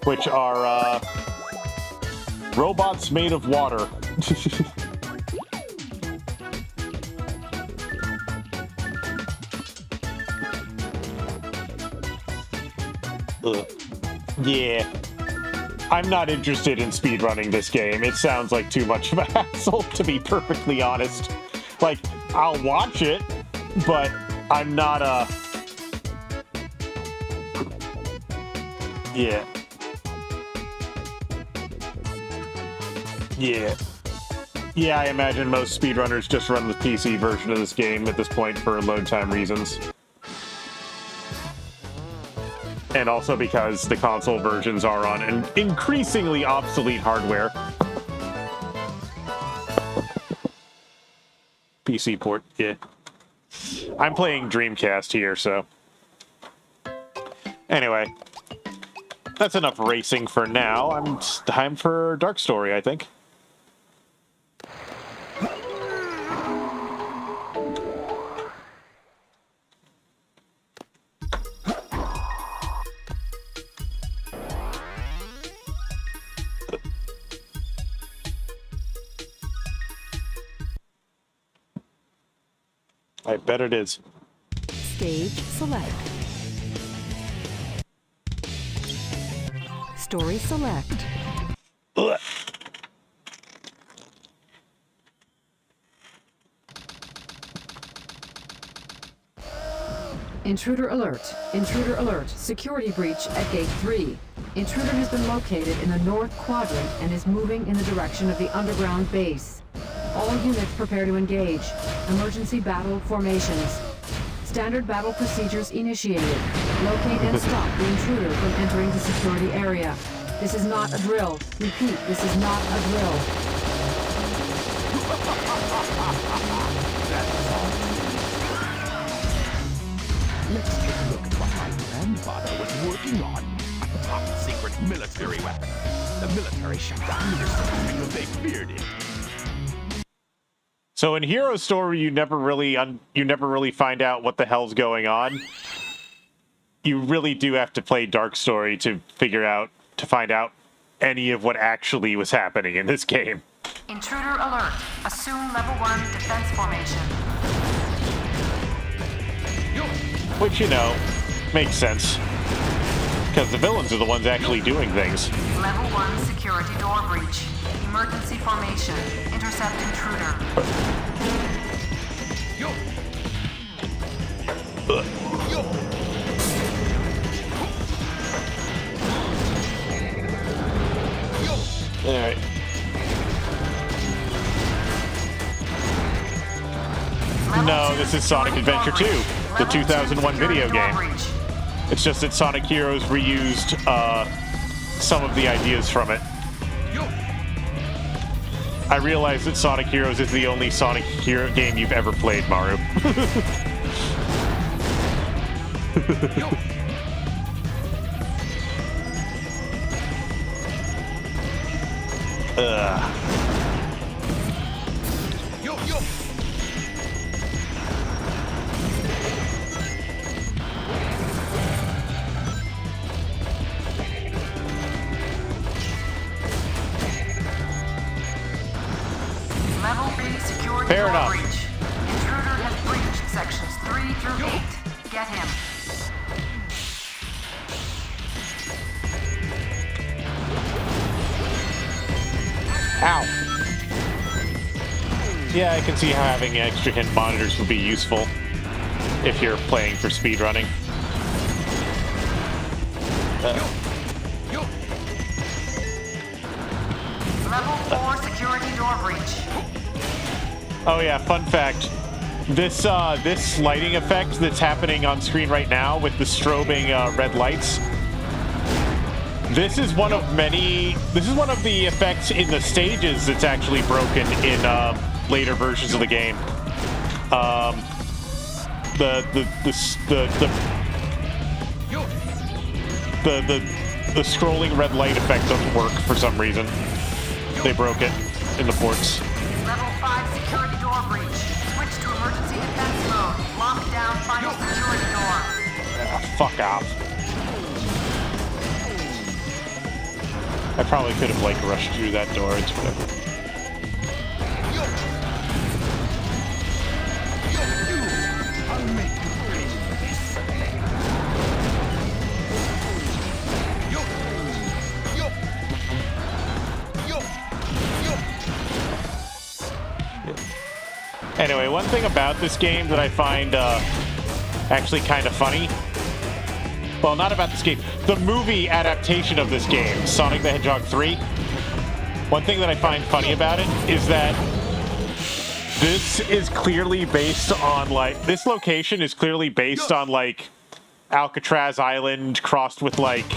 Which are, robots made of water. Yeah. I'm not interested in speedrunning this game. It sounds like too much of a hassle, to be perfectly honest. Like, I'll watch it, but I'm not Yeah. Yeah. Yeah, I imagine most speedrunners just run the PC version of this game at this point for load time reasons. And also because the console versions are on an increasingly obsolete hardware. PC port, yeah. I'm playing Dreamcast here, so... Anyway. That's enough racing for now. It's time for Dark Story, I think. I bet it is. Stage select. Story select. Ugh. Intruder alert. Intruder alert. Security breach at Gate 3. Intruder has been located in the north quadrant and is moving in the direction of the underground base. All units prepare to engage. Emergency battle formations. Standard battle procedures initiated. Locate and stop the intruder from entering the security area. This is not a drill. Repeat, this is not a drill. working on a top-secret military weapon. The military shut down this thing because they feared it. So in Hero Story, you never really find out what the hell's going on. You really do have to play Dark Story to find out any of what actually was happening in this game. Intruder alert. Assume level 1 defense formation. Which, you know, makes sense. Because the villains are the ones actually doing things. Level 1 security door breach. Emergency formation. Intercept intruder. Alright. No, this is Sonic Adventure 2, the 2001 video game. It's just that Sonic Heroes reused some of the ideas from it. I realize that Sonic Heroes is the only Sonic Hero game you've ever played, Maru. Level 3 security Fair door enough. breach. Intruder has breached sections 3 through 8. Get him. Ow. Yeah, I can see how having extra hit monitors would be useful if you're playing for speedrunning. Level 4 security door breach. Oh yeah, fun fact. This lighting effect that's happening on screen right now with the strobing red lights. This is one of the effects in the stages that's actually broken in later versions of the game. The scrolling red light effect doesn't work for some reason. They broke it in the ports. Level 5 security door breach. Switch to emergency defense mode. Lock down final security door. Fuck off. I probably could have, like, rushed through that door. It's whatever. I'll make you pay for this. Anyway, one thing about this game that I find actually kind of funny. Well, not about this game. The movie adaptation of this game, Sonic the Hedgehog 3. One thing that I find funny about it is that this is clearly based on, like, this location is clearly based on, like, Alcatraz Island crossed with, like,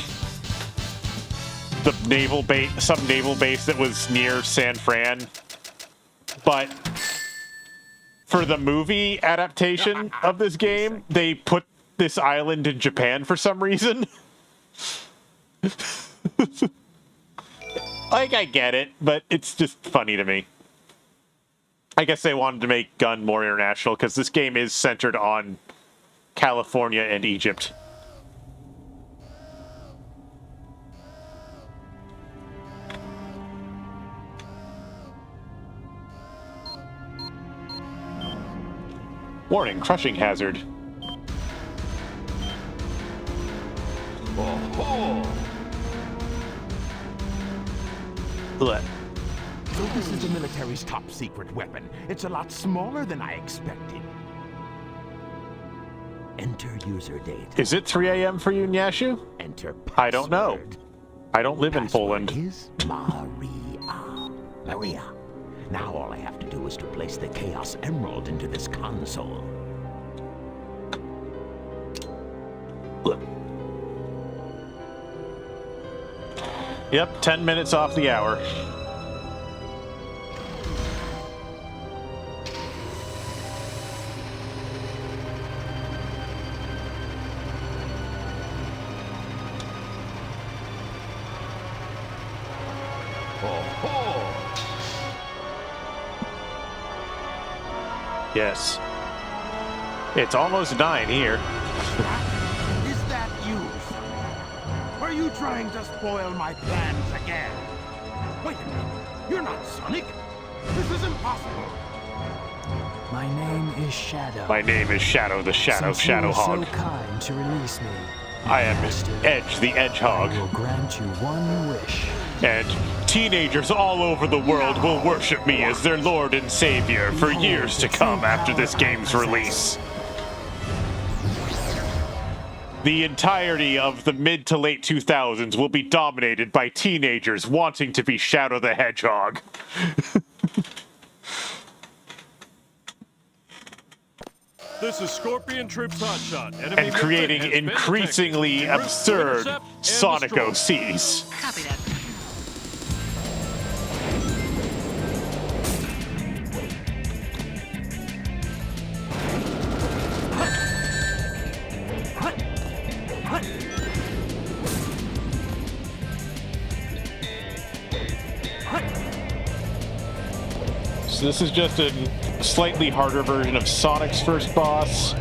the naval base, some naval base that was near San Fran. But for the movie adaptation of this game, they put this island in Japan for some reason. Like, I get it, but it's just funny to me. I guess they wanted to make Gun more international, because this game is centered on California and Egypt. Warning, crushing hazard. Oh-ho! Blech. So this is the military's top secret weapon. It's a lot smaller than I expected. Enter user data. Is it 3 a.m. for you, Nyashu? Enter password. I don't know. I don't live in Poland. Is Maria. Now all I have to do is to place the Chaos Emerald into this console. Yep, 10 minutes off the hour. Yes. It's almost 9 here. Is that you, Sonic? Are you trying to spoil my plans again? Wait a minute. You're not Sonic. This is impossible. My name is Shadow. My name is Shadow the Shadow Since you were Shadowhog. so kind to release me, I am Edge the Edgehog. I will grant you one wish. And teenagers all over the world will worship me as their Lord and Savior for years to come after this game's release. The entirety of the mid to late 2000s will be dominated by teenagers wanting to be Shadow the Hedgehog. This is Scorpion Troops Hotshot. Enemy And creating movement has been increasingly detected. Route to absurd intercept and Sonic destroy. OCs. Copy that. So this is just a slightly harder version of Sonic's first boss.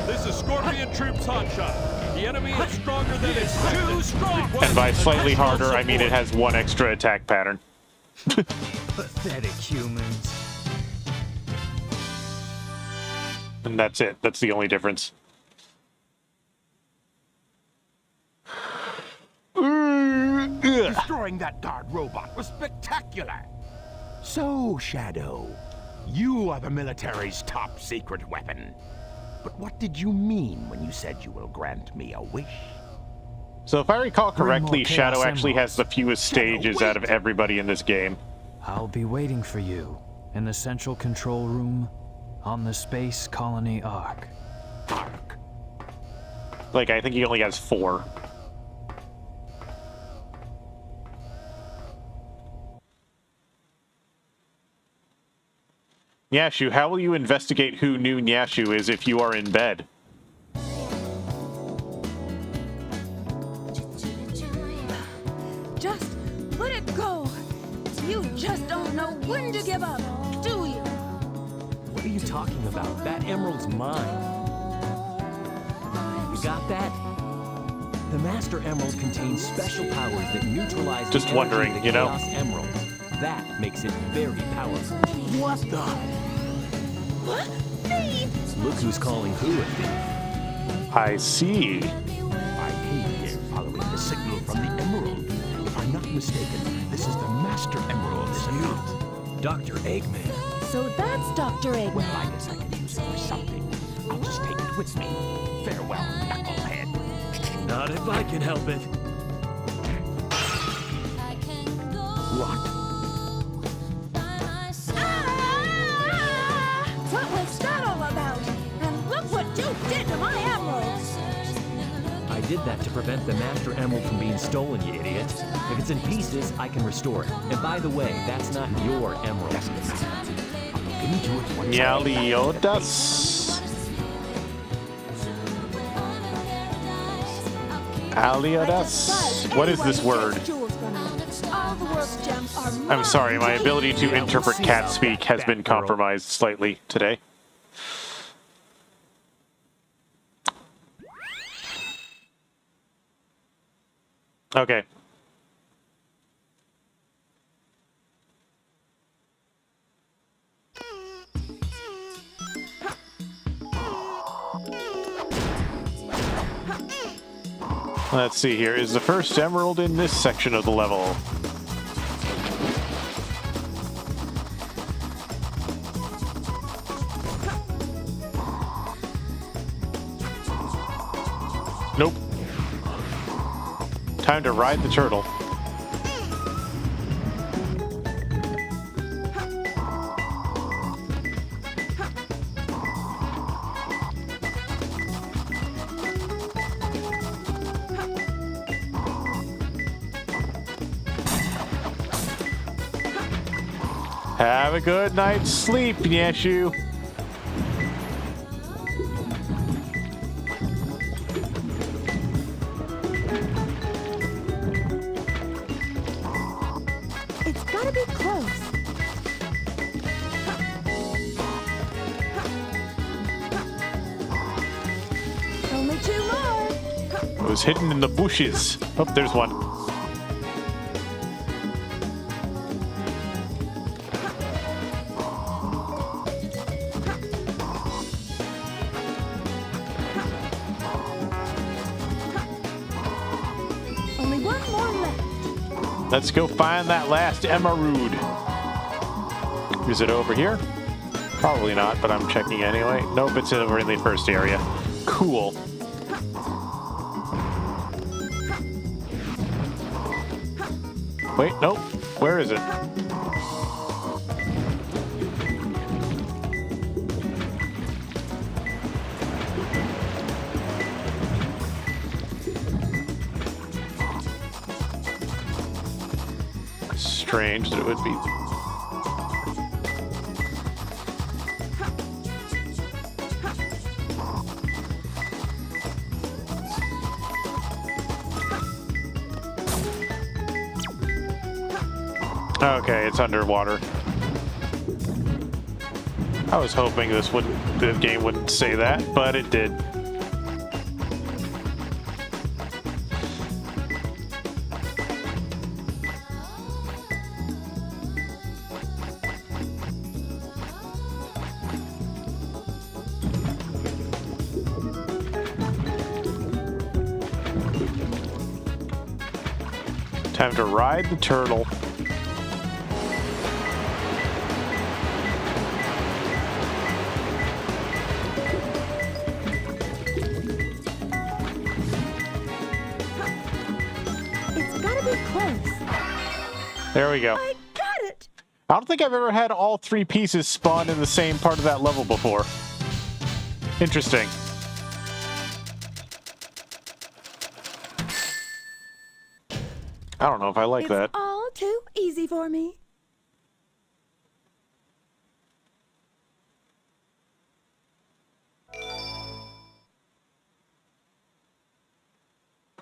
This is Scorpion Troops Hotshot. The enemy is stronger than expected. Too strong. And by slightly harder, I mean it has one extra attack pattern. Pathetic humans. And that's it. That's the only difference. Destroying that guard robot was spectacular. So, Shadow, you are the military's top secret weapon. But what did you mean when you said you will grant me a wish? So if I recall correctly, Chaos Shadow actually Emeralds. has the fewest stages out of everybody in this game. I'll be waiting for you in the central control room on the Space Colony Ark. Ark. Like, I think he only has 4. Nyashu, how will you investigate who new Nyashu is if you are in bed? Just let it go. You just don't know when to give up, do you? What are you talking about? That emerald's mine. You got that? The Master Emerald contains special powers that neutralize Just the energy wondering, of the you know? Chaos Emerald. That makes it very powerful. What the? What? Thief! Look who's calling who a thief. I see. I came here following the signal from the Emerald. If I'm not mistaken, this is the Master Emerald, is it not? Dr. Eggman. So that's Dr. Eggman. Well, I guess I can use it for something. I'll just take it with me. Farewell, knucklehead. Not if I can help it. What? What was that all about? And look what you did to my emeralds! I did that to prevent the Master Emerald from being stolen, you idiot. If it's in pieces, I can restore it. And by the way, that's not your emerald. Nyaliodas? Aliodas? What is this word? I'm sorry, my ability to interpret cat speak has been compromised slightly today. Okay. Let's see here. Is the first emerald in this section of the level? Nope. Time to ride the turtle. Have a good night's sleep, Nyashu. It's gotta be close. It was hidden in the bushes. Oh, there's one. Only one more left. Let's go find that last emerald. Is it over here? Probably not, but I'm checking anyway. Nope, it's over in the first area. Cool. Wait, nope. Where is it? Strange that it would be. Okay, it's underwater. I was hoping the game wouldn't say that, but it did. Time to ride the turtle. There we go. I got it! I don't think I've ever had all three pieces spawn in the same part of that level before. Interesting. I don't know if I like that. It's all too easy for me.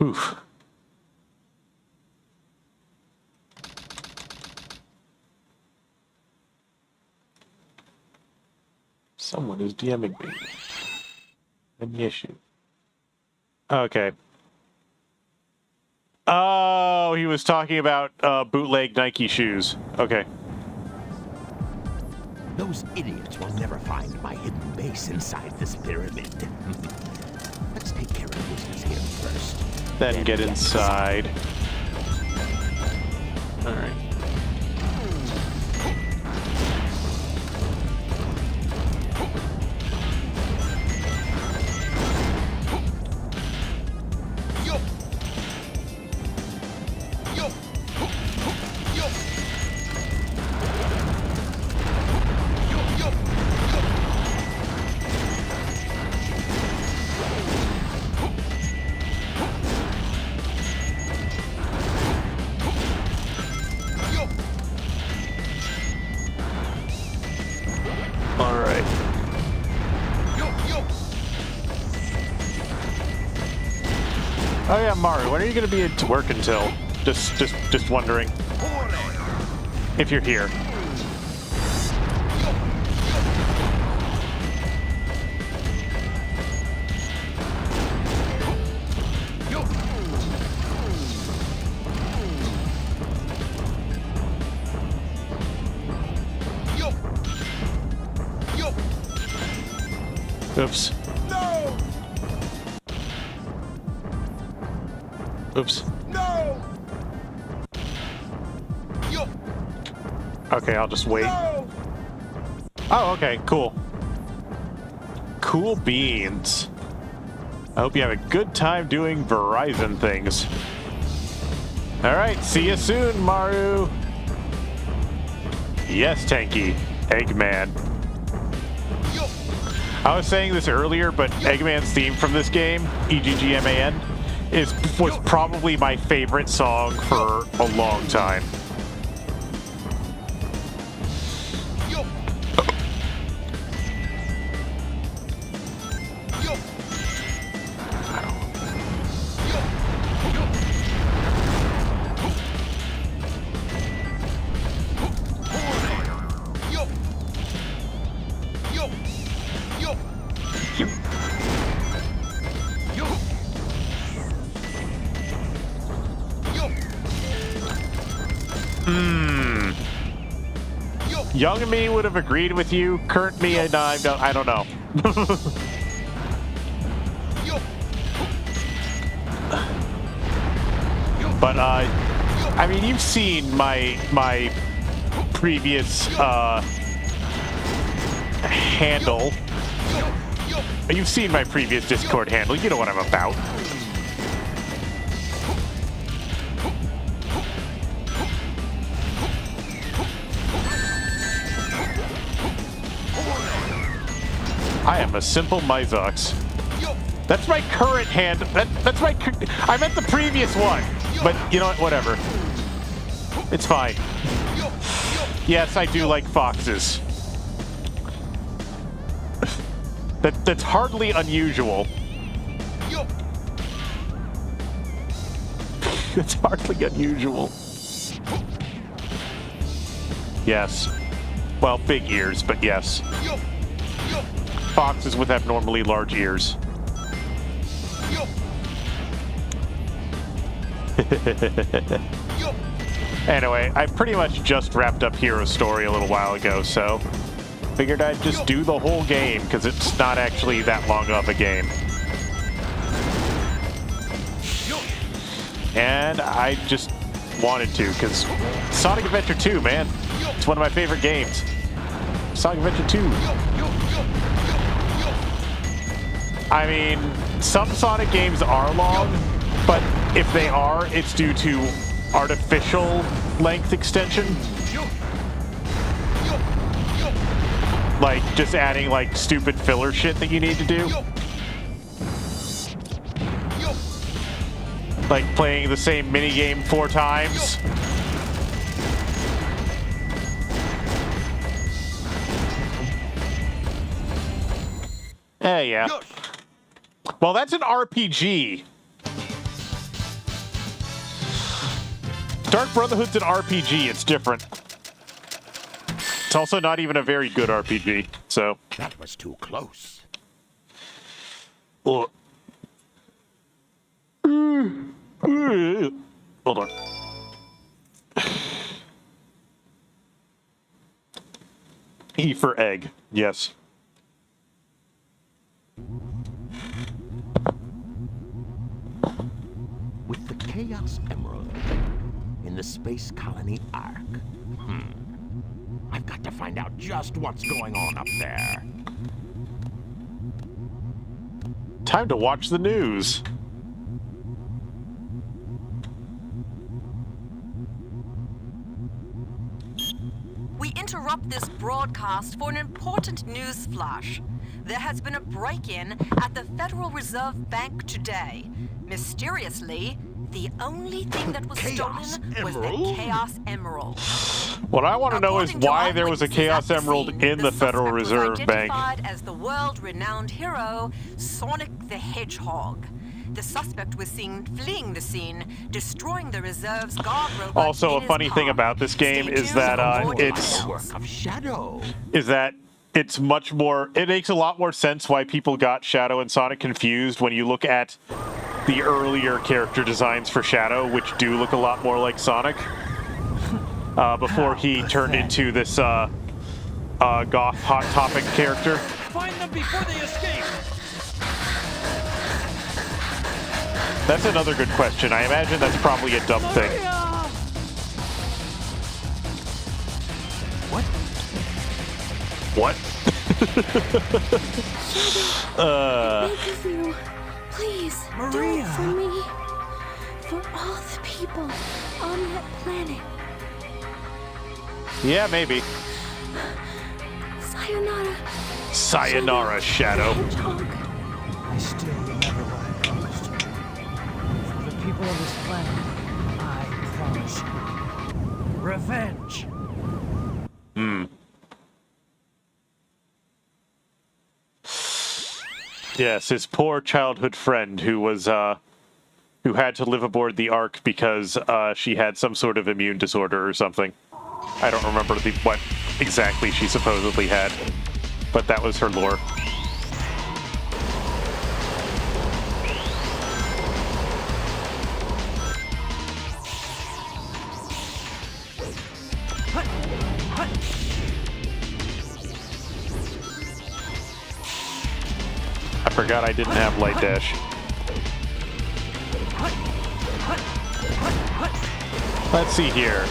Oof. Someone is DMing me. Any issue? Okay. Oh, he was talking about bootleg Nike shoes. Okay. Those idiots will never find my hidden base inside this pyramid. Let's take care of business here first. Then get inside. All right. Oh yeah, Mario, when are you going to be to work until? Just wondering. If you're here. Oops. No! Oops. No! Yo! Okay, I'll just wait. No! Oh, okay, cool. Cool beans. I hope you have a good time doing Verizon things. Alright, see you soon, Maru. Yes, Tanky. Eggman. I was saying this earlier, but Eggman's theme from this game, EGGMAN, was probably my favorite song for a long time. Young me would have agreed with you. Current me, I don't know. But I mean, you've seen my previous handle. You've seen my previous Discord handle. You know what I'm about. I am a simple Mizox. That's my current hand. That's my. I meant the previous one. But you know what? Whatever. It's fine. Yes, I do like foxes. That's hardly unusual. It's hardly unusual. Yes. Well, big ears, but yes. Foxes with abnormally large ears. Anyway, I pretty much just wrapped up Hero's Story a little while ago, so figured I'd just do the whole game, because it's not actually that long of a game. And I just wanted to, because Sonic Adventure 2, man. It's one of my favorite games. Sonic Adventure 2. I mean, some Sonic games are long, but if they are, it's due to artificial length extension. Like, just adding, like, stupid filler shit that you need to do. Like, playing the same minigame 4 times. Yeah. Well, that's an RPG. Dark Brotherhood's an RPG. It's different. It's also not even a very good RPG, so... That was too close. Hold on. E for egg. Yes. With the Chaos Emerald in the Space Colony Ark. I've got to find out just what's going on up there. Time to watch the news. We interrupt this broadcast for an important news flash. There has been a break-in at the Federal Reserve Bank today. Mysteriously, the only thing that was stolen was the Chaos Emerald. What I want to know is why there was a Chaos Emerald in the Federal Reserve Bank. Identified as the world-renowned hero, Sonic the Hedgehog. The suspect was seen fleeing the scene, destroying the reserve's guard robot. Also, a funny thing about this game is that it's much more. It makes a lot more sense why people got Shadow and Sonic confused when you look at the earlier character designs for Shadow, which do look a lot more like Sonic. Before he turned into this goth Hot Topic character. Find them before they escape. That's another good question. I imagine that's probably a dumb thing. What? I beg of you, please, do Maria. it for me. For all the people on that planet. Yeah, maybe. Sayonara. Sayonara, Shadow. I still remember what I promised you. For the people of this planet, I promise you. Revenge. Yes, his poor childhood friend who was who had to live aboard the Ark because she had some sort of immune disorder or something. I don't remember what exactly she supposedly had, but that was her lore. forgot I didn't have light dash. Let's see here.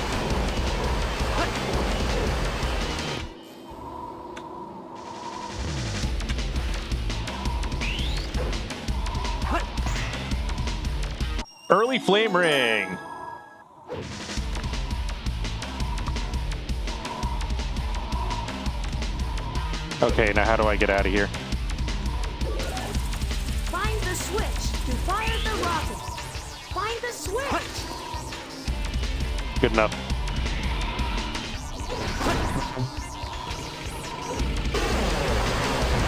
Early flame ring. Okay, now how do I get out of here? Find the switch to fire the rocket. Find the switch. Good enough.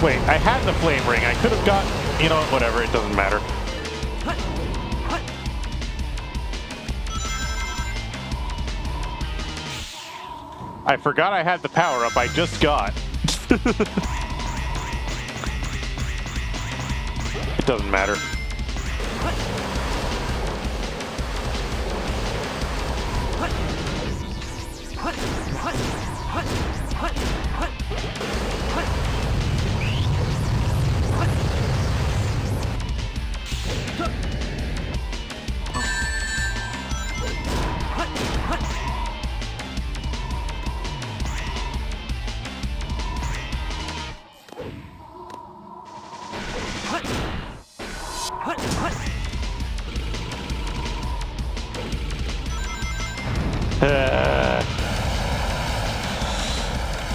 Wait, I had the flame ring. I could have got... You know what? Whatever. It doesn't matter. I forgot I had the power-up I just got. It doesn't matter.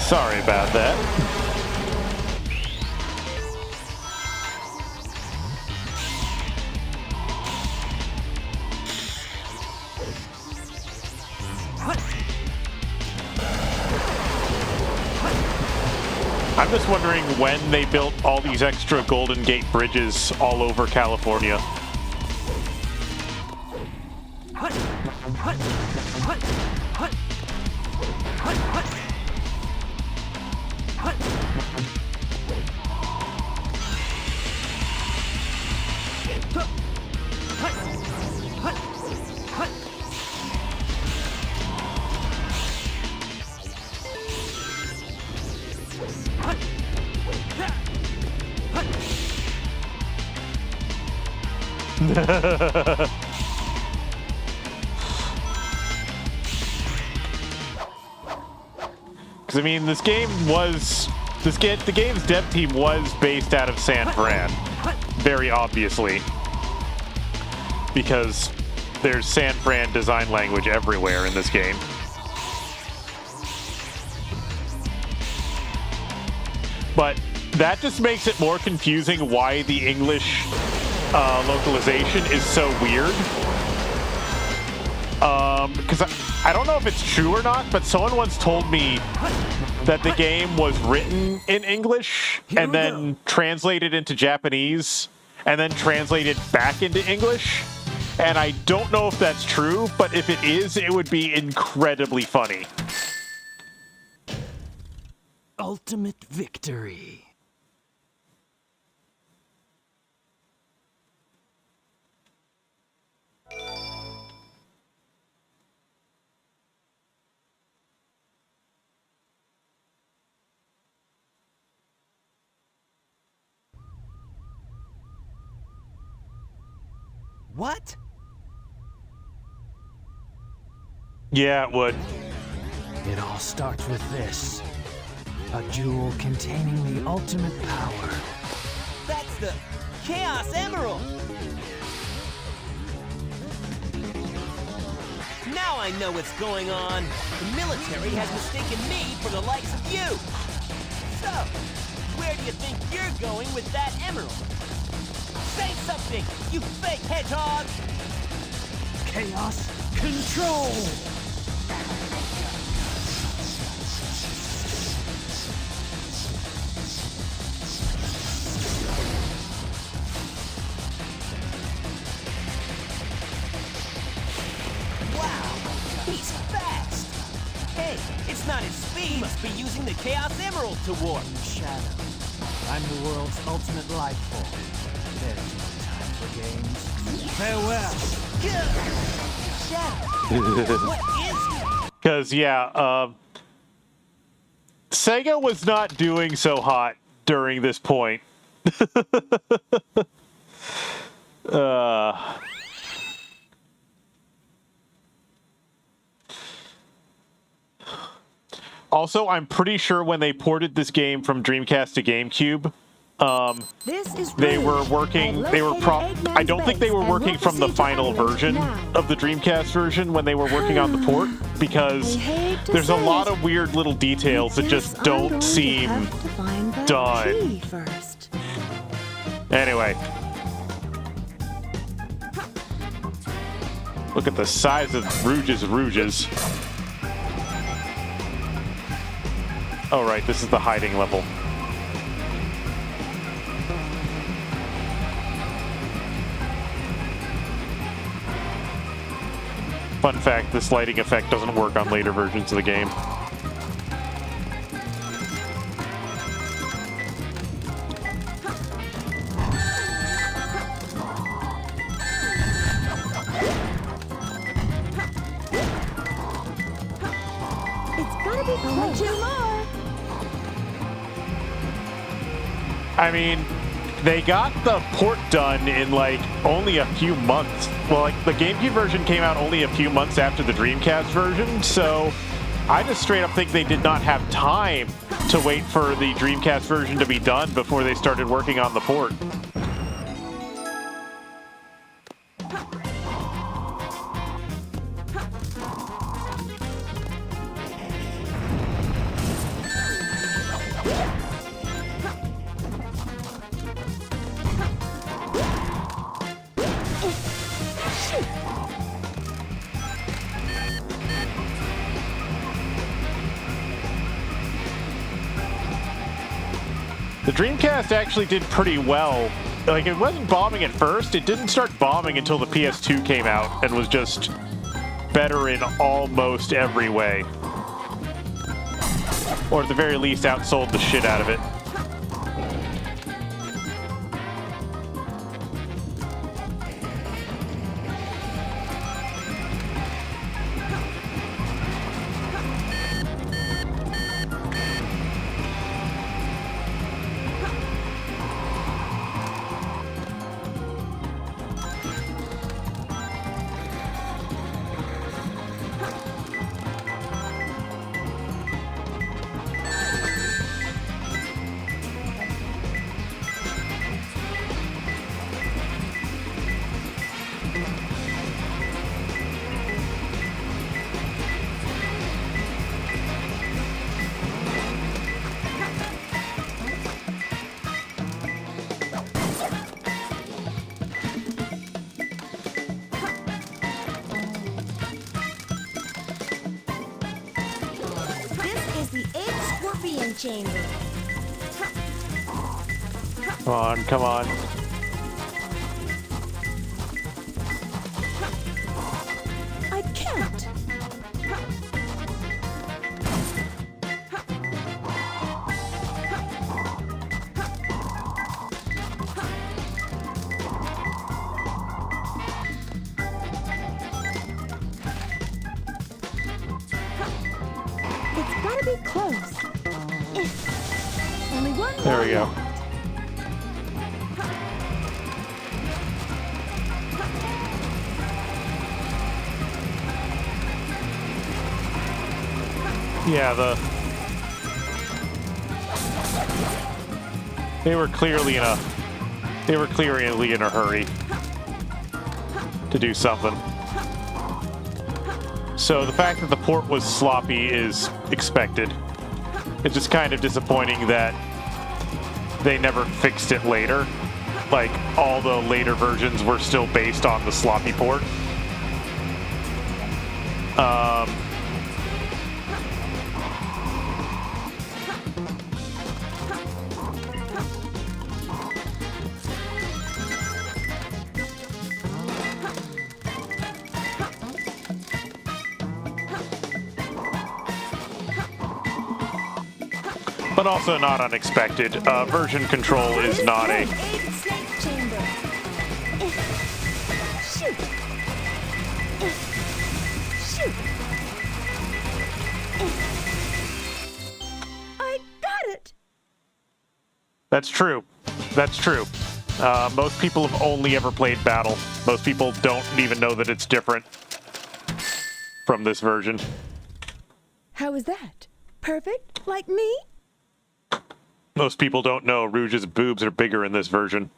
Sorry about that. I'm just wondering when they built all these extra Golden Gate bridges all over California. Because I mean, the game's dev team was based out of San Fran, very obviously, because there's San Fran design language everywhere in this game. But that just makes it more confusing why the English localization is so weird. Because I don't know if it's true or not, but someone once told me that the game was written in English and then translated into Japanese and then translated back into English. And I don't know if that's true, but if it is, it would be incredibly funny. Ultimate victory. What? Yeah, it would. It all starts with this. A jewel containing the ultimate power. That's the Chaos Emerald! Now I know what's going on. The military has mistaken me for the likes of you. So, where do you think you're going with that emerald? Say something, you fake hedgehog! Chaos control! Wow, he's fast! Hey, it's not his speed. He must be using the Chaos Emerald to warp. Shadow. I'm the world's ultimate life form. There's no time for games. Farewell. Shadow, what is it? Because, yeah, Sega was not doing so hot during this point. Also, I'm pretty sure when they ported this game from Dreamcast to GameCube, they were working. I don't think they were working from the final version of the Dreamcast version when they were working on the port, because there's a lot of weird little details that just don't seem done. Anyway, look at the size of Rouge's. Oh, right, this is the hiding level. Fun fact, this lighting effect doesn't work on later versions of the game. It's gotta be only 2 more. I mean, they got the port done in like only a few months. Well, like the GameCube version came out only a few months after the Dreamcast version, so I just straight up think they did not have time to wait for the Dreamcast version to be done before they started working on the port. The Dreamcast actually did pretty well. Like, it wasn't bombing at first. It didn't start bombing until the PS2 came out and was just better in almost every way. Or at the very least, outsold the shit out of it. Chamber. Come on, come on. I can't. It's gotta be close. Only one more. There we go. Yeah, they were clearly in a hurry to do something. So the fact that the port was sloppy is expected. It's just kind of disappointing that they never fixed it later. Like, all the later versions were still based on the sloppy port. But also not unexpected. Version control is not a... Shoot! Shoot! I got it! That's true. That's true. Most people have only ever played Battle. Most people don't even know that it's different from this version. How is that? Perfect? Like me? Most people don't know Rouge's boobs are bigger in this version.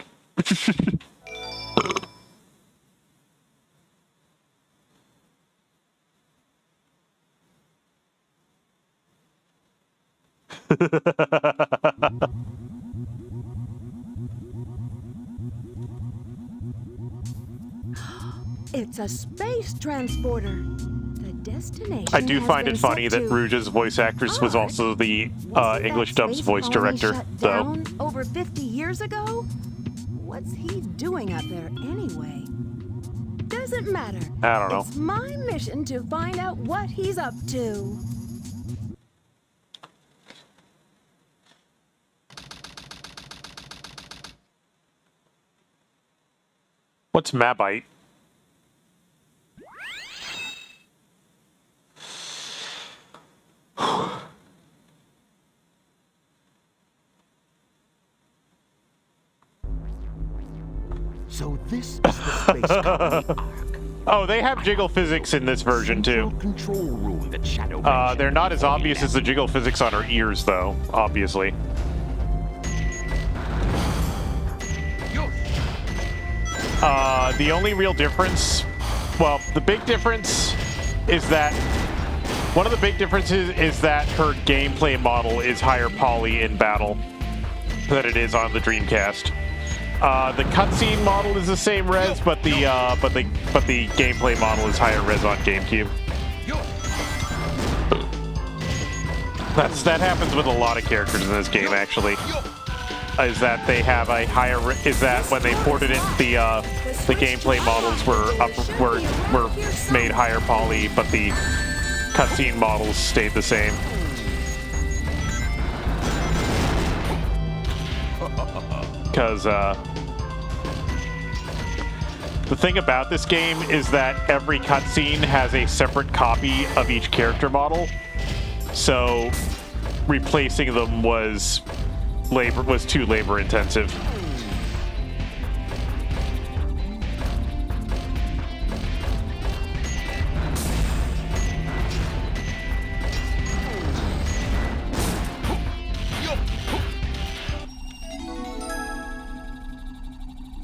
It's a space transporter. The destination. I do has find been it funny set that to- Rouge's voice actress was also the English dub's Space voice colony director, shut though. down over 50 years ago? What's he doing up there anyway? Doesn't matter. I don't know. It's my mission to find out what he's up to. What's Mabite? So this is the space colony Ark. Oh, they have jiggle physics in this version too. Control room that Shadow They're not as obvious as the jiggle physics on her ears, though. Obviously. The only real difference, well, the big difference is that one of the big differences is that her gameplay model is higher poly in Battle than it is on the Dreamcast. The cutscene model is the same res, but the gameplay model is higher res on GameCube. That happens with a lot of characters in this game, actually. Is that they have a higher? Is that when they ported it, the gameplay models were made higher poly, but the cutscene models stayed the same. Because the thing about this game is that every cutscene has a separate copy of each character model, so replacing them was too labor intensive.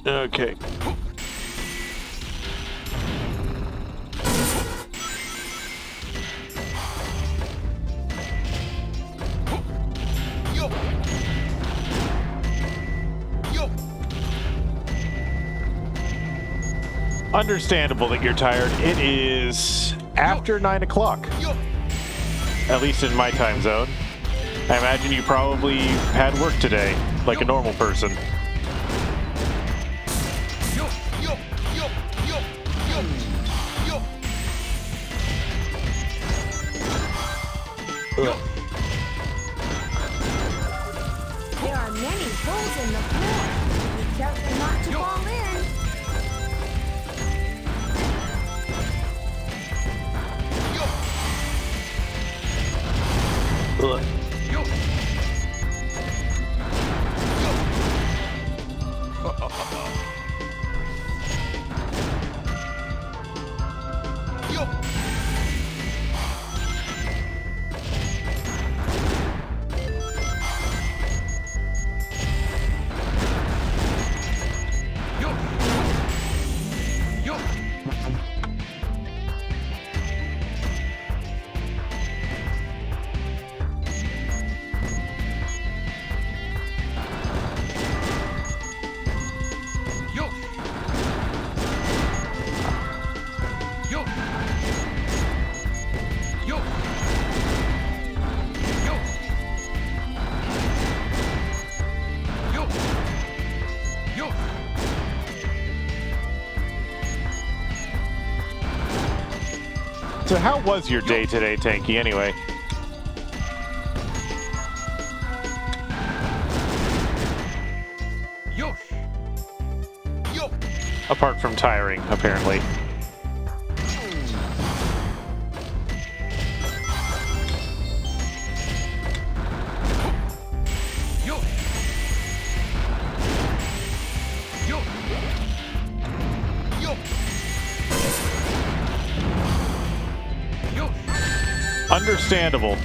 Okay. Understandable that you're tired. It is after 9 o'clock. At least in my time zone. I imagine you probably had work today, like a normal person. There are many holes in the floor. Be careful not to fall in. Ugh. So how was your day today, Tanky, anyway? Apart from tiring, apparently. Understandable.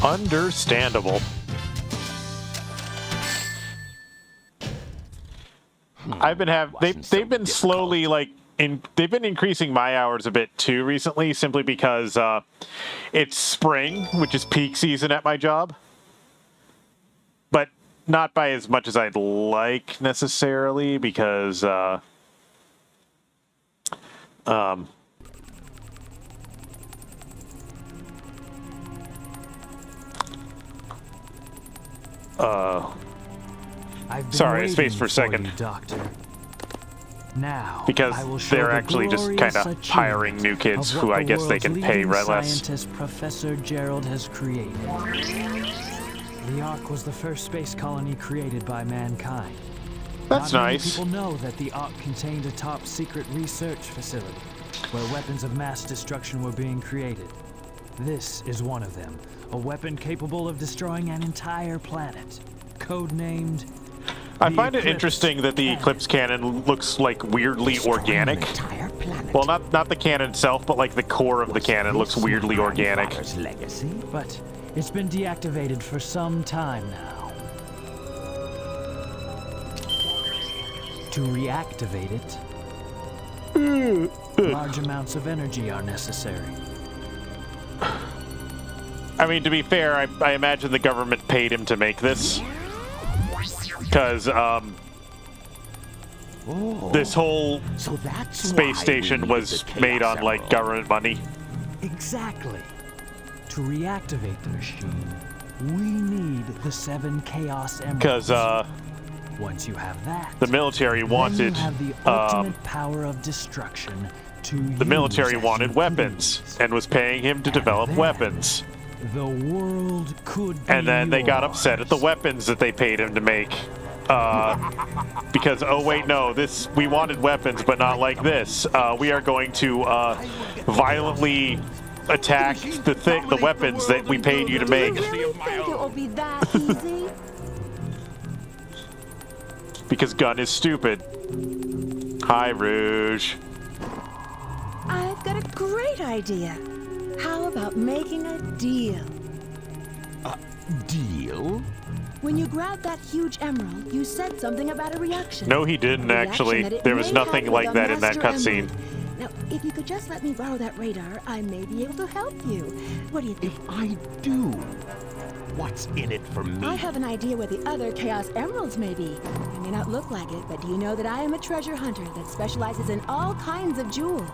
Understandable. They've been slowly they've been increasing my hours a bit too recently, simply because it's spring, which is peak season at my job, but not by as much as I'd like necessarily, because sorry, I spaced for a second. You, Doctor. Now, because they're actually just kind of hiring new kids who I guess they can pay less. Scientist Professor Gerald has created. The Ark was the first space colony created by mankind. That's nice. People know that the Ark contained a top secret research facility where weapons of mass destruction were being created. This is one of them, a weapon capable of destroying an entire planet, codenamed. I find it interesting that the Eclipse cannon looks like weirdly organic. Well, not the cannon itself, but like the core of the cannon looks weirdly organic. But it's been deactivated for some time now. To reactivate it, large amounts of energy are necessary. I mean, to be fair, I imagine the government paid him to make this. Because this whole space station was made on, like, government money. Exactly. To reactivate the machine, we need the 7 Chaos Emeralds. Because, once you have that, the military wanted, then you have the ultimate power of destruction to the military wanted weapons, and was paying him to develop weapons. The world could be and then they got yours. upset at the weapons that they paid him to make. Because, oh wait, no, we wanted weapons, but not like this. We are going to violently attack the weapons that we paid you to make. Do you really think it will be that easy? Because gun is stupid. Hi, Rouge. I've got a great idea. How about making a deal? A deal? When you grabbed that huge emerald, you said something about a reaction. No, he didn't, actually. There was nothing like that in that cutscene. Now, if you could just let me borrow that radar, I may be able to help you. What do you think? If I do, what's in it for me? I have an idea where the other Chaos Emeralds may be. It may not look like it, but do you know that I am a treasure hunter that specializes in all kinds of jewels?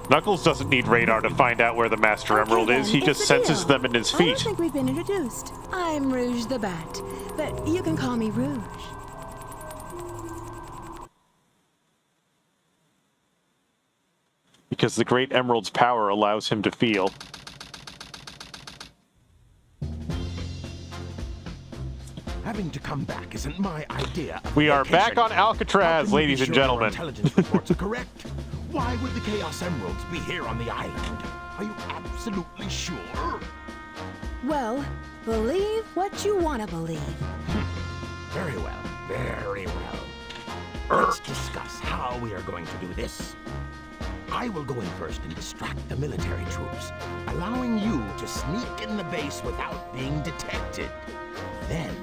Knuckles doesn't need radar to find out where the Master Emerald is. He just senses them in his I feet. don't think we've been introduced. I'm Rouge the Bat, but you can call me Rouge. Because the Great Emerald's power allows him to feel. Having to come back isn't my idea. We are back on Alcatraz, ladies and gentlemen. Intelligence reports are correct. Why would the Chaos Emeralds be here on the island? Are you absolutely sure? Well, believe what you want to believe. Very well, very well. Let's discuss how we are going to do this. I will go in first and distract the military troops, allowing you to sneak in the base without being detected. Then,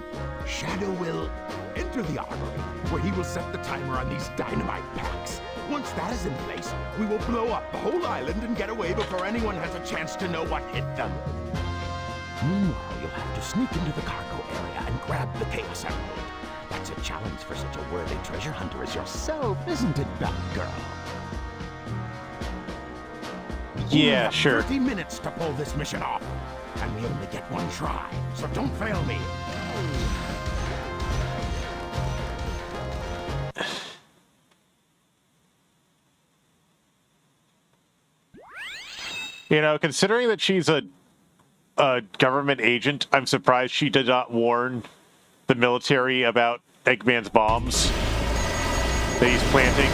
Shadow will enter the armory, where he will set the timer on these dynamite packs. Once that is in place, we will blow up the whole island and get away before anyone has a chance to know what hit them. Meanwhile, you'll have to sneak into the cargo area and grab the Chaos Emerald. That's a challenge for such a worthy treasure hunter as yourself, isn't it, Batgirl? Yeah, sure. 30 minutes to pull this mission off, and we only get one try, so don't fail me. You know, considering that she's a government agent, I'm surprised she did not warn the military about Eggman's bombs that he's planting.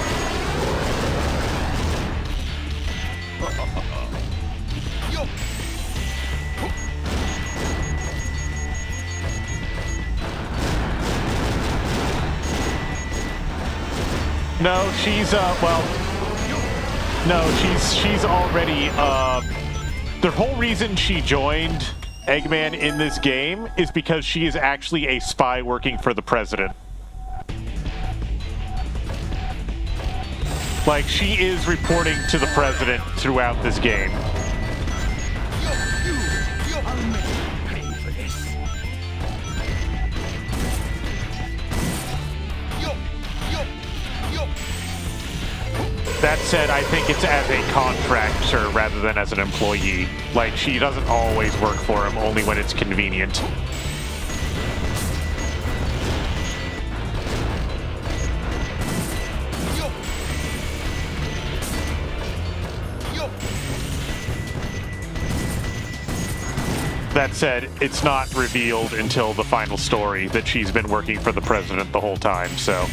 No, she's well, no, she's already the whole reason she joined Eggman in this game is because she is actually a spy working for the president. Like, she is reporting to the president throughout this game. That said, I think it's as a contractor rather than as an employee. Like, she doesn't always work for him, only when it's convenient. That said, it's not revealed until the final story that she's been working for the president the whole time, so...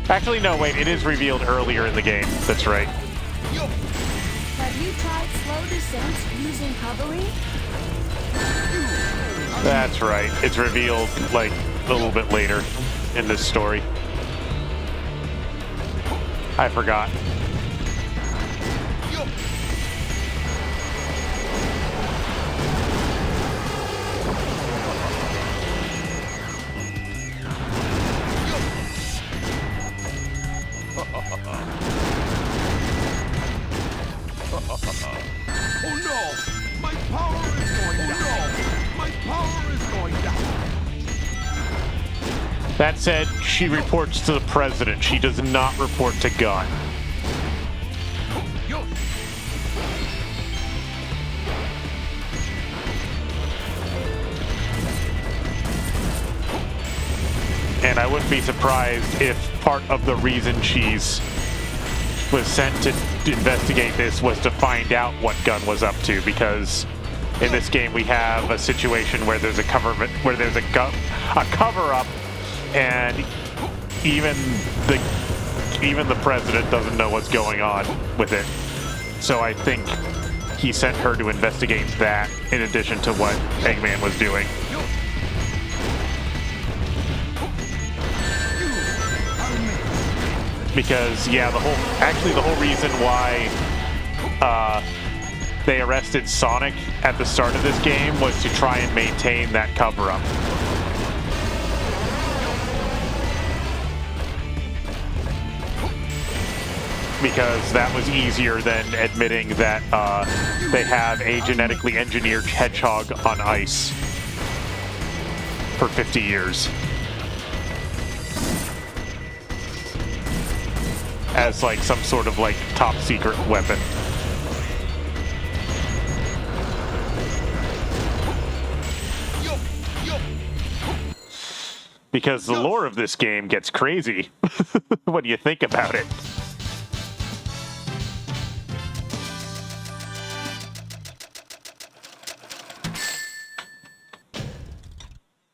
Actually, no, wait, it is revealed earlier in the game. That's right. Have you tried slow descent using hovering? That's right. It's revealed, like, a little bit later in this story. I forgot. Oh no! My power is going down! My power is going down! That said, she reports to the president. She does not report to Gunn. And I wouldn't be surprised if part of the reason was sent to investigate this was to find out what Gunn was up to, because in this game we have a situation where there's a cover-up, and even the president doesn't know what's going on with it. So I think he sent her to investigate that in addition to what Eggman was doing. Because, yeah, the whole reason why they arrested Sonic at the start of this game was to try and maintain that cover-up. Because that was easier than admitting that they have a genetically engineered hedgehog on ice for 50 years. As, like, some sort of, like, top-secret weapon. Because the lore of this game gets crazy when you think about it.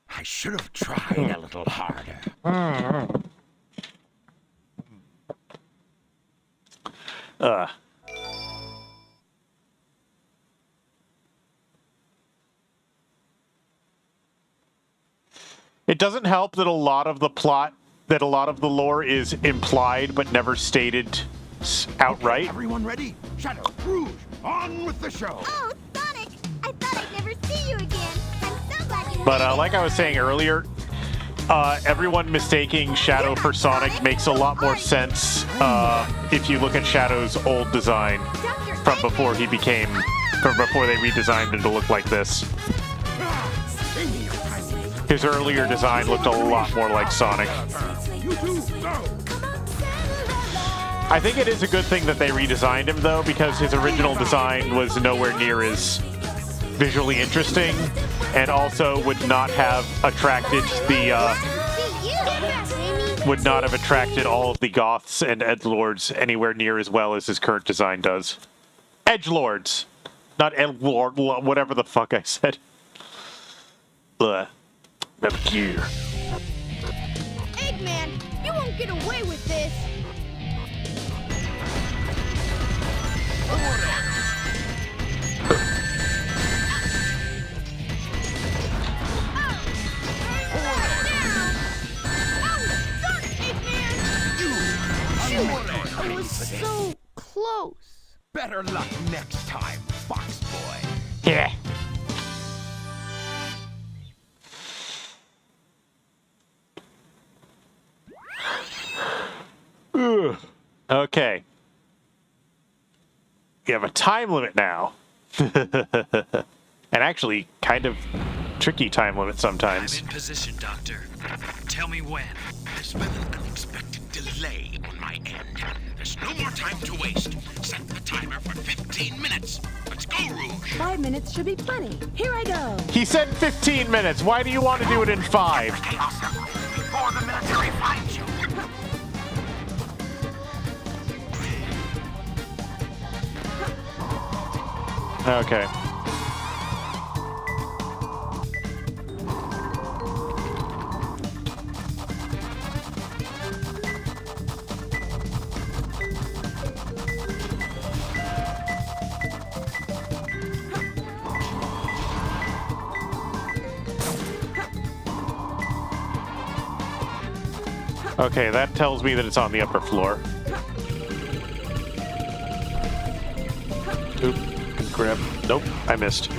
I should have tried a little harder. It doesn't help that a lot of the plot, that a lot of the lore is implied but never stated outright. Okay, everyone ready? Shadow, Rouge, on with the show! Oh, Sonic! I thought I'd never see you again. I'm so glad you But made it. like I was saying earlier, everyone mistaking Shadow for Sonic makes a lot more sense if you look at Shadow's old design from before he became, from before they redesigned him to look like this. His earlier design looked a lot more like Sonic. I think it is a good thing that they redesigned him, though, because his original design was nowhere near as visually interesting, and also would not have attracted all of the goths and edgelords anywhere near as well as his current design does. Edgelords, not edgelord, whatever the fuck I said. Ugh. Never care. Eggman, you won't get away with this. so close. Better luck next time, Fox Boy. Yeah. Ugh. Okay. You have a time limit now. And actually, kind of tricky time limit sometimes. I'm in position, Doctor. Tell me when. There's been an unexpected delay on my end. There's no more time to waste. Set the timer for 15 minutes. Let's go, Rouge. 5 minutes should be plenty. Here I go. He said 15 minutes. Why do you want to do it in 5? Chaos Emerald before the military finds you. Okay. Okay, that tells me that it's on the upper floor. Oop, grab. Nope, I missed.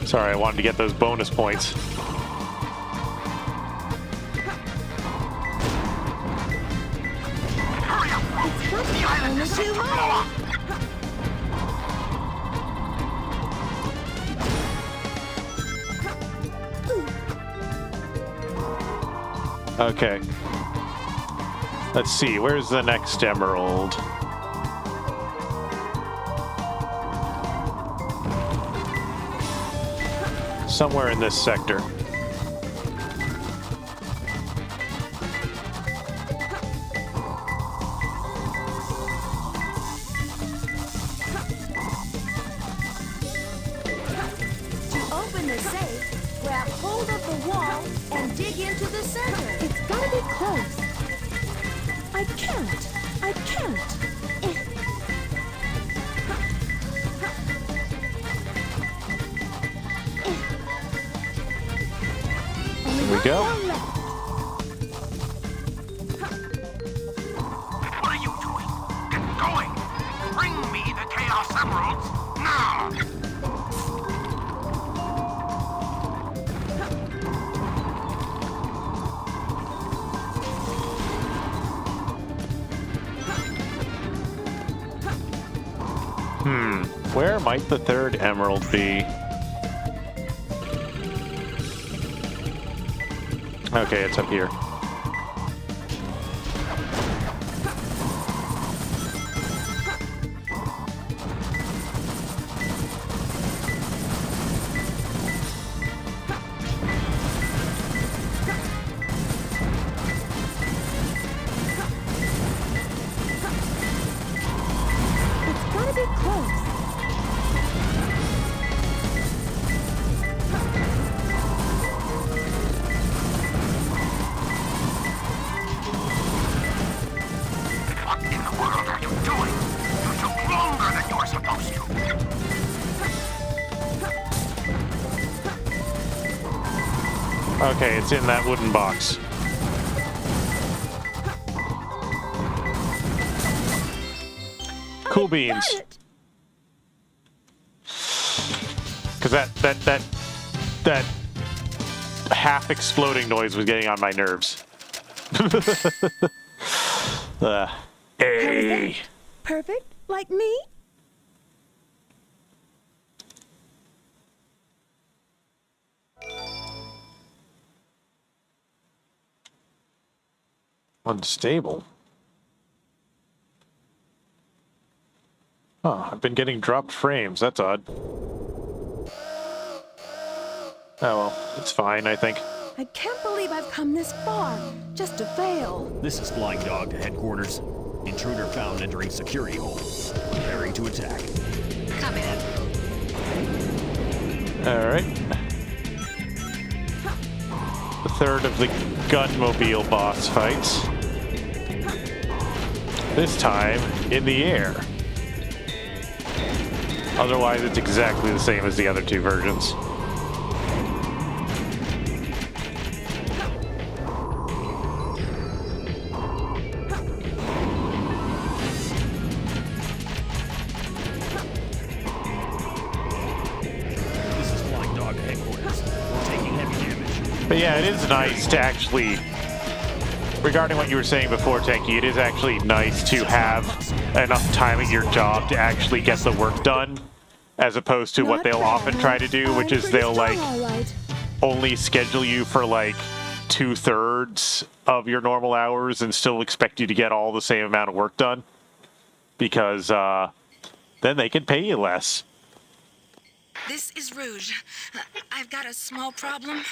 Sorry, I wanted to get those bonus points. Hurry up, Rouge. The island is set to blow up. Okay. Let's see, where's the next emerald? Somewhere in this sector. To open the safe, grab hold of the wall and dig into the center. It's gotta be close. I can't. I can't. Here we go. What are you doing? Get going! Bring me the Chaos Emeralds now! Where might the third emerald be? Okay, it's up here. It's gotta be close. What in the world are you doing? You took longer than you were supposed to. Okay, it's in that wooden box. Cool beans. Because that half exploding noise was getting on my nerves. Hey. Perfect? Like me? Unstable. Huh, I've been getting dropped frames. That's odd. Oh well, it's fine, I think. I can't believe I've come this far just to fail. This is Flying Dog to headquarters. Intruder found entering security hole. Preparing to attack. Come in. Alright. The third of the Gunmobile boss fights. This time, in the air. Otherwise, it's exactly the same as the other two versions. This is Flying Dog headquarters. We're taking heavy damage. But yeah, it is nice to actually, regarding what you were saying before, Tanky, it is actually nice to have enough time at your job to actually get the work done, as opposed to what they'll often try to do, which is they'll like only schedule you for like 2/3 of your normal hours and still expect you to get all the same amount of work done, because then they can pay you less. This is Rouge. I've got a small problem.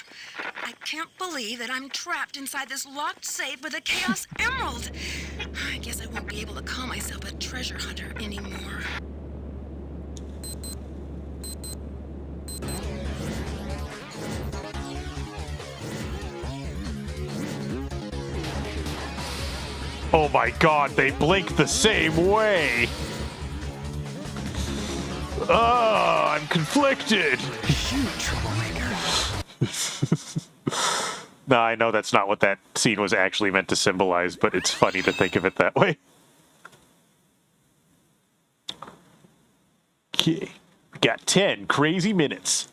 I can't believe that I'm trapped inside this locked safe with a Chaos Emerald. I guess I won't be able to call myself a treasure hunter anymore. Oh my god, they blink the same way! Oh, I'm conflicted! You troublemaker. No, I know that's not what that scene was actually meant to symbolize, but it's funny to think of it that way. Okay, we got 10 crazy minutes.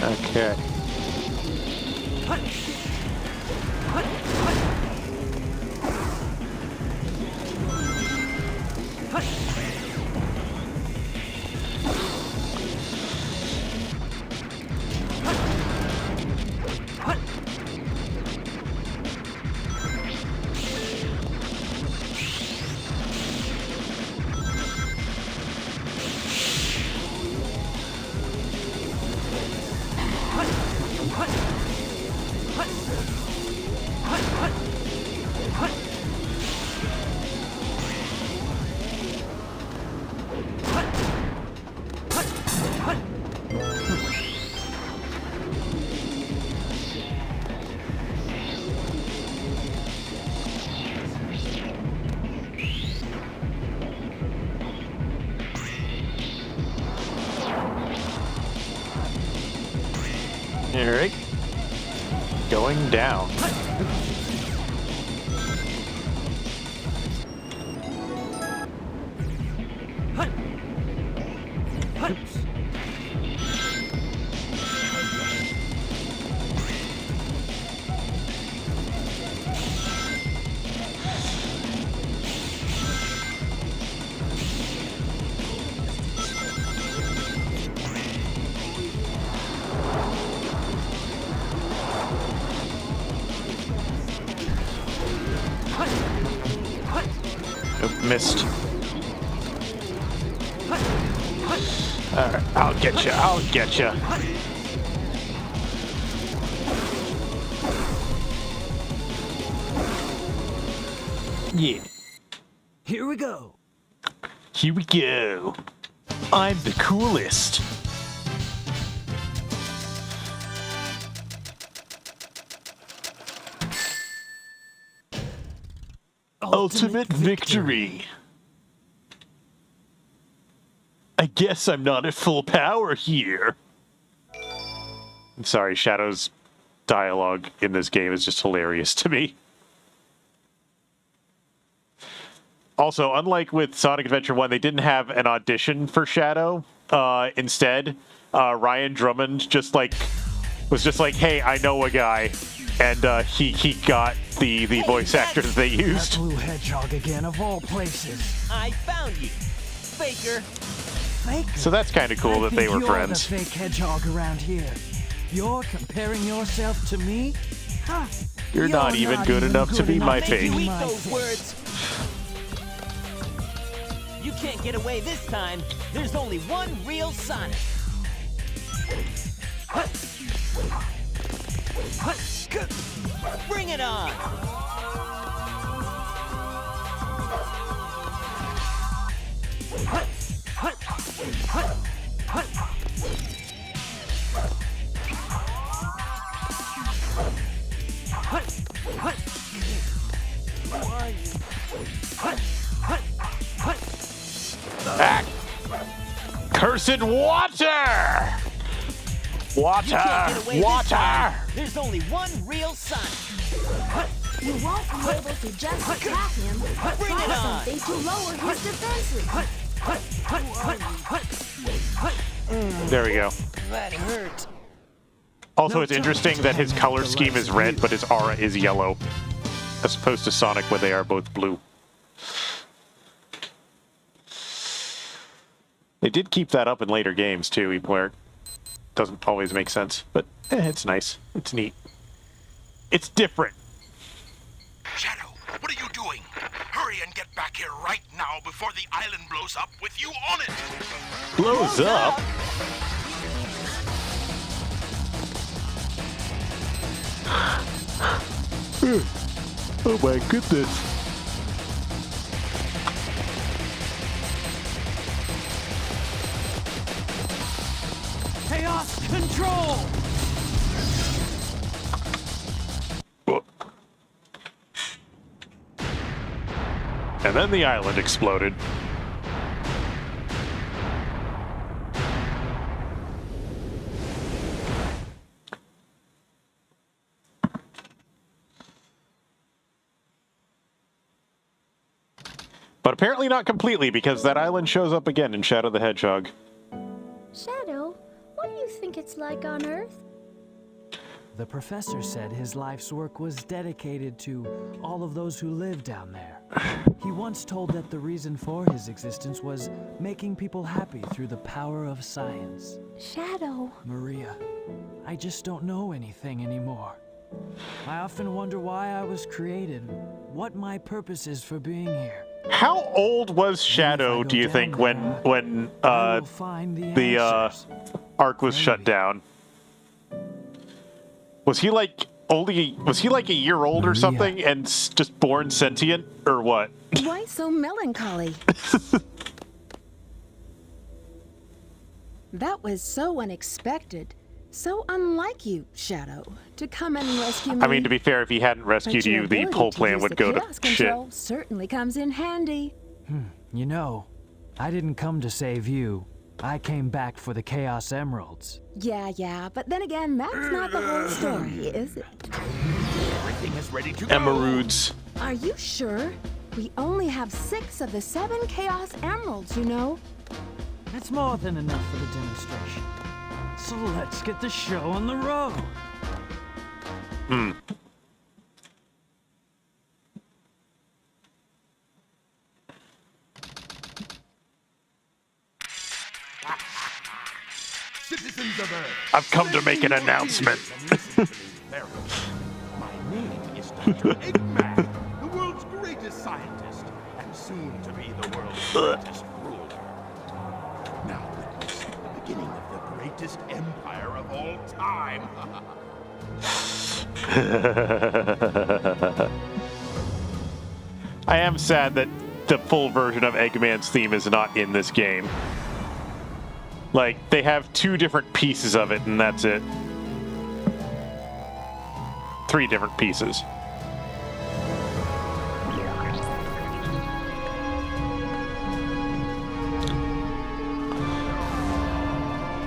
Okay. Alright. Going down. Missed. Alright, I'll get you. I'll get you. Yeah. Here we go. Here we go. I'm the coolest. Ultimate victory. I guess I'm not at full power here. I'm sorry, Shadow's dialogue in this game is just hilarious to me. Also, unlike with Sonic Adventure 1, they didn't have an audition for Shadow. Instead, Ryan Drummond just, like, was just like, hey, I know a guy, and he got the voice actor that they used. That blue hedgehog again, of all places. I found you, Faker. Faker? So that's kind of cool that they were you're friends. The fake hedgehog around here. You're comparing yourself to me? Huh. You're not even good enough to be my fake. You eat those words. You can't get away this time. There's only one real Sonic. Bring it on! Ah! Cursed water! Water! Water! There's only one real Sonic. You won't be able to just attack him. Bring it Try on. something to lower his defenses. There we go. That hurt. Also, it's interesting that his color scheme is red, but his aura is yellow, as opposed to Sonic, where they are both blue. They did keep that up in later games, too, where it doesn't always make sense, but it's nice. It's neat. It's different. Shadow, what are you doing? Hurry and get back here right now before the island blows up with you on it! Blows up? Oh my goodness. Chaos control! And then the island exploded. But apparently not completely, because that island shows up again in Shadow the Hedgehog. Shadow, what do you think it's like on Earth? The professor said his life's work was dedicated to all of those who live down there. He once told that the reason for his existence was making people happy through the power of science. Shadow. Maria, I just don't know anything anymore. I often wonder why I was created, what my purpose is for being here. How old was Shadow, do you think, when the Ark was shut down? Was he like a year old or something and just born sentient, or what? Why so melancholy? That was so unexpected. So unlike you, Shadow, to come and rescue me. I mean, to be fair, if he hadn't rescued you, the whole plan would go to shit. Certainly comes in handy. You know, I didn't come to save you. I came back for the Chaos Emeralds. Yeah, but then again, that's not the whole story, is it? Everything is ready to go. Emeralds. Are you sure? We only have 6 of the 7 Chaos Emeralds, you know. That's more than enough for the demonstration. So let's get the show on the road. Citizens of Earth, I've come to make an announcement. My name is Dr. Eggman, the world's greatest scientist, and soon to be the world's greatest ruler. Now witness the beginning of the greatest empire of all time. I am sad that the full version of Eggman's theme is not in this game. Like, they have 2 different pieces of it, and that's it. 3 different pieces.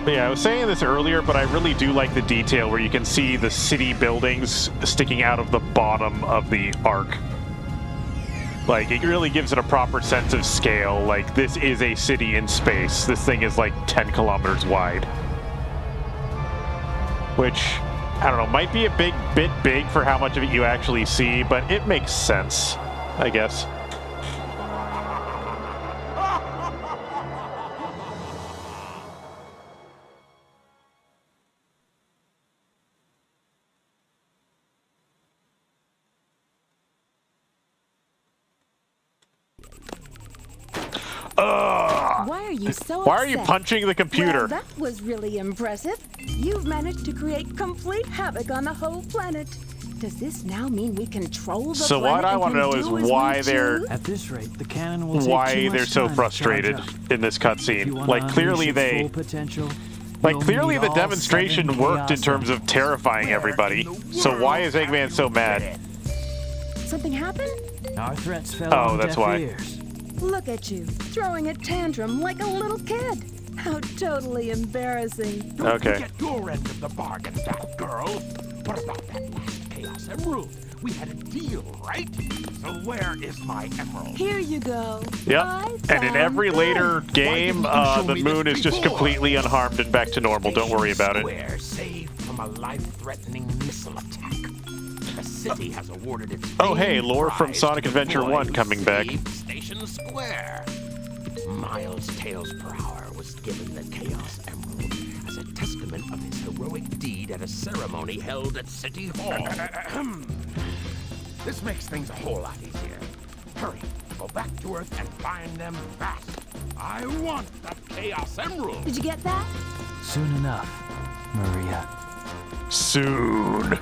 Yeah, I was saying this earlier, but I really do like the detail where you can see the city buildings sticking out of the bottom of the Ark. Like, it really gives it a proper sense of scale. Like, this is a city in space. This thing is like 10 kilometers wide. Which, I don't know, might be a bit big for how much of it you actually see, but it makes sense, I guess. Why are you so Why are you upset? punching the computer? Well, that was really impressive. You've managed to create complete havoc on the whole planet. Does this now mean we control the So planet what I and want to can know is do as why we they're choose? At this rate, the cannon will take too why much they're so time to frustrated charge up. in this If you cutscene. wanna Like clearly unleash its they full potential, like you'll clearly need the all demonstration 7 worked in Chaos terms of terrifying everybody. So why is Eggman so mad? Something happened? Our threats fell Oh, on that's deaf why. ears. Look at you, throwing a tantrum like a little kid. How totally embarrassing. Don't Okay. forget your end of the bargain, that girl. What about that last Chaos Emerald? We had a deal, right? So where is my emerald? Here you go. Yep. I And in found every this. later game, the moon is just completely unharmed and back to normal. Don't worry about it. Square saved from a life-threatening missile attack. The city has awarded its Oh, hey, famed lore from prize Sonic to the Adventure boy 1 who coming back. saved Station Square. Miles Tails per hour was given the Chaos Emerald as a testament of his heroic deed at a ceremony held at City Hall. This makes things a whole lot easier. Hurry, go back to Earth and find them fast. I want that Chaos Emerald. Did you get that? Soon enough, Maria. Soon.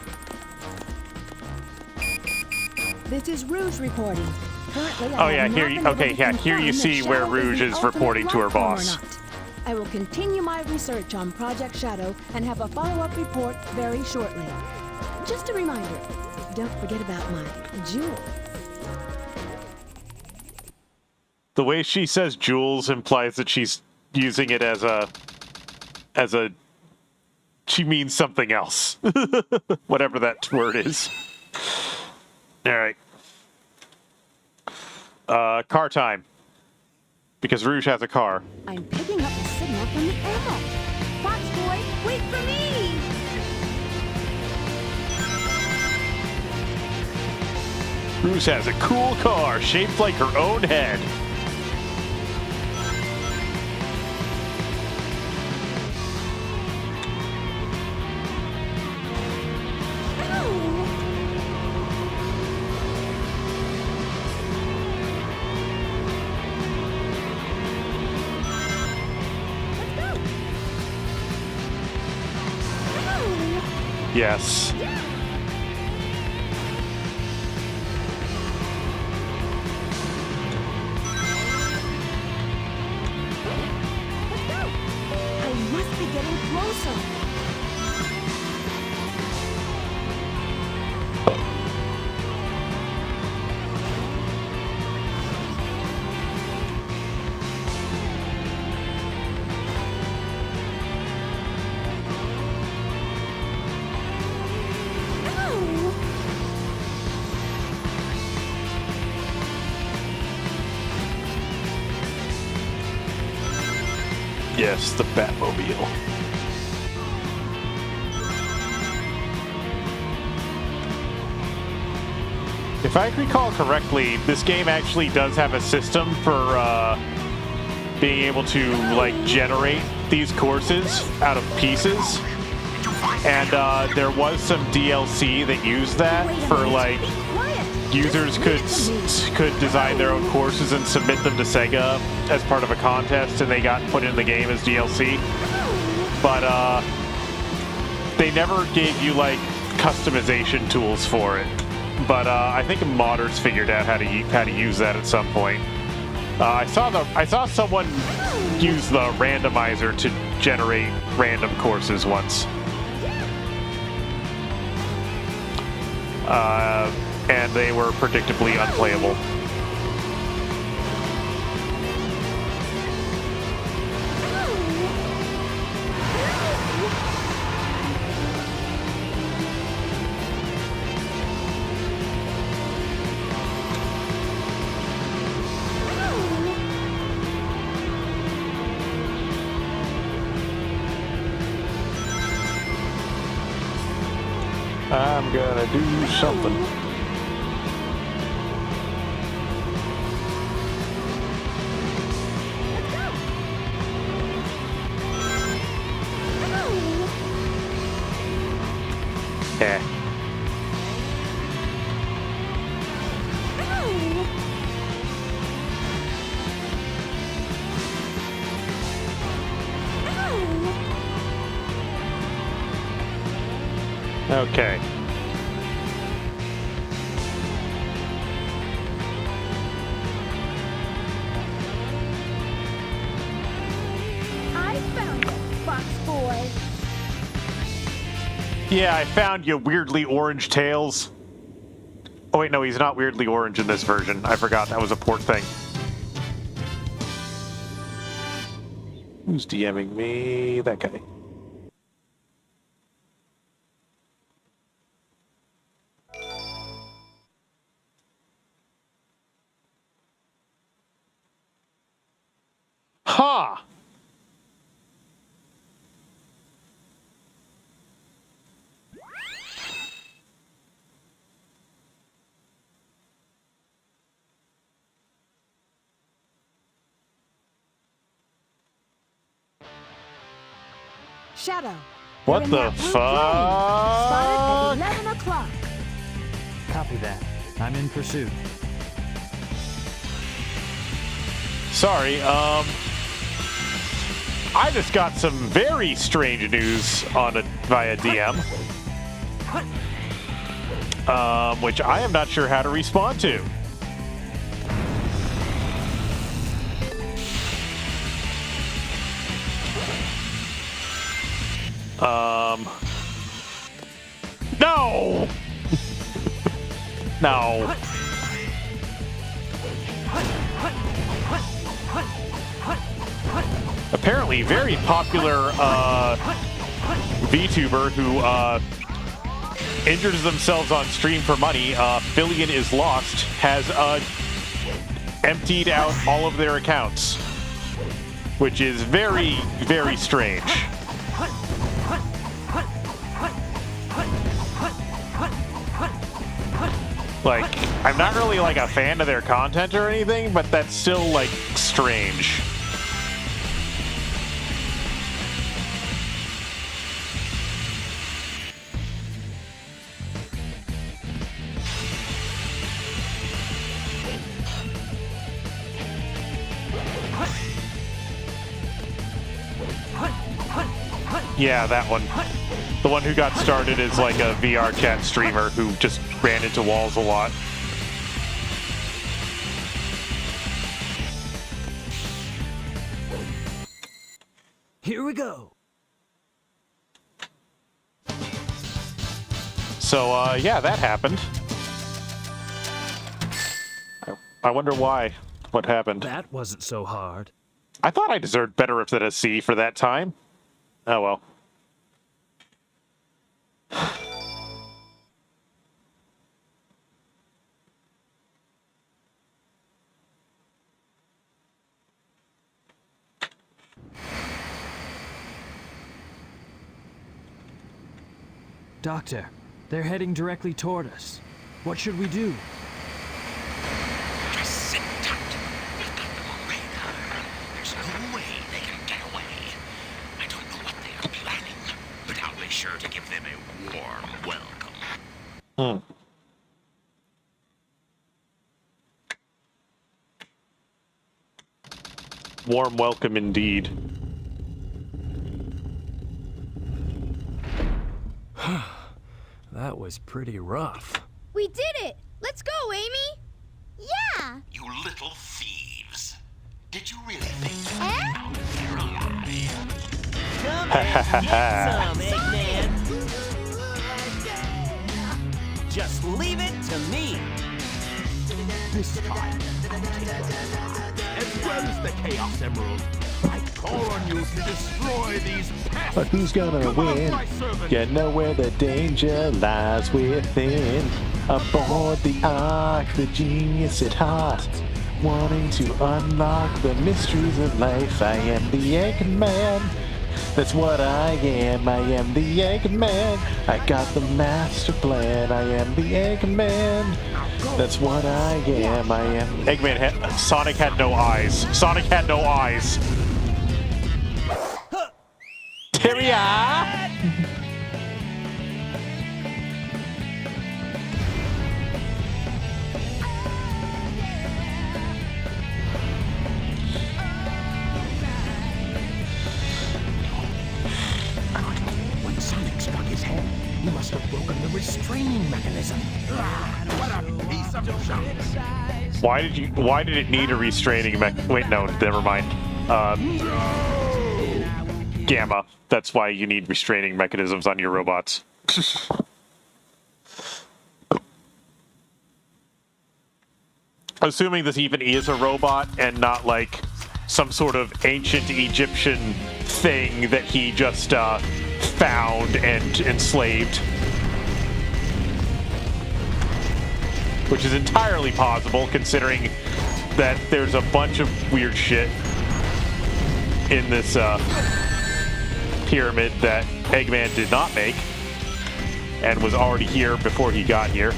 This is Rouge reporting. Currently, Oh, I yeah, have here not you- been able okay, to yeah, here you confirm see if where Shadow Rouge the is ultimate reporting to her life form or boss. not. I will continue my research on Project Shadow and have a follow-up report very shortly. Just a reminder, don't forget about my jewel. The way she says jewels implies that she's using it as a she means something else. Whatever that word is. All right. Car time. Because Rouge has a car. I'm picking up a signal from the emerald. Fox Boy, wait for me! Rouge has a cool car shaped like her own head. Yes. I must be getting closer. Yes, the Batmobile. If I recall correctly, this game actually does have a system for being able to like generate these courses out of pieces, and there was some DLC that used that for like users could design their own courses and submit them to Sega as part of a contest, and they got put in the game as DLC. But they never gave you like customization tools for it. But I think modders figured out how to use that at some point. I saw someone use the randomizer to generate random courses once. And they were predictably unplayable. I'm gonna do something. Yeah. Okay. I found it, Fox Boy. Yeah, I found you, weirdly orange tails. Oh wait, no, he's not weirdly orange in this version. I forgot that was a port thing. Who's DMing me? That guy. Huh. Shadow. What they're in the that blue fuck? plane. Spotted at 11 o'clock. Copy that. I'm in pursuit. Sorry, I just got some very strange news on it via DM. Which I am not sure how to respond to. No! No. Apparently, very popular VTuber who injures themselves on stream for money, Fillion is Lost, has emptied out all of their accounts, which is very, very strange. Like, I'm not really like a fan of their content or anything, but that's still like strange. Yeah, that one. The one who got started as like a VR chat streamer who just ran into walls a lot. Here we go. So, yeah, that happened. I wonder why. What happened? That wasn't so hard. I thought I deserved better than a C for that time. Oh well. Doctor, they're heading directly toward us. What should we do? Just sit tight. We've got them on radar. There's no way they can get away. I don't know what they are planning, but I'll be sure to give them a warm welcome. Warm welcome indeed. That was pretty rough. We did it! Let's go, Amy! Yeah! You little thieves. Did you really think out there alive? Come and get some, Eggman. Just leave it to me. This time, I'll take your life, as well as the Chaos Emerald. I call on you to destroy these pests. But who's gonna win? You know where the danger lies within. Aboard the Ark, the genius at heart, wanting to unlock the mysteries of life. I am the Eggman, That's what I am. I am the Eggman. I got the master plan. I am the Eggman. That's what I am. I am. Sonic had no eyes. Sonic had no eyes. Here we are. When Sonic struck his head, he must have broken the restraining mechanism. What a piece of junk! Why did it need a restraining wait, no, never mind. Gamma. That's why you need restraining mechanisms on your robots. Assuming this even is a robot and not like some sort of ancient Egyptian thing that he just found and enslaved. Which is entirely possible considering that there's a bunch of weird shit in this pyramid that Eggman did not make and was already here before he got here.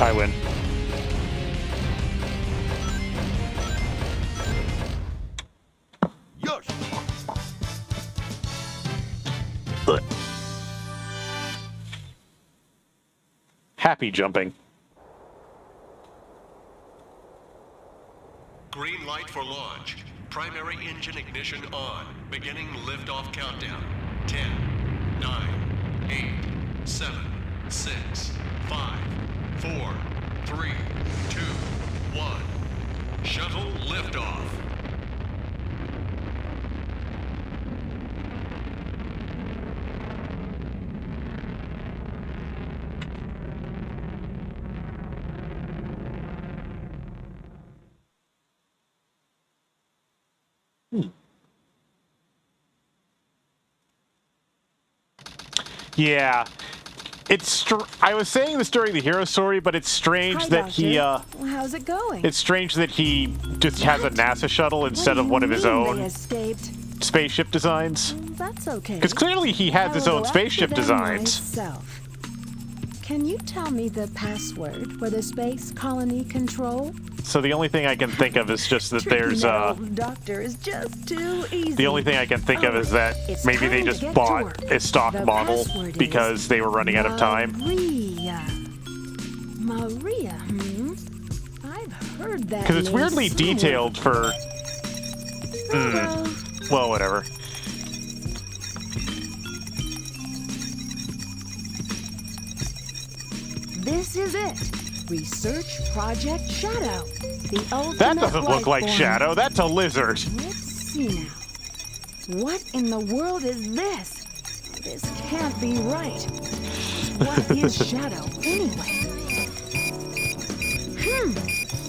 I win. Yosh! Happy jumping. Green light for launch. Primary engine ignition on. Beginning liftoff countdown. 10, 9, 8, 7, 6, 5, 4, 3, 2, 1. Shuttle liftoff. Yeah. I was saying this during the hero story, but it's strange Hi, that Doctor. he, How's it going? it's strange that he just has a NASA shuttle instead of one of his They own escaped. spaceship designs. That's okay. Because clearly he has I his will own go spaceship after them designs. myself. Can you tell me the password for the space colony control? So the only thing I can think of is just that Tricky there's, that old doctor is just too easy. the only thing I can think of is that It's maybe they time to just get to bought work. a stock The model password because is they were running out of time. Maria, I've heard that. Because it's name weirdly somewhere. detailed for... Well, whatever. This is it. Research Project Shadow. The ultimate That doesn't look life like form. Shadow. That's a lizard. Let's see now. What in the world is this? This can't be right. What is Shadow, anyway?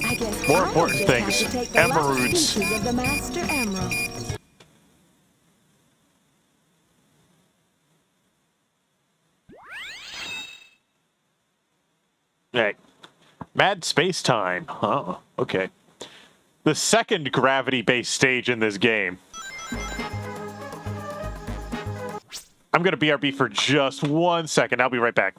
I guess More I'll important just have things. to take the last Emeralds. pieces of the Master Emerald. Hey. Mad Space Time. Huh. Okay. The second gravity-based stage in this game. I'm going to BRB for just 1 second. I'll be right back.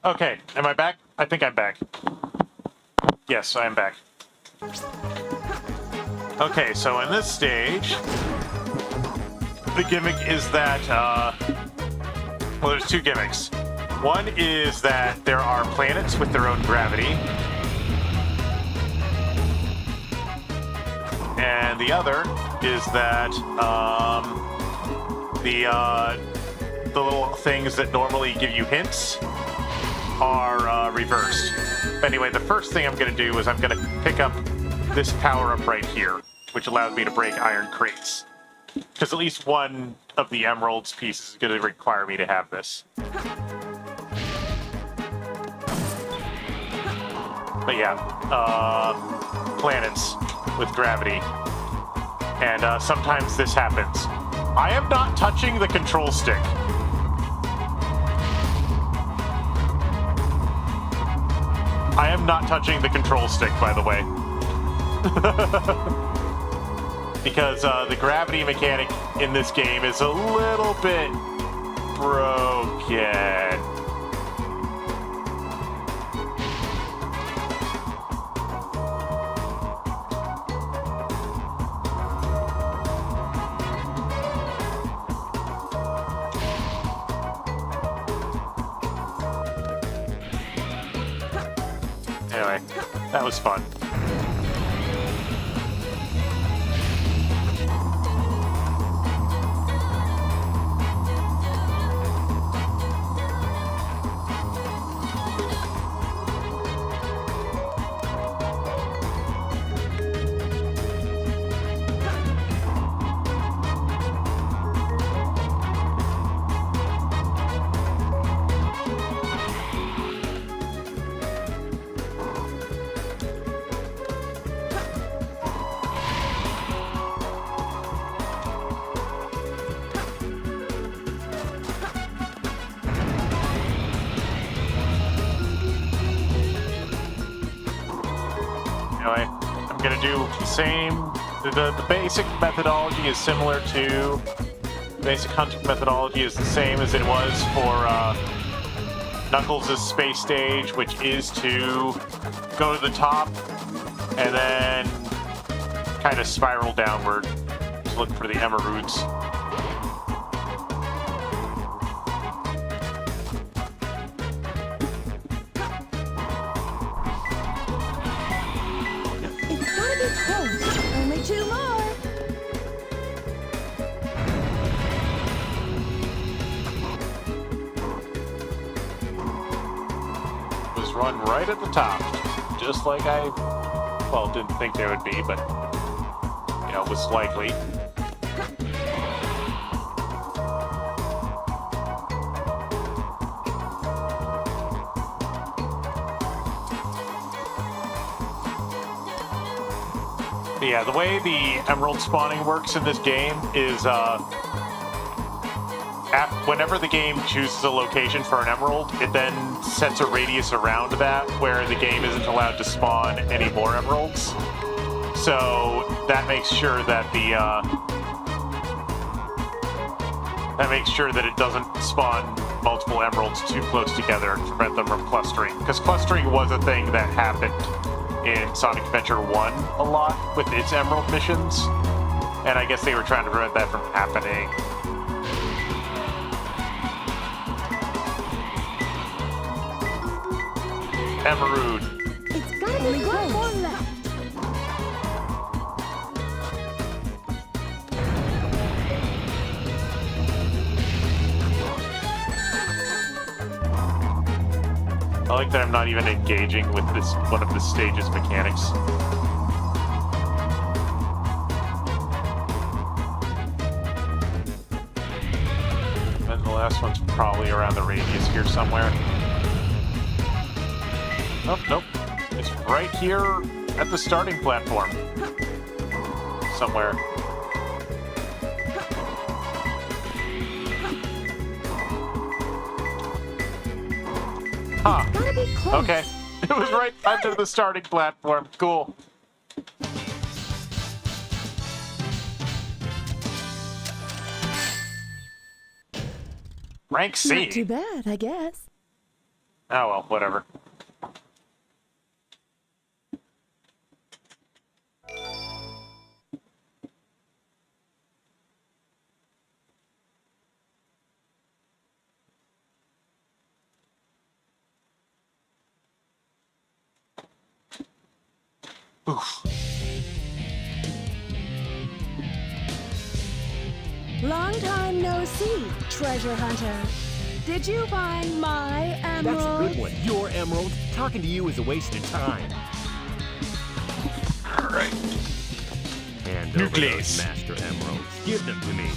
Okay, am I back? I think I'm back. Yes, I am back. Okay, so in this stage, the gimmick is that, well, there's two gimmicks. One is that there are planets with their own gravity. And the other is that, the little things that normally give you hints are reversed. Anyway, the first thing I'm going to do is I'm going to pick up this power-up right here, which allows me to break iron crates. Because at least one of the emeralds pieces is going to require me to have this. But yeah, planets with gravity. And sometimes this happens. I am not touching the control stick. I am not touching the control stick, by the way. Because the gravity mechanic in this game is a little bit broken. Anyway, that was fun. Anyway, I'm gonna do the same. The basic methodology is similar to basic hunting methodology is the same as it was for Knuckles' space stage, which is to go to the top and then kind of spiral downward to look for the emeralds. Only two more. Was run right at the top, just like I, well, didn't think they would be, but, you know, was likely. But yeah, the way the emerald spawning works in this game is, whenever the game chooses a location for an emerald, it then sets a radius around that where the game isn't allowed to spawn any more emeralds. So that makes sure that it doesn't spawn multiple emeralds too close together and prevent them from clustering. Because clustering was a thing that happened in Sonic Adventure 1 a lot with its emerald missions, and I guess they were trying to prevent that from happening. Emerald. It's gotta be one more left. I like that I'm not even engaging with this one of the stage's mechanics. And the last one's probably around the radius here somewhere. Oh, nope. It's right here at the starting platform. Somewhere. Huh. Okay. It was right under the starting platform. Cool. Rank C. Not too bad, I guess. Oh well, whatever. Oof. Long time no see, treasure hunter. Did you find my emerald? That's a good one. Your emerald. Talking to you is a waste of time. All right. Hand over those master emeralds. Give them to me.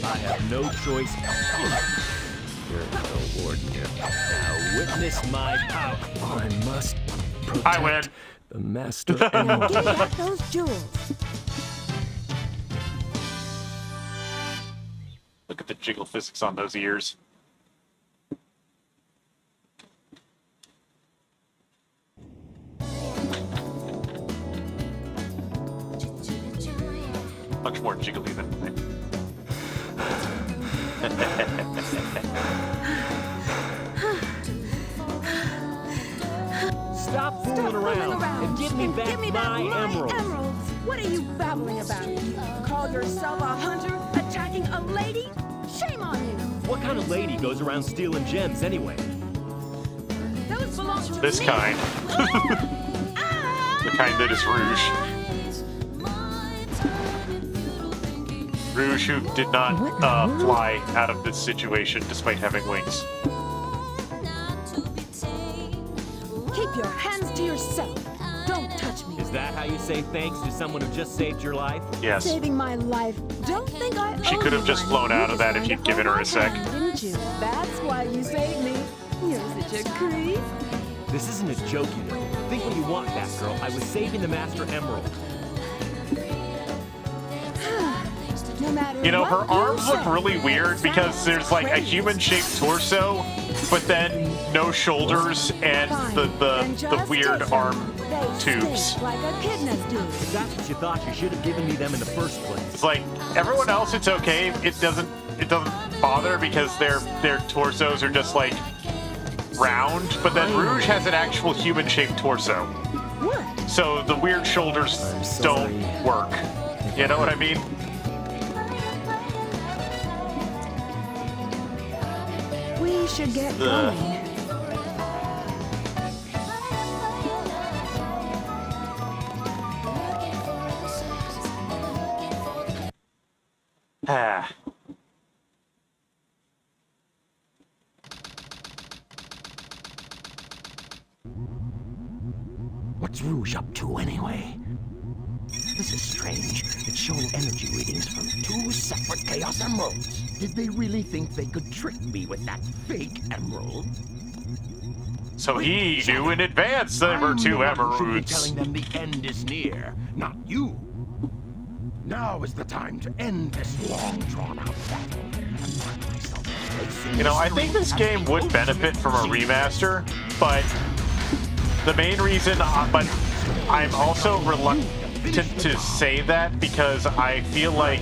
I have no choice. You're no warden here. Now witness my power. I must protect I win. The master emerald. Give back those jewels. Look at the jiggle physics on those ears. Much more jiggly than mine. Stop fooling around and give me back my emeralds. Emeralds. What are you babbling about? You call yourself a hunter attacking a lady? Shame on you. What kind of lady goes around stealing gems anyway? Those belong to This me. kind. The kind that is Rouge. Rouge, who did not fly out of this situation despite having wings. Keep your hands to yourself. Don't touch me. Is that how you say thanks to someone who just saved your life? Yes. Saving my life. Don't think I She owe could have you just one. flown You out of that just if you'd wanted given to her a hold sec. my hand, didn't you? That's why you saved me. You're such a creep. This isn't a joke, you know. Think what you want, Batgirl. I was saving the Master Emerald. No matter You know, her what arms you look say, really weird because there's like a crazy. human-shaped torso, but then no shoulders and Then the just weird take them. arm They tubes. stink like echidnas do. If that's what you thought, you should have given me them in the first place. It's like everyone else, it's okay. It doesn't bother because their torsos are just like round, but then Rouge has an actual human-shaped torso. What? So the weird shoulders don't work. You know what I mean? We should get going. Ah. What's Rouge up to anyway? This is strange. It's showing energy readings from 2 separate Chaos Emeralds. Did they really think they could trick me with that fake emerald? So he knew in advance there were 2 I'm the one who should be emeralds. telling them the end is near, not you. Now is the time to end this long drawn-out battle and find myself facing You know, I think this game would benefit from a remaster, but the main reason, but I'm also reluctant to say that because I feel like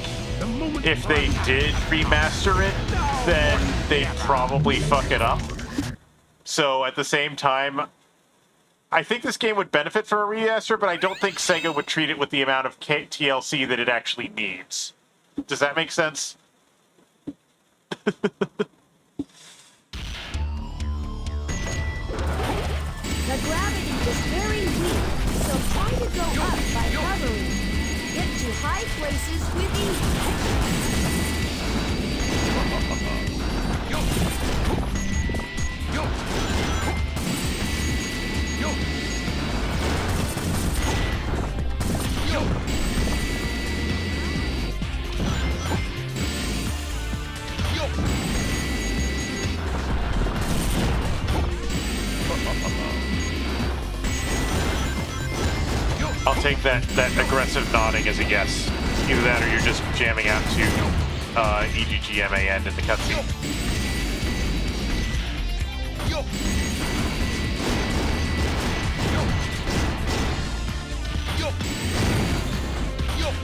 if they did remaster it, then they'd probably fuck it up. So at the same time, I think this game would benefit from a remaster, but I don't think Sega would treat it with the amount of TLC that it actually needs. Does that make sense? The gravity is very weak, so try to go up by hovering. Get to high places with I'll take that aggressive nodding as a yes. Either that or you're just jamming out to EGGMAN in the cutscene.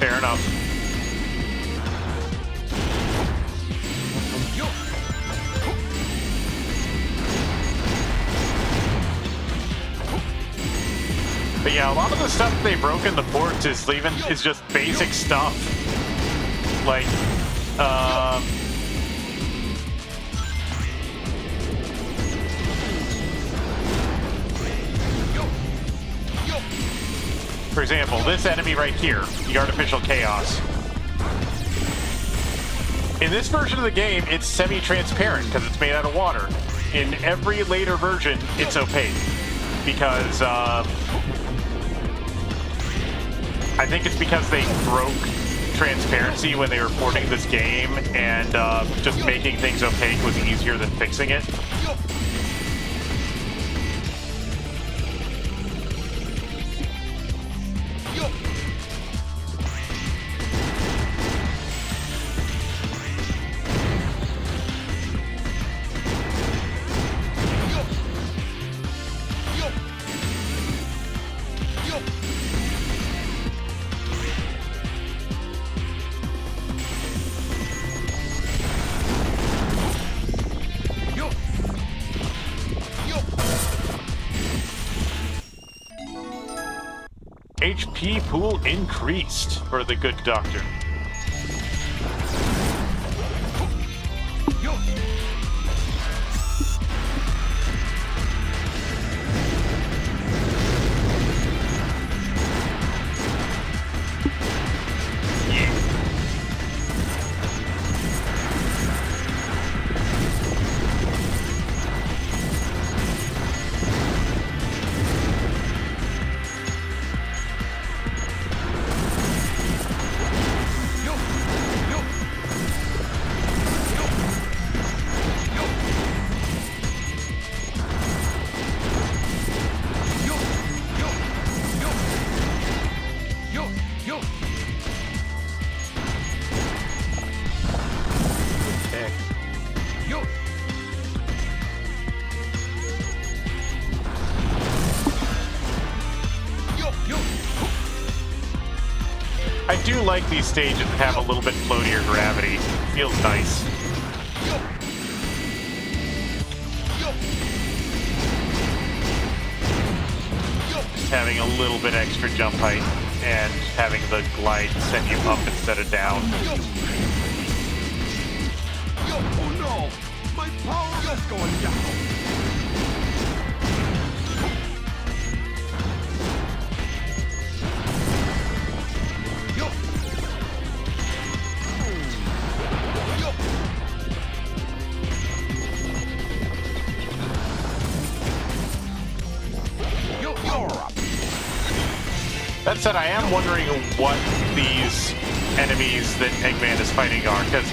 Fair enough. But yeah, a lot of the stuff they broke in the ports is just basic stuff. Like, for example, this enemy right here, the Artificial Chaos. In this version of the game, it's semi-transparent because it's made out of water. In every later version, it's opaque because I think it's because they broke transparency when they were porting this game, and just making things opaque was easier than fixing it. HP pool increased for the good doctor. I do like these stages that have a little bit floatier gravity. Feels nice. Just having a little bit extra jump height and having the glide send you up instead of down. Oh no! My power is going down! That said, I am wondering what these enemies that Eggman is fighting are, because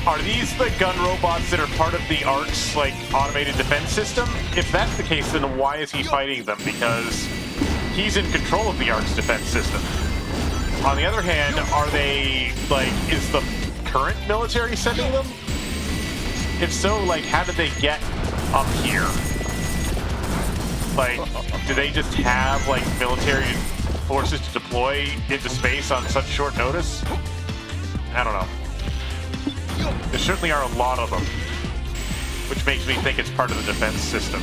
are these the gun robots that are part of the Ark's, like, automated defense system? If that's the case, then why is he fighting them? Because he's in control of the Ark's defense system. On the other hand, are they, like, is the current military sending them? If so, like, how did they get up here? Like, do they just have, like, military forces to deploy into space on such short notice? I don't know. There certainly are a lot of them, which makes me think it's part of the defense system.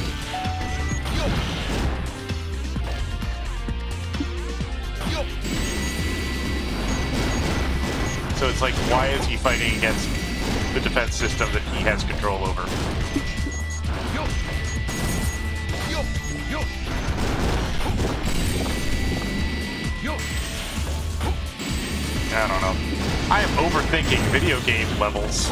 So it's like, why is he fighting against the defense system that he has control over? I don't know. I am overthinking video game levels.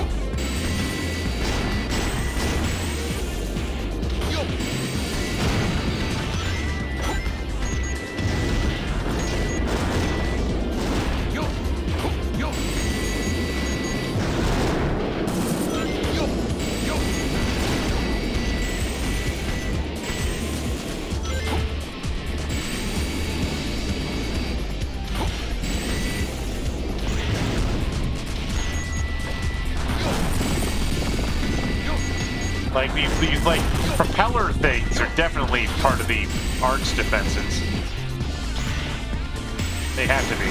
Like, these like, propeller things are definitely part of the Ark's defenses. They have to be.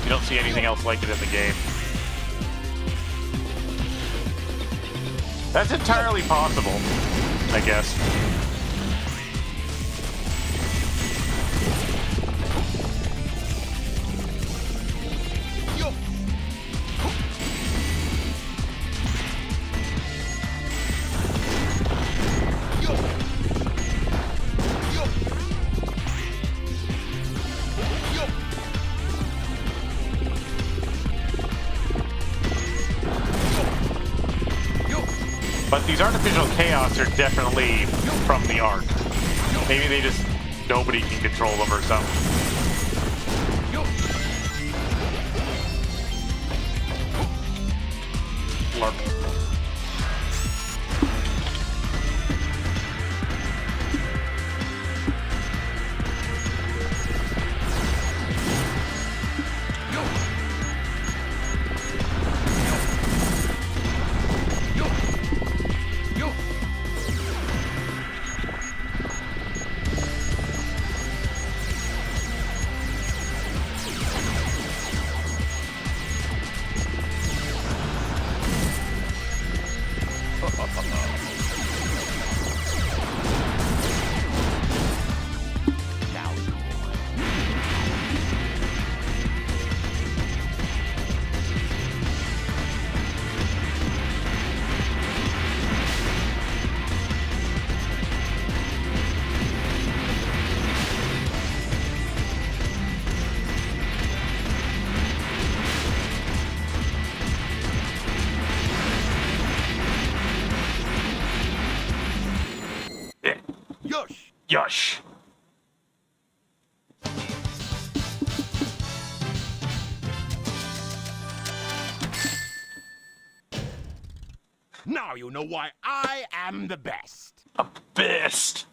You don't see anything else like it in the game. That's entirely possible, I guess. But these artificial chaos are definitely from the arc. Maybe they just, nobody can control them or something. Larp. Yush. Now you know why I am the best. A best.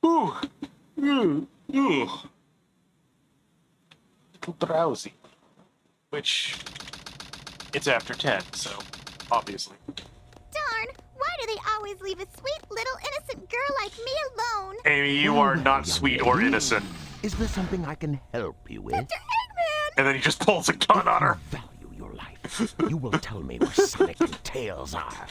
Ooh. Ooh. Ooh. Too drowsy. Which, it's after 10, so, obviously. Darn! Why do they always leave a sweet little innocent girl like me alone? Amy, you are not sweet or innocent. Is there something I can help you with? Dr. Eggman! And then he just pulls a gun on her. Value your life. You will tell me where Sonic and Tails are.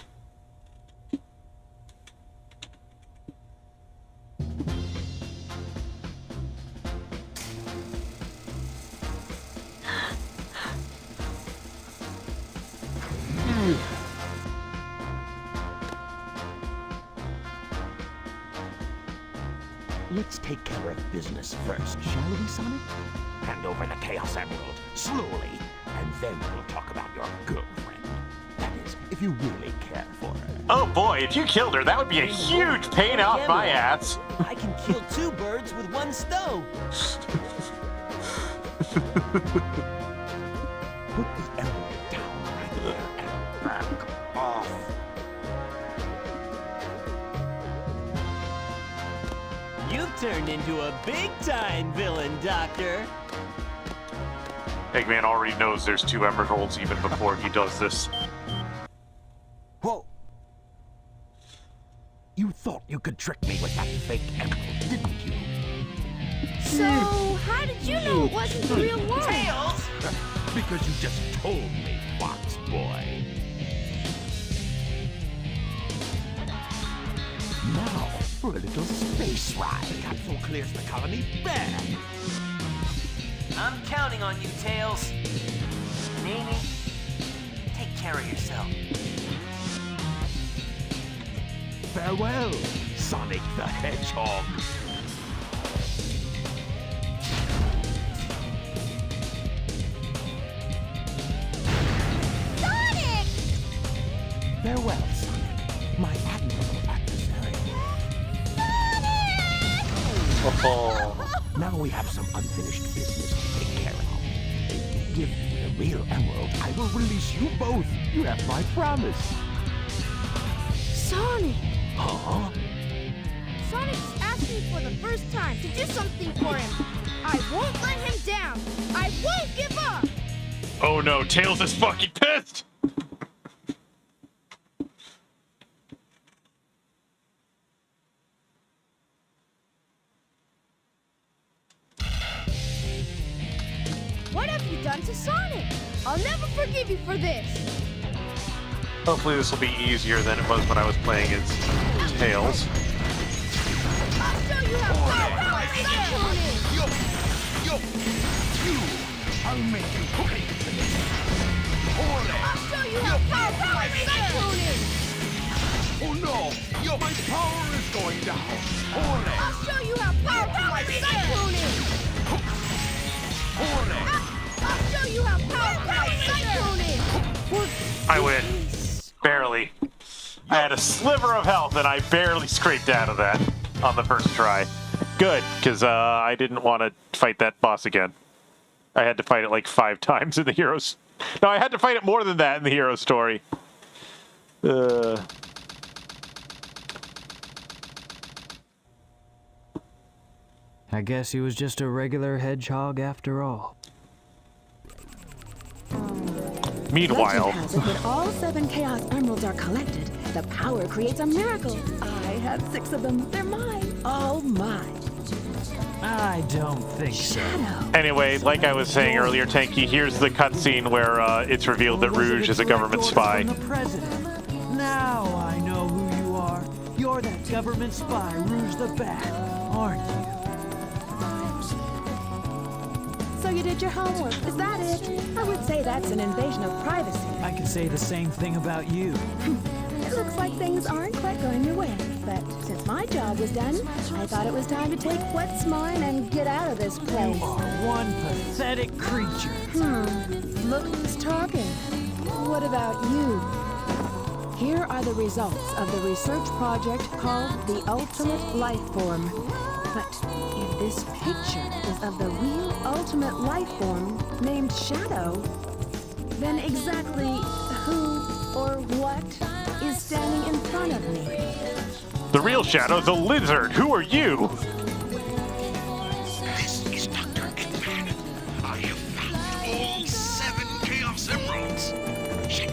Let's take care of business first, shall we, Sonic? Hand over the Chaos Emerald, slowly, and then we'll talk about your girlfriend. That is, if you really care for her. Oh boy, if you killed her, that would be a huge pain off my ass. I can kill 2 birds with 1 stone. Put the emerald down right there and back off. You've turned into a big-time villain, Doctor. Eggman already knows there's 2 emeralds even before he does this. Whoa! You thought you could trick me with that fake emerald, didn't you? So, how did you know it wasn't the real one? Tails! Because you just told me, Fox Boy. Now, for a little space ride. The capsule clears the colony back. I'm counting on you, Tails. And Amy, take care of yourself. Farewell, Sonic the Hedgehog. Sonic! Farewell, Sonic, my admirable adversary. Oh. Now we have some unfinished business to take care of. If you give me the real emerald, I will release you both. You have my promise. Sonic! Huh? Sonic's asking for the first time to do something for him. I won't let him down. I won't give up. Oh no, Tails is fucking pissed! forgive you for this. Hopefully this will be easier than it was when I was playing as Tails. I'll show you how powerful my cyclone is. I'll make you pay for this. I'll show you how powerful my cyclone is. Oh no! My power is going down. I'll show you how powerful my cyclone is. I'll show you how powerful my cyclone is. I win. Barely. I had a sliver of health and I barely scraped out of that on the first try. Good, because I didn't want to fight that boss again. I had to fight it like 5 times in the heroes. No, I had to fight it more than that in the hero story. I guess he was just a regular hedgehog after all. Meanwhile, Legend has it that all 7 Chaos Emeralds are collected, the power creates a miracle. I have 6 of them. They're mine. All mine. I don't think so. anyway, like I was saying earlier, Tanky, here's the cutscene where it's revealed that Rouge is a government spy. From the president. Now I know who you are. You're that government spy, Rouge the Bat, aren't you? So you did your homework, is that it? I would say that's an invasion of privacy. I could say the same thing about you. It looks like things aren't quite going your way. But since my job was done, I thought it was time to take what's mine and get out of this place. You are one pathetic creature. Look who's talking. What about you? Here are the results of the research project called the Ultimate Life Form. But if this picture is of the real ultimate life form named Shadow, then exactly who or what is standing in front of me? The real Shadow's a lizard. Who are you? This is Dr. Eggman. I have found all 7 Chaos Emeralds. Shit.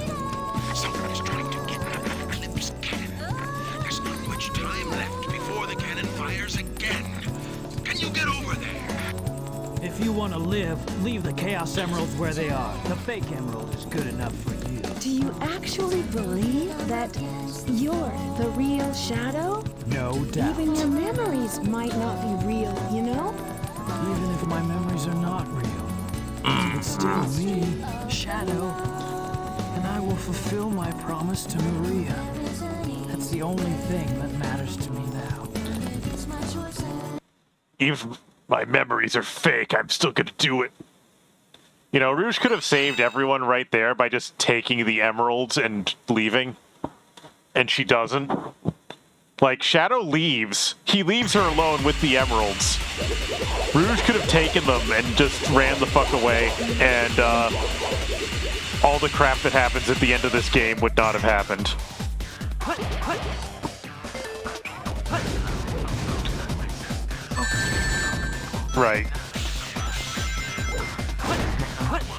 Someone is trying to get an Eclipse cannon. There's not much time left before the cannon fires again. Can you get over there? If you want to live, leave the Chaos Emeralds where they are. The fake emerald is good enough for you. Do you actually believe that you're the real Shadow? No doubt. Even your memories might not be real, you know? Even if my memories are not real, it's still me, Shadow. And I will fulfill my promise to Maria. That's the only thing that matters to me now. Even if my memories are fake, I'm still gonna do it. You know, Rouge could have saved everyone right there by just taking the emeralds and leaving. And she doesn't. Like, Shadow leaves. He leaves her alone with the emeralds. Rouge could have taken them and just ran the fuck away. And all the crap that happens at the end of this game would not have happened. Right.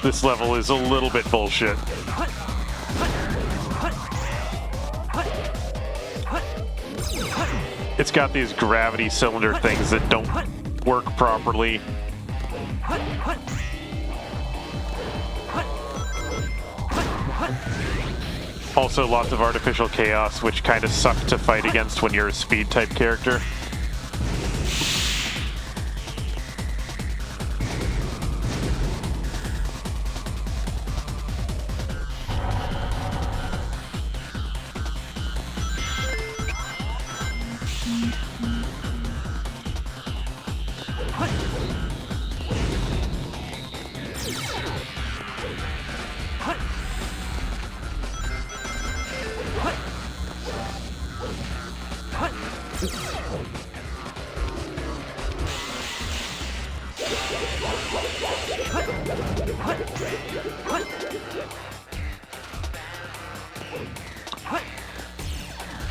This level is a little bit bullshit. It's got these gravity cylinder things that don't work properly. Also, lots of artificial chaos, which kind of suck to fight against when you're a speed-type character.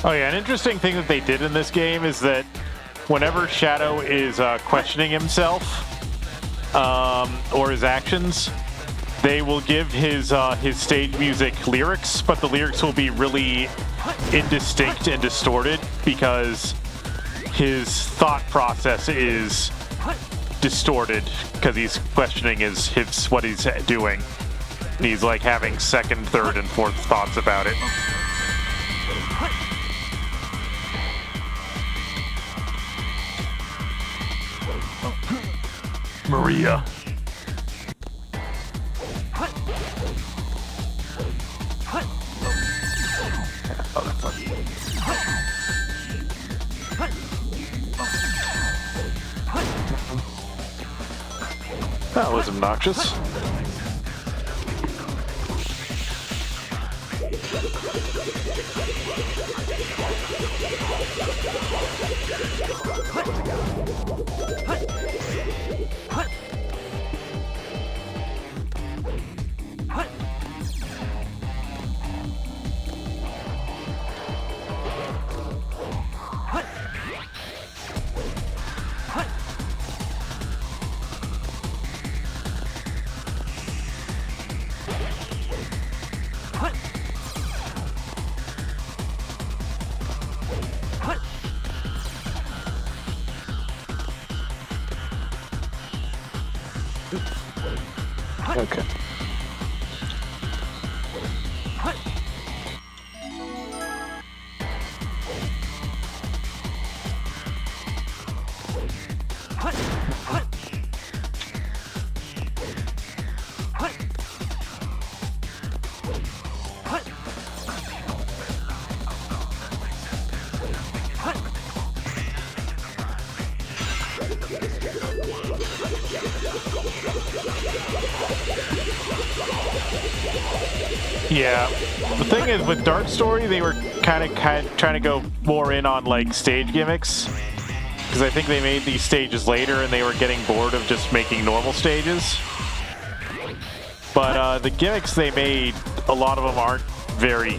Oh yeah, an interesting thing that they did in this game is that whenever Shadow is questioning himself or his actions, they will give his stage music lyrics, but the lyrics will be really indistinct and distorted because his thought process is distorted because he's questioning what he's doing. He's like having second, third, and fourth thoughts about it. Maria. That was obnoxious. Okay. Yeah, the thing is with Dark Story, they were kind of trying to go more in on like stage gimmicks, because I think they made these stages later and they were getting bored of just making normal stages. But the gimmicks they made, a lot of them aren't very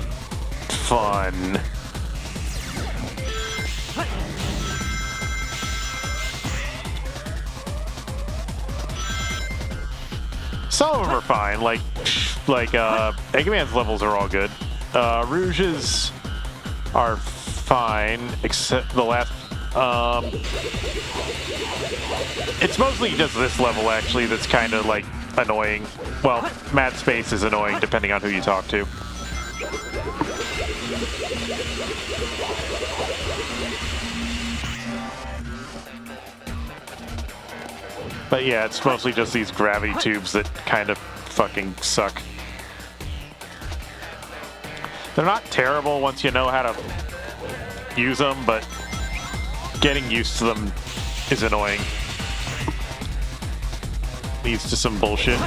fun. Some of them are fine, like Eggman's levels are all good. Rouge's are fine, except the last. It's mostly just this level actually that's kind of like annoying. Well, Mad Space is annoying depending on who you talk to. But yeah, it's mostly just these gravity tubes that kind of fucking suck. They're not terrible once you know how to use them, but getting used to them is annoying. Leads to some bullshit.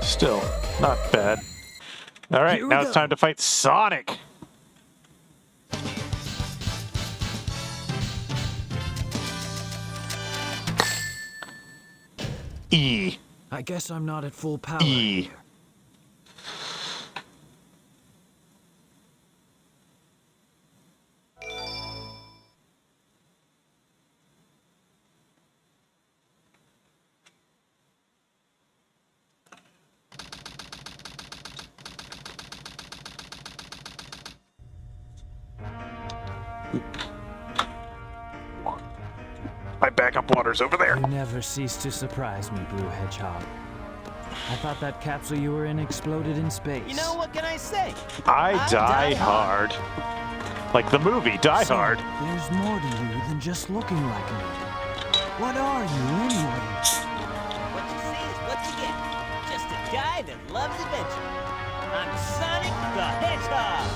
Still, not bad. All right, now it's time to fight Sonic. E. I guess I'm not at full power. E. My backup water's over there. You never cease to surprise me, Blue Hedgehog. I thought that capsule you were in exploded in space. You know, what can I say? I die hard. Like the movie, Die Hard. There's more to you than just looking like me. What are you, anyway? What you see is what you get. Just a guy that loves adventure. I'm Sonic the Hedgehog.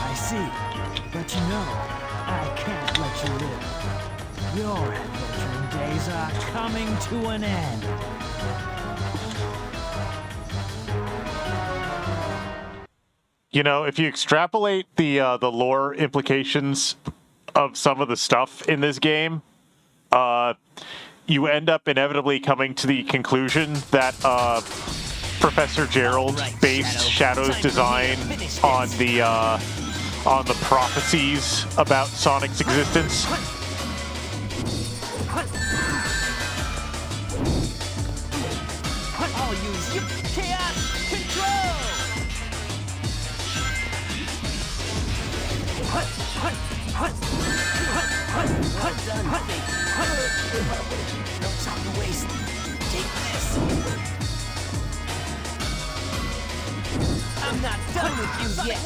I see. But you know, I can't let you live. Your adventuring days are coming to an end. You know, if you extrapolate the lore implications of some of the stuff in this game, you end up inevitably coming to the conclusion that Professor Gerald based Shadow's design on the prophecies about Sonic's existence. I'll use your chaos control! Well done, baby. No time to waste. Take this. I'm not done with you yet.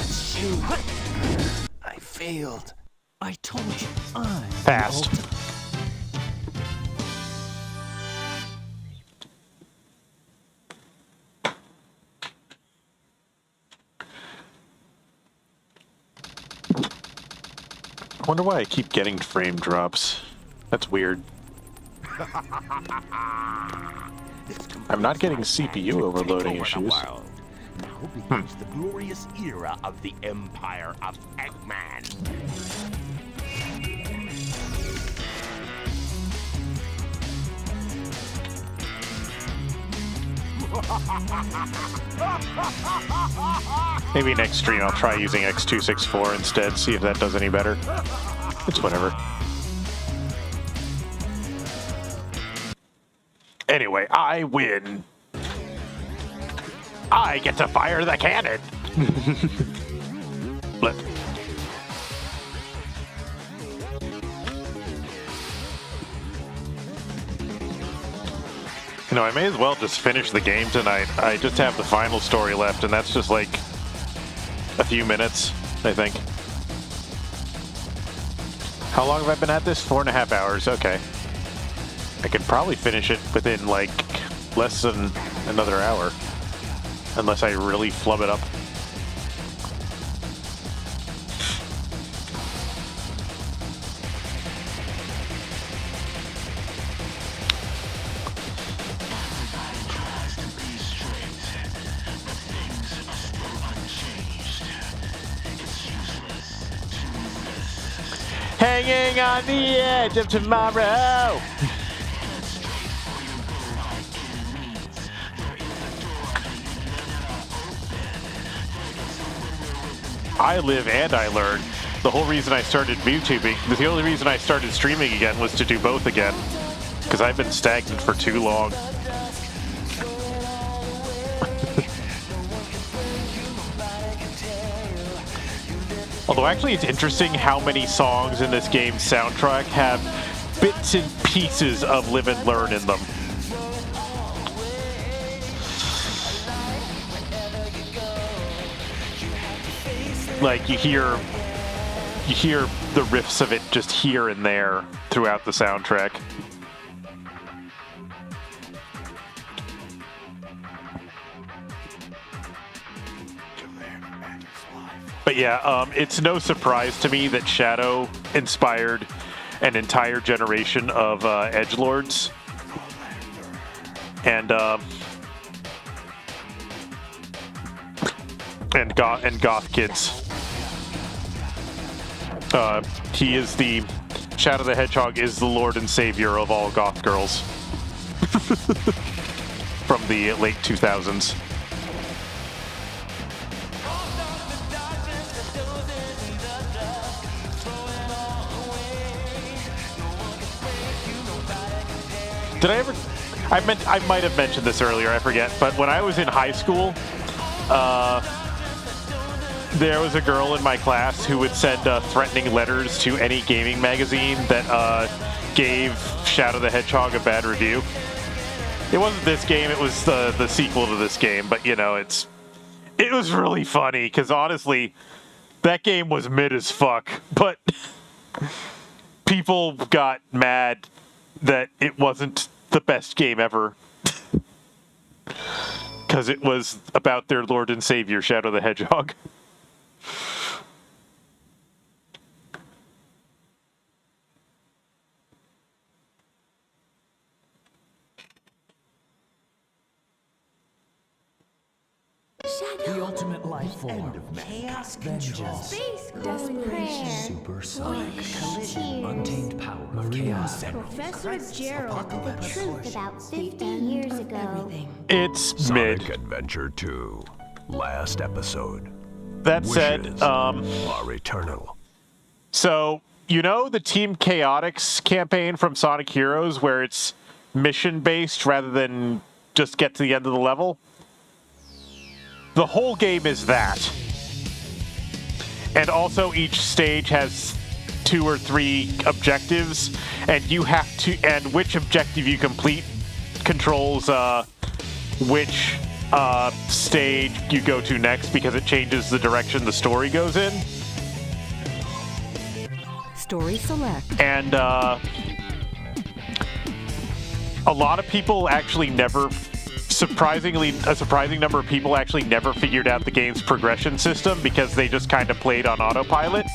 Shoot. I failed. I told you, I'm Passed. the ultimate. I wonder why I keep getting frame drops. That's weird. I'm not getting CPU overloading issues. Now begins the glorious era of the Empire of Eggman. Maybe next stream I'll try using X264 instead, see if that does any better. It's whatever. Anyway, I win. I get to fire the cannon. Blip. You know, I may as well just finish the game tonight. I just have the final story left, and that's just like a few minutes, I think. How long have I been at this? 4.5 hours. Okay. I could probably finish it within like less than another hour, unless I really flub it up. Hanging on the edge of tomorrow. I live and I learn. The whole reason I started YouTubing, the only reason I started streaming again was to do both again. Because I've been stagnant for too long. Although actually it's interesting how many songs in this game's soundtrack have bits and pieces of Live and Learn in them. Like you hear the riffs of it just here and there throughout the soundtrack. But yeah, it's no surprise to me that Shadow inspired an entire generation of edgelords and goth kids. He is the Shadow the Hedgehog is the Lord and Savior of all goth girls from the late 2000s. Did I ever? I might have mentioned this earlier. I forget. But when I was in high school, there was a girl in my class who would send threatening letters to any gaming magazine that gave Shadow the Hedgehog a bad review. It wasn't this game; it was the sequel to this game. But you know, it was really funny because honestly, that game was mid as fuck. But people got mad that it wasn't the best game ever because it was about their Lord and Savior, Shadow the Hedgehog. The ultimate life form. Chaos Vengeance. Space clone prayer. Supersonic collision. Untamed power of Maria. Chaos Emerald. Professor Gerald, the truth about 50 years ago. It's Sonic mid. Adventure 2. Last episode. That said, Wishes are eternal. so you know the Team Chaotix campaign from Sonic Heroes where it's mission-based rather than just get to the end of the level? The whole game is that. And also each stage has 2 or 3 objectives, and you have to, and which objective you complete controls which stage you go to next, because it changes the direction the story goes in. Story select. And a lot of people actually never, surprisingly, a surprising number of people actually never figured out the game's progression system because they just kind of played on autopilot.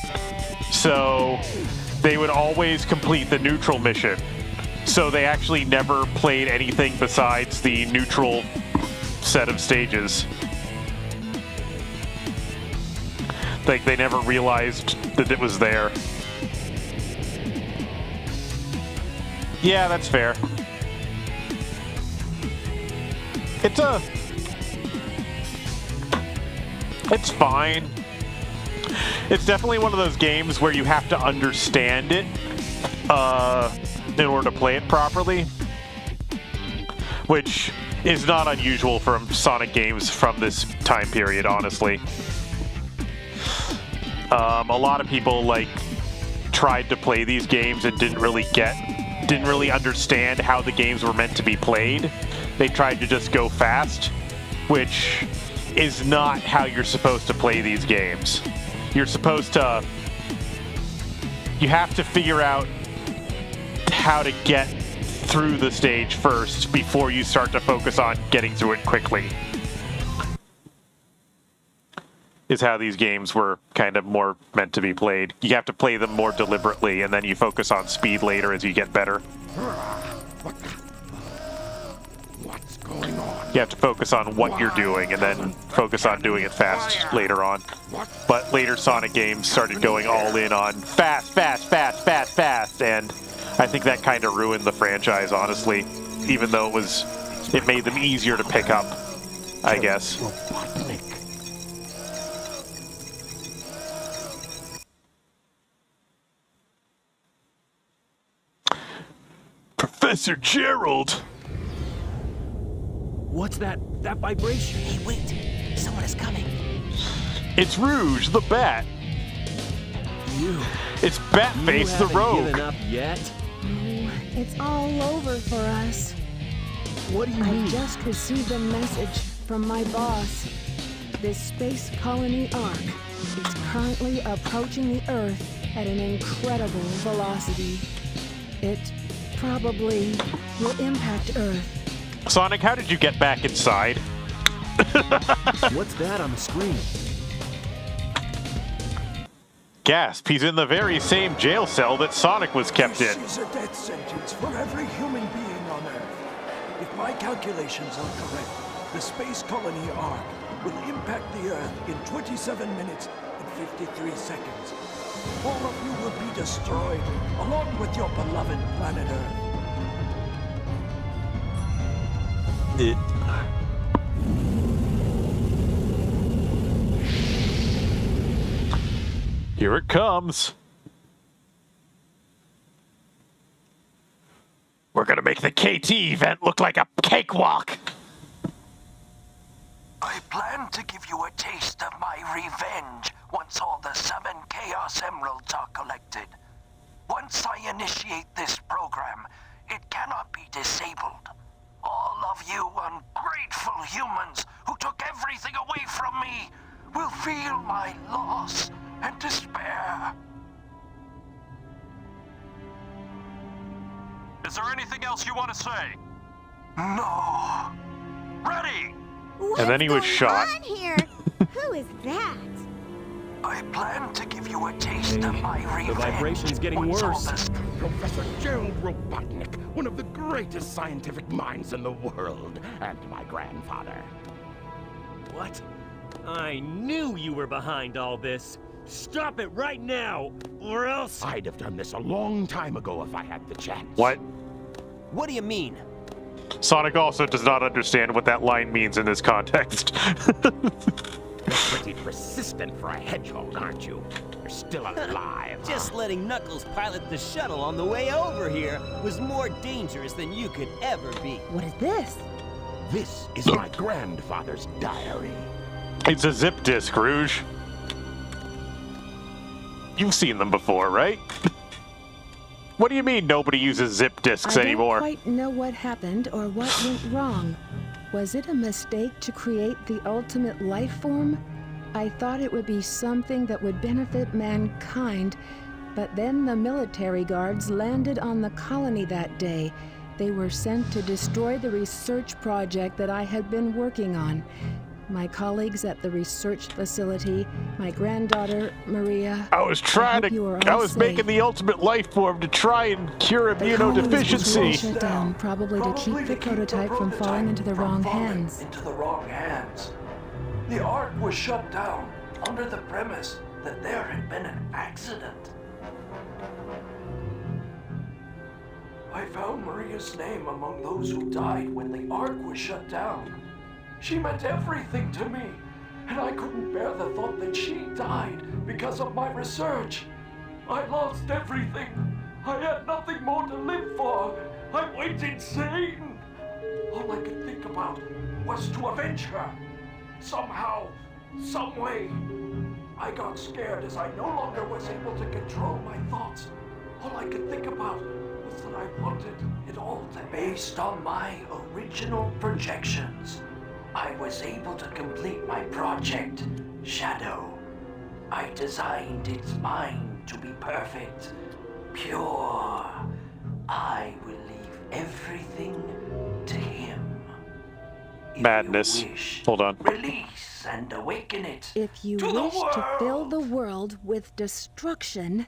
So they would always complete the neutral mission. So they actually never played anything besides the neutral set of stages. Like, they never realized that it was there. Yeah, that's fair. It's fine. It's definitely one of those games where you have to understand it in order to play it properly, which is not unusual from Sonic games from this time period, honestly. A lot of people tried to play these games and didn't really understand how the games were meant to be played. They tried to just go fast, which is not how you're supposed to play these games. You're supposed to... You have to figure out how to get through the stage first before you start to focus on getting through it quickly. Is how these games were kind of more meant to be played. You have to play them more deliberately, and then you focus on speed later as you get better. What's going on? You have to focus on what you're doing, and then focus on doing it fast later on. But later Sonic games started going all in on fast, fast, fast, fast, fast, and I think that kind of ruined the franchise, honestly. Even though it made them easier to pick up, I guess. Professor Gerald! What's that vibration? Hey, wait. Someone is coming. It's Rouge, the Bat. It's Batface, the Rogue. Given up yet? It's all over for us. What do you mean? I just received a message from my boss. This space colony Ark is currently approaching the Earth at an incredible velocity. It probably will impact Earth. Sonic, how did you get back inside? What's that on the screen? Gasp, he's in the very same jail cell that Sonic was kept in. This is a death sentence for every human being on Earth. If my calculations are correct, the space colony Ark will impact the Earth in 27 minutes and 53 seconds. All of you will be destroyed, along with your beloved planet Earth. Here it comes. We're gonna make the KT event look like a cakewalk. I plan to give you a taste of my revenge once all the 7 Chaos Emeralds are collected. Once I initiate this program, it cannot be disabled. All of you ungrateful humans who took everything away from me will feel my loss and despair. Is there anything else you want to say? No. Ready! And then he was shot. On here? Who is that? I plan to give you a taste of my revenge. The vibration's getting once all worse. this- Professor Gerald Robotnik, one of the greatest scientific minds in the world, and my grandfather. What? I knew you were behind all this. Stop it right now, or else... I'd have done this a long time ago if I had the chance. What? What do you mean? Sonic also does not understand what that line means in this context. You're pretty persistent for a hedgehog, aren't you? You're still alive. Just letting Knuckles pilot the shuttle on the way over here was more dangerous than you could ever be. What is this? This is my grandfather's diary. It's a zip disk, Rouge. You've seen them before, right? What do you mean nobody uses zip disks anymore? I don't quite know what happened or what went wrong. Was it a mistake to create the ultimate life form? I thought it would be something that would benefit mankind, but then the military guards landed on the colony that day. They were sent to destroy the research project that I had been working on. My colleagues at the research facility, my granddaughter, Maria... I was making the ultimate life form to try and cure immunodeficiency. Shut down, probably to keep the prototype from falling into the wrong hands. The Ark was shut down under the premise that there had been an accident. I found Maria's name among those who died when the Ark was shut down. She meant everything to me, and I couldn't bear the thought that she died because of my research. I lost everything. I had nothing more to live for. I went insane. All I could think about was to avenge her. Somehow, some way. I got scared as I no longer was able to control my thoughts. All I could think about was that I wanted it all to be based on my original projections. I was able to complete my project, Shadow. I designed its mind to be perfect, pure. I will leave everything to him. Madness. Hold on. Release and awaken it. If you wish to fill the world with destruction...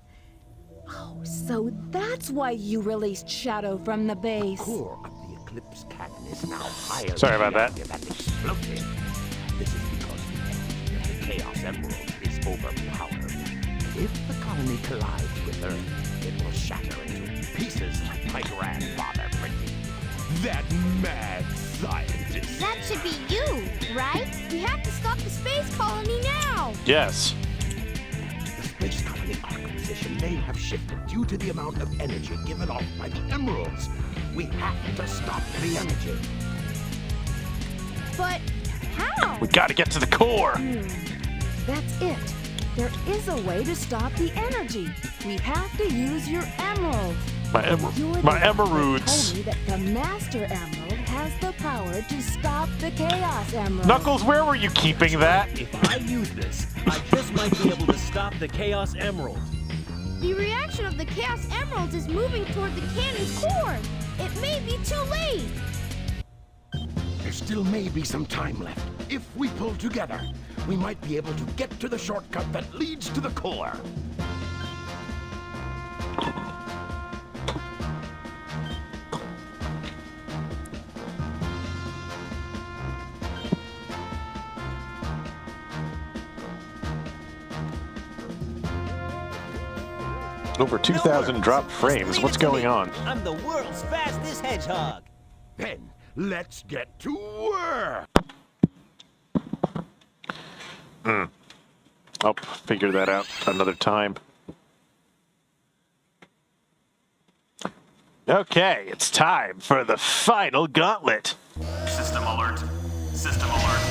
Oh, so that's why you released Shadow from the base. Core of the Eclipse Cannon is now higher. Sorry about that. Than exploded. This is because the energy of the Chaos Emerald is overpowered. If the colony collides with Earth, it will shatter into pieces like my grandfather predicted. That mad scientist. That should be you, right? We have to stop the space colony now. Yes. The space colony arc position may have shifted due to the amount of energy given off by the emeralds. We have to stop the energy. But how? We gotta get to the core. That's it. There is a way to stop the energy. We have to use your emerald. My emeralds. Told me that the Master Emerald has the power to stop the Chaos Emerald. Knuckles, where were you keeping that? If I use this, I just might be able to stop the Chaos Emerald. The reaction of the Chaos Emeralds is moving toward the cannon's core. It may be too late. There still may be some time left. If we pull together, we might be able to get to the shortcut that leads to the core. Over 2,000 dropped frames. What's going on? I'm the world's fastest hedgehog. Then, let's get to work! I'll figure that out another time. Okay, it's time for the final gauntlet. System alert. System alert.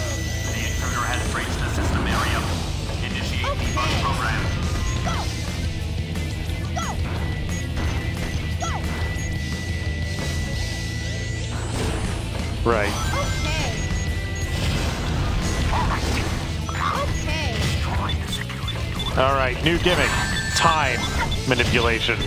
The intruder has breached the system area. Initiate debug program. Right. Okay. All right, new gimmick. Time manipulation.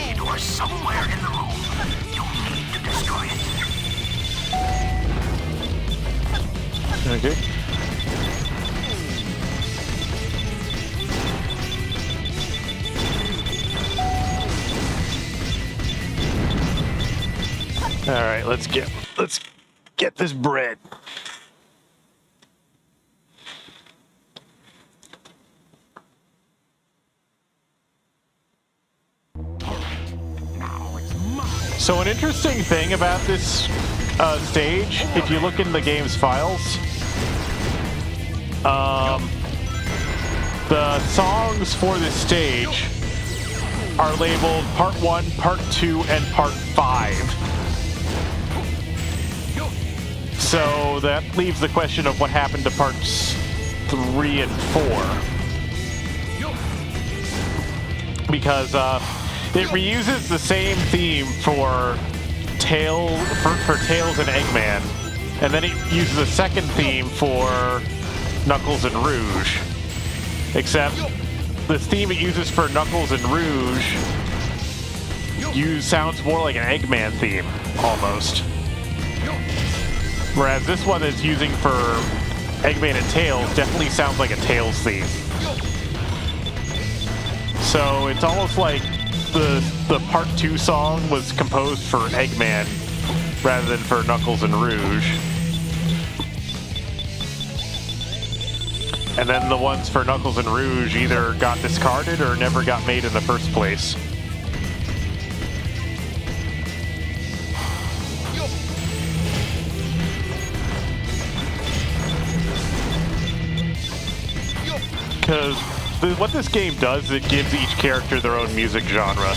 security door somewhere in the room. You'll need to destroy it. Okay. All right, let's get this bread. So an interesting thing about this stage, if you look in the game's files, the songs for this stage are labeled Part 1, Part 2, and Part 5. So that leaves the question of what happened to Parts 3 and 4. Because it reuses the same theme for Tails and Eggman, and then it uses a second theme for Knuckles and Rouge. Except the theme it uses for Knuckles and Rouge sounds more like an Eggman theme, almost. Whereas this one is using for Eggman and Tails definitely sounds like a Tails theme. So it's almost like the Part 2 song was composed for Eggman rather than for Knuckles and Rouge. And then the ones for Knuckles and Rouge either got discarded or never got made in the first place. Because what this game does is it gives each character their own music genre.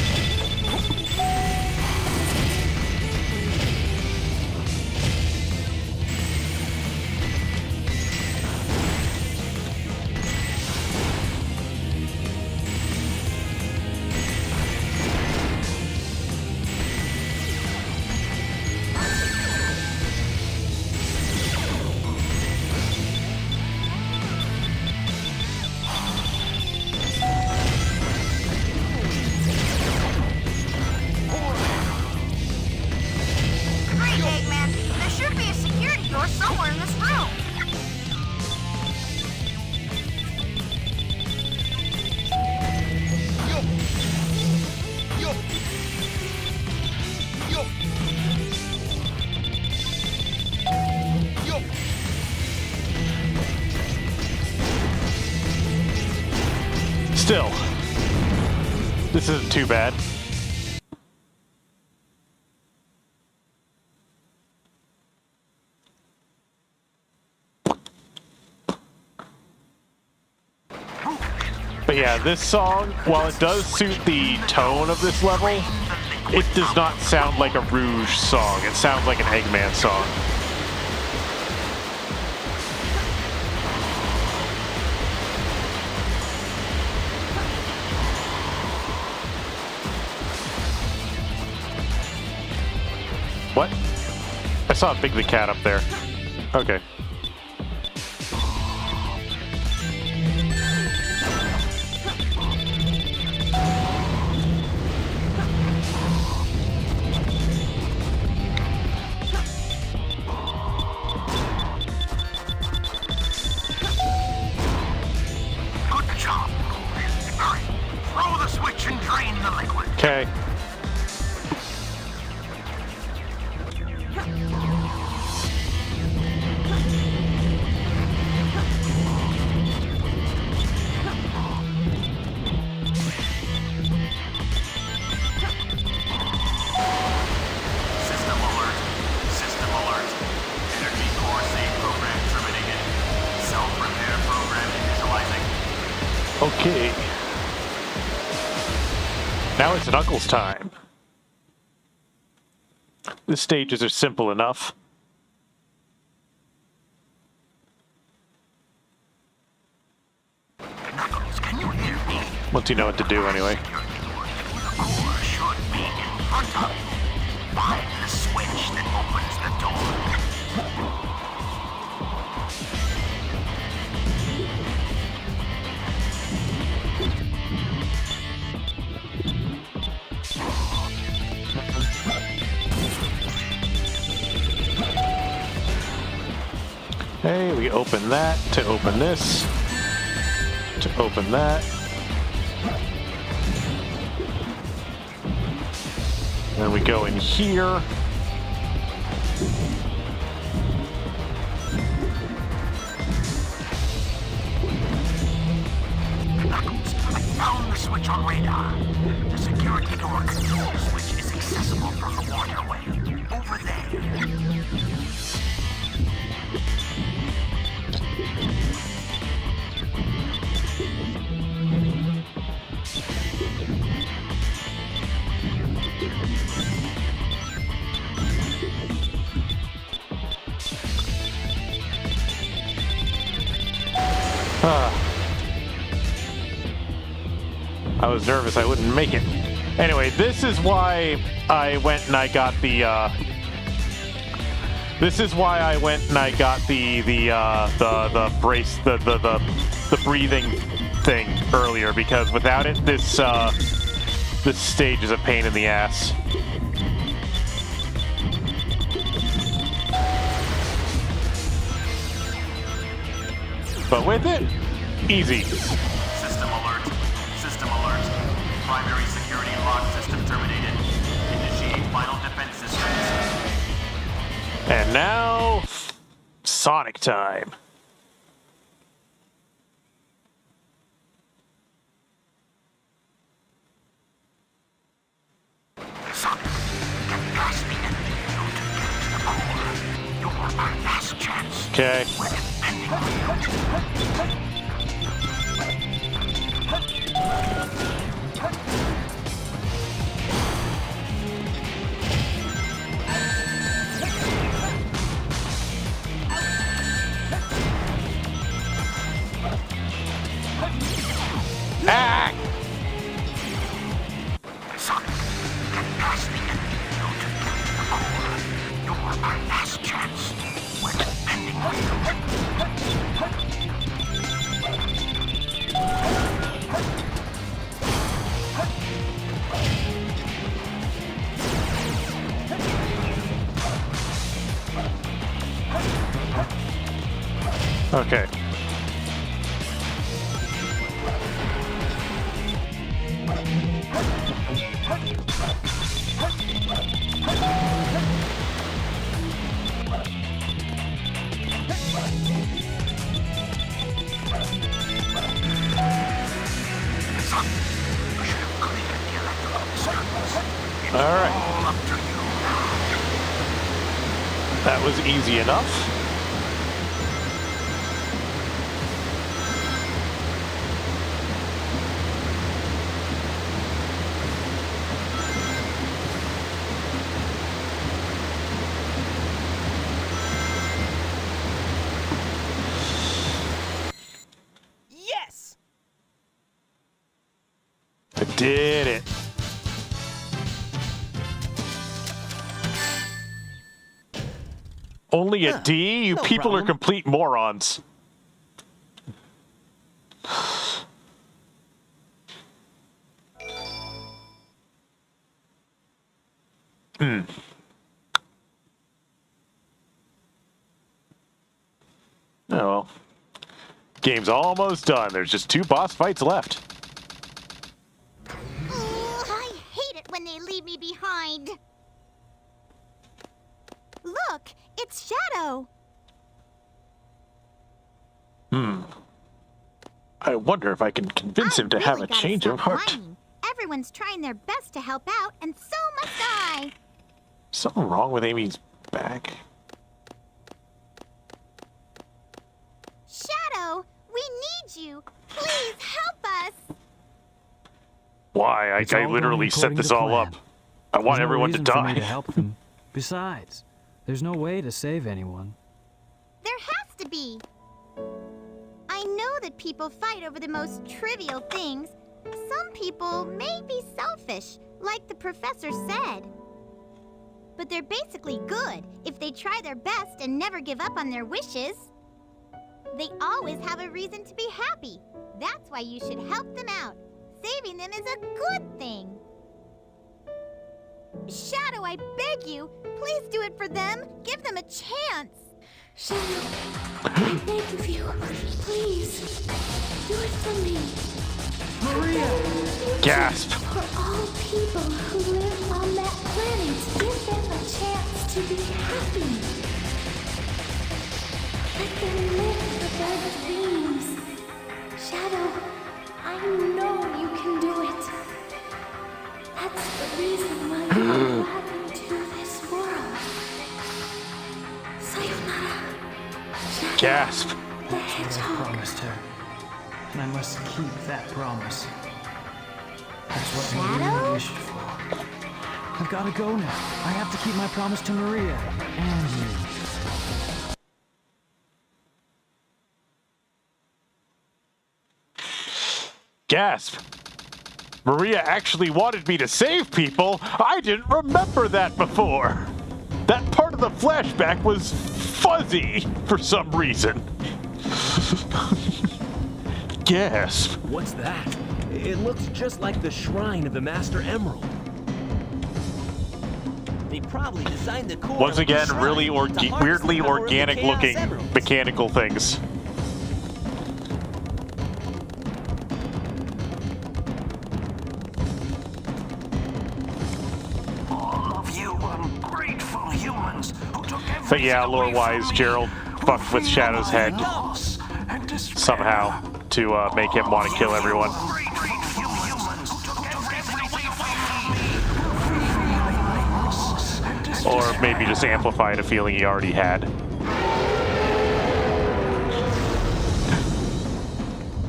Still, this isn't too bad. But yeah, this song, while it does suit the tone of this level, it does not sound like a Rouge song. It sounds like an Eggman song. What? I saw Big the Cat up there. Okay. Good job. Hurry. Throw the switch and drain the liquid. Okay. Okay. Now it's Knuckles time. The stages are simple enough. Knuckles, can you hear me? Once you know what to do, anyway. Core should be in front of you. Find the switch that opens the door. Okay, we open that to open this, to open that. Then we go in here. I found the switch on radar. The security door control switch is accessible from the waterway. Over there. I was nervous I wouldn't make it. Anyway, this is why I went and I got the brace, the breathing thing earlier, because without it, this stage is a pain in the ass. But with it, easy. System alert. System alert. Primary security lock system terminated. Initiate final defense systems. And now, Sonic time. Sonic, get past the enemy field to get to the core. You're our last chance. Okay. We're depending on you. Ah! Sonic, get past the enemy field to get to the core. You're our last chance. We're depending on you. Okay. All right. That was easy enough. Yes! I did it. Only a D? You no people problem. are complete morons. Oh well. Game's almost done. There's just 2 boss fights left. I hate it when they leave me behind. Look, it's Shadow. I wonder if I can convince him to have a change of heart. Whining. Everyone's trying their best to help out, and so must I. Something wrong with Amy's back? Shadow, we need you. Please help us. Why? It's I all literally going set according this to all plan. up. I want There's no everyone to reason for me die. to help them. Besides, there's no way to save anyone. There has to be. I know that people fight over the most trivial things. Some people may be selfish, like the professor said. But they're basically good if they try their best and never give up on their wishes. They always have a reason to be happy. That's why you should help them out. Saving them is a good thing. Shadow, I beg you, please do it for them. Give them a chance. Shadow, I beg of you, please, do it for me. Maria! Gasp. For all people who live on that planet, give them a chance to be happy. Let them live for their dreams. Shadow, I know you can do it. That's the reason why you are brought into this world. Sayonara. Shadow, Gasp. the I hedgehog. promised her, and I must keep that promise. That's what Maria Shadow? wished for. I've got to go now. I have to keep my promise to Maria and you. Gasp. Maria actually wanted me to save people? I didn't remember that before. That part of the flashback was fuzzy for some reason. Gasp. What's that? It looks just like the shrine of the Master Emerald. They probably designed the core Once of the again, shrine really to harness the weirdly power of the organic Chaos looking Emeralds. mechanical things. All of you ungrateful humans who took everything But yeah, away from lore-wise, me, Gerald who fucked with feel Shadow's my head loss and despair. somehow to make him want to kill everyone. Or maybe just amplified a feeling he already had.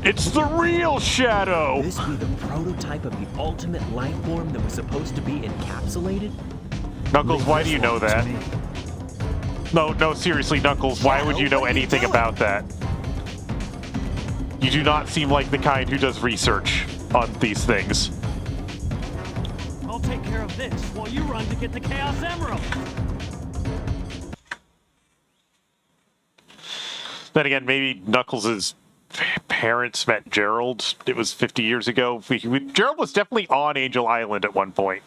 It's the real Shadow! Could this be the prototype of the ultimate life form that was supposed to be encapsulated? Knuckles, why do you know that? No, seriously, Knuckles, why would you know anything about that? You do not seem like the kind who does research on these things. I'll take care of this while you run to get the Chaos Emerald. Then again, maybe Knuckles' parents met Gerald. It was 50 years ago. Gerald was definitely on Angel Island at one point.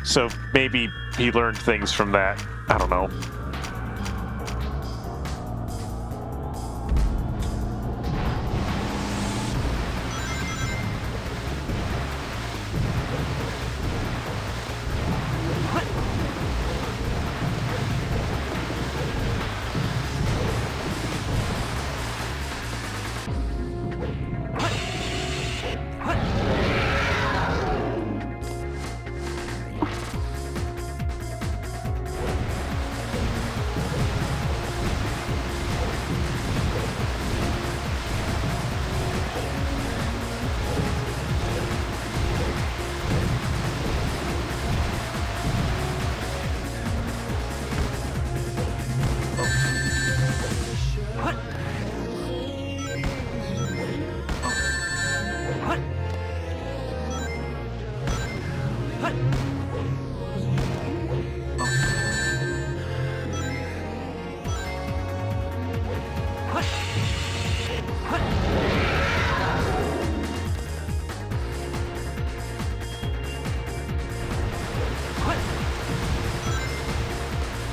So maybe he learned things from that. I don't know.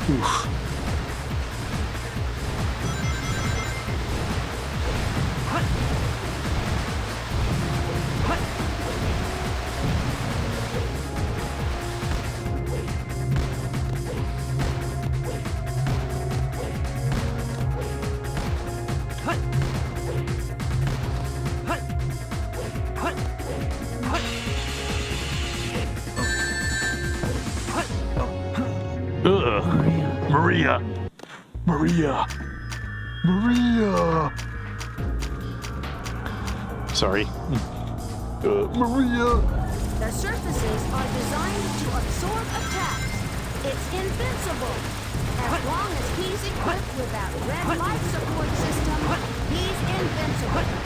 Oof. Maria. Sorry. Maria. The surfaces are designed to absorb attacks. It's invincible. As long as he's equipped with that red life support system, he's invincible.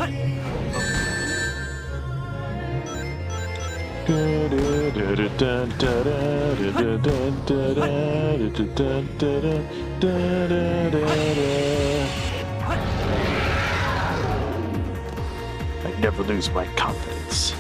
I never lose my confidence.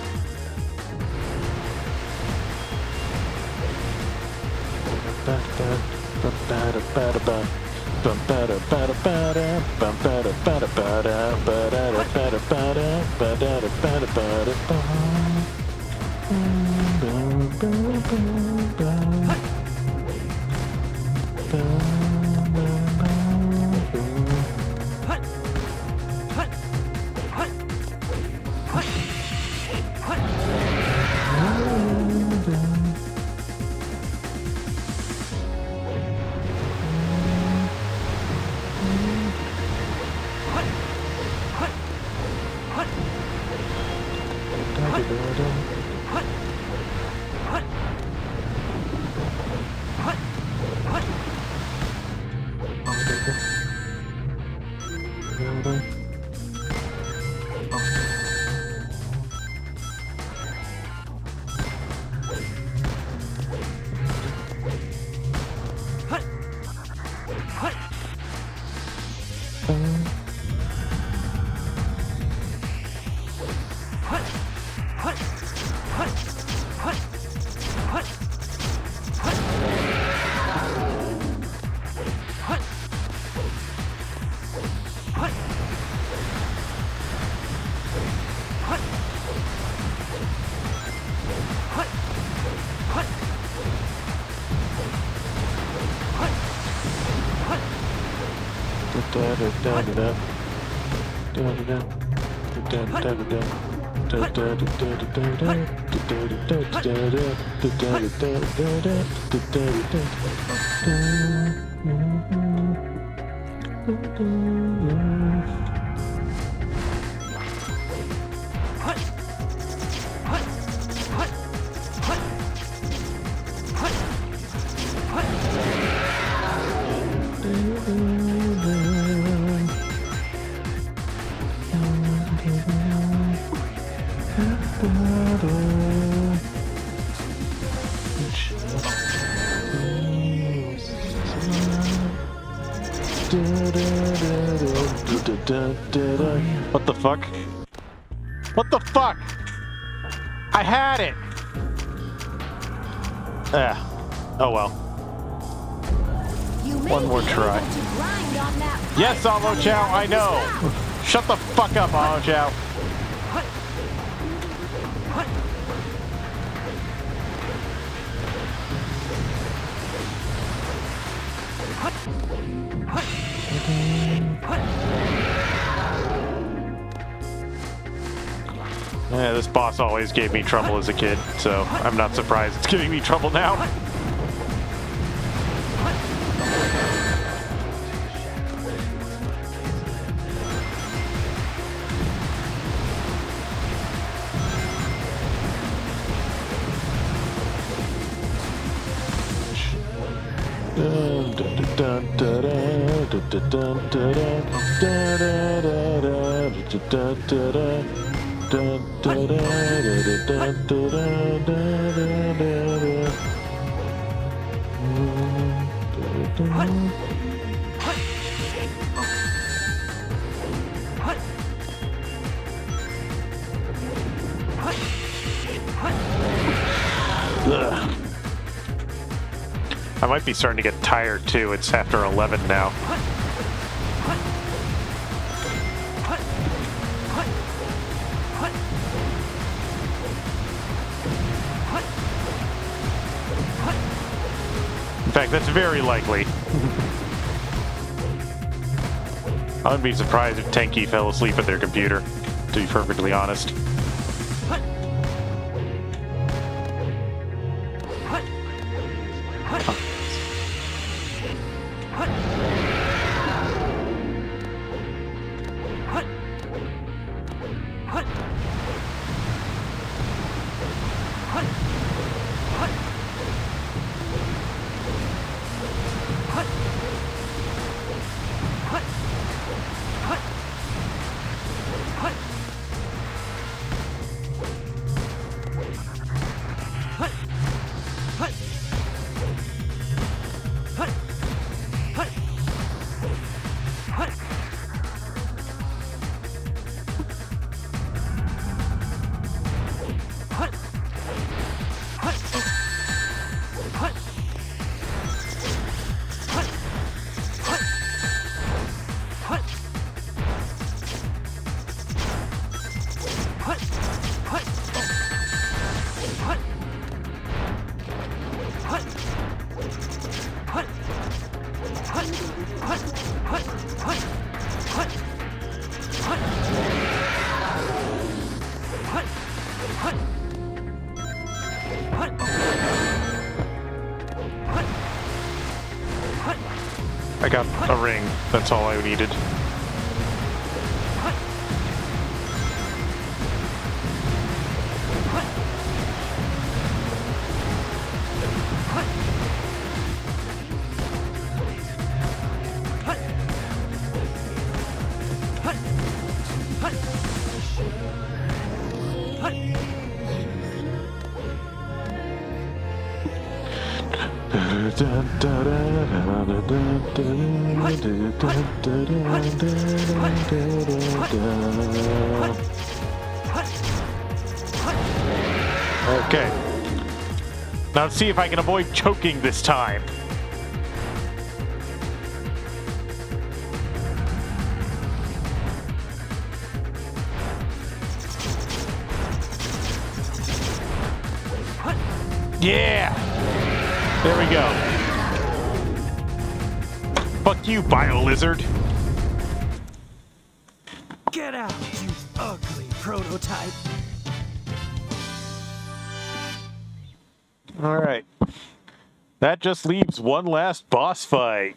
What the fuck? What the fuck? I had it! Oh well. One more try. Yes, Amo Chow, I know! Shut the fuck up, Amo Chow. Yeah, this boss always gave me trouble as a kid, so I'm not surprised it's giving me trouble now. I might be starting to get tired too. It's after 11 now. In fact, that's very likely. I wouldn't be surprised if Tenki fell asleep at their computer, to be perfectly honest. got a ring. That's all I needed. Okay. Now let's see if I can avoid choking this time. Yeah! There we go. Fuck you, bio-lizard. Get out, you ugly prototype. Alright. That just leaves one last boss fight.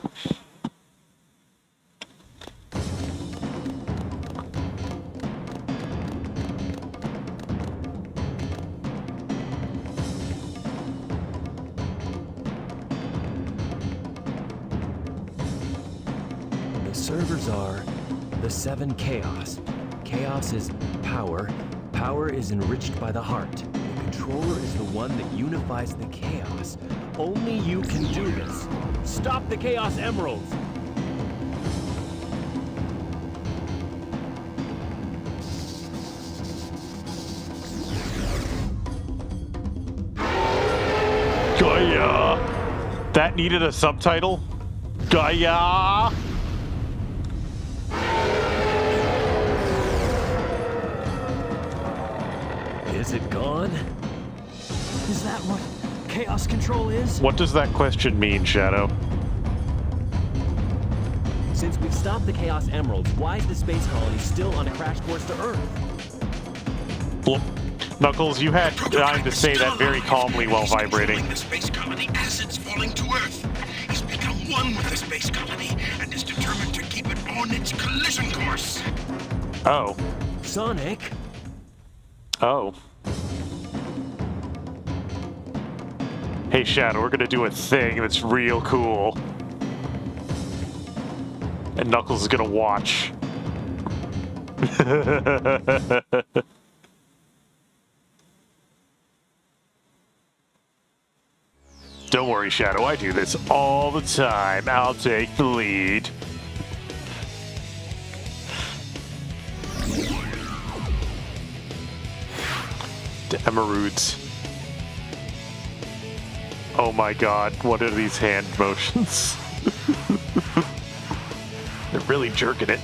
The servers are the 7 Chaos. Chaos is power. Power is enriched by the heart. The controller is the one that unifies the chaos. Only you can do this. Stop the Chaos Emeralds! Gaia! That needed a subtitle? Gaia! Is it gone? Is that what chaos control is? What does that question mean, Shadow? Since we've stopped the Chaos Emeralds, why is the space colony still on a crash course to Earth? Knuckles, you had time to say that very calmly while vibrating. The space colony as it's falling to Earth. He's become one with the space colony and is determined to keep it on its collision course. Oh. Sonic? Oh. Hey, Shadow, we're gonna do a thing that's real cool. And Knuckles is gonna watch. Don't worry, Shadow, I do this all the time. I'll take the lead. The Emeralds. Oh my god, what are these hand motions? They're really jerking it.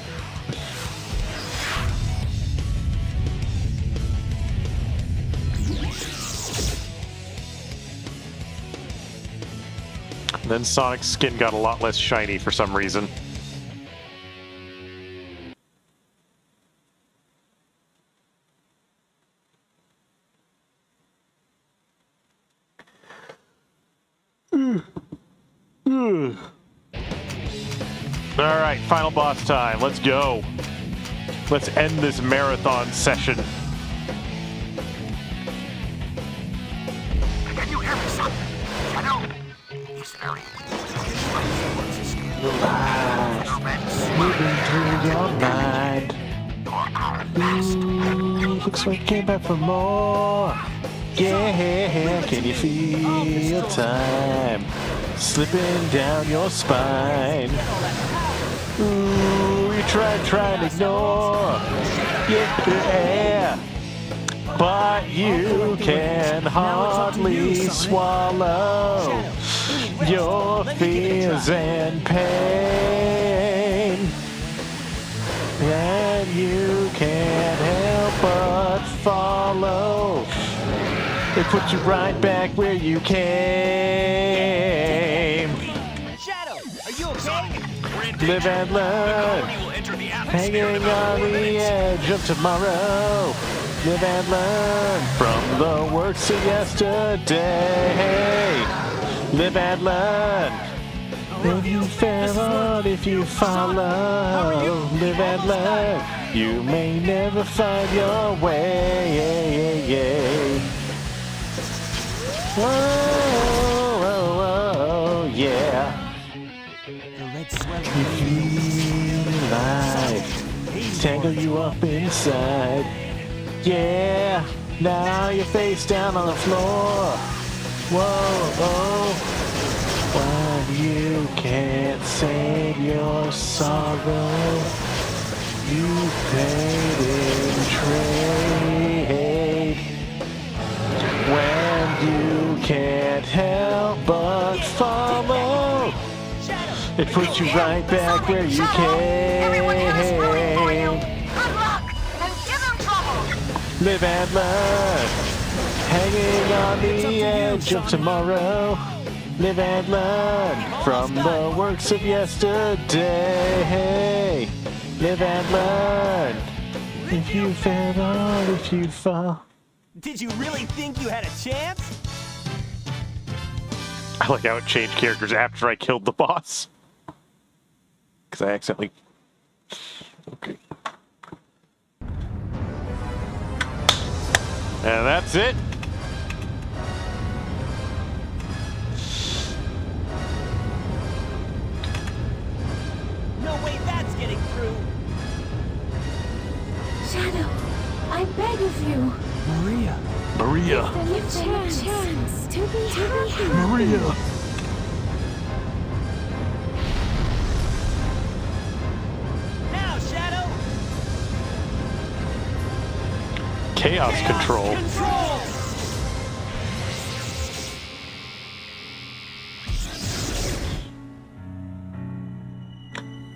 Then Sonic's skin got a lot less shiny for some reason. Alright, final boss time. Let's go. Let's end this marathon session. Can you hear me, son? Shadow? He's very Moving through your mind. Ooh, looks like you came back for more. Yeah, can you feel time slipping down your spine? Ooh, you try to ignore. Yeah, but you can hardly swallow your fears and pain, and you can't help but follow. They put you right back where you came. Shadow, are you okay? Live and learn, hanging on the edge of tomorrow. Live and learn from the works of yesterday. Live and learn. If you fail, if you follow, live and learn, you may never find your way. Whoa, whoa, whoa, yeah. You feel life tangle you up inside. Yeah, now you're face down on the floor. Whoa, oh. Why you can't save your sorrow? You paid in trade. When you can't help but follow, it puts you right back where you came. Live and learn, hanging on the edge of tomorrow. Live and learn from the works of yesterday. Live and learn. If you fail or if you fall. Did you really think you had a chance? I like how it changed characters after I killed the boss. Because I accidentally... Okay. And that's it. No way that's getting through. Shadow, I beg of you. Maria. Maria. Give them a chance to be happy. Maria. Now, Shadow. Chaos control.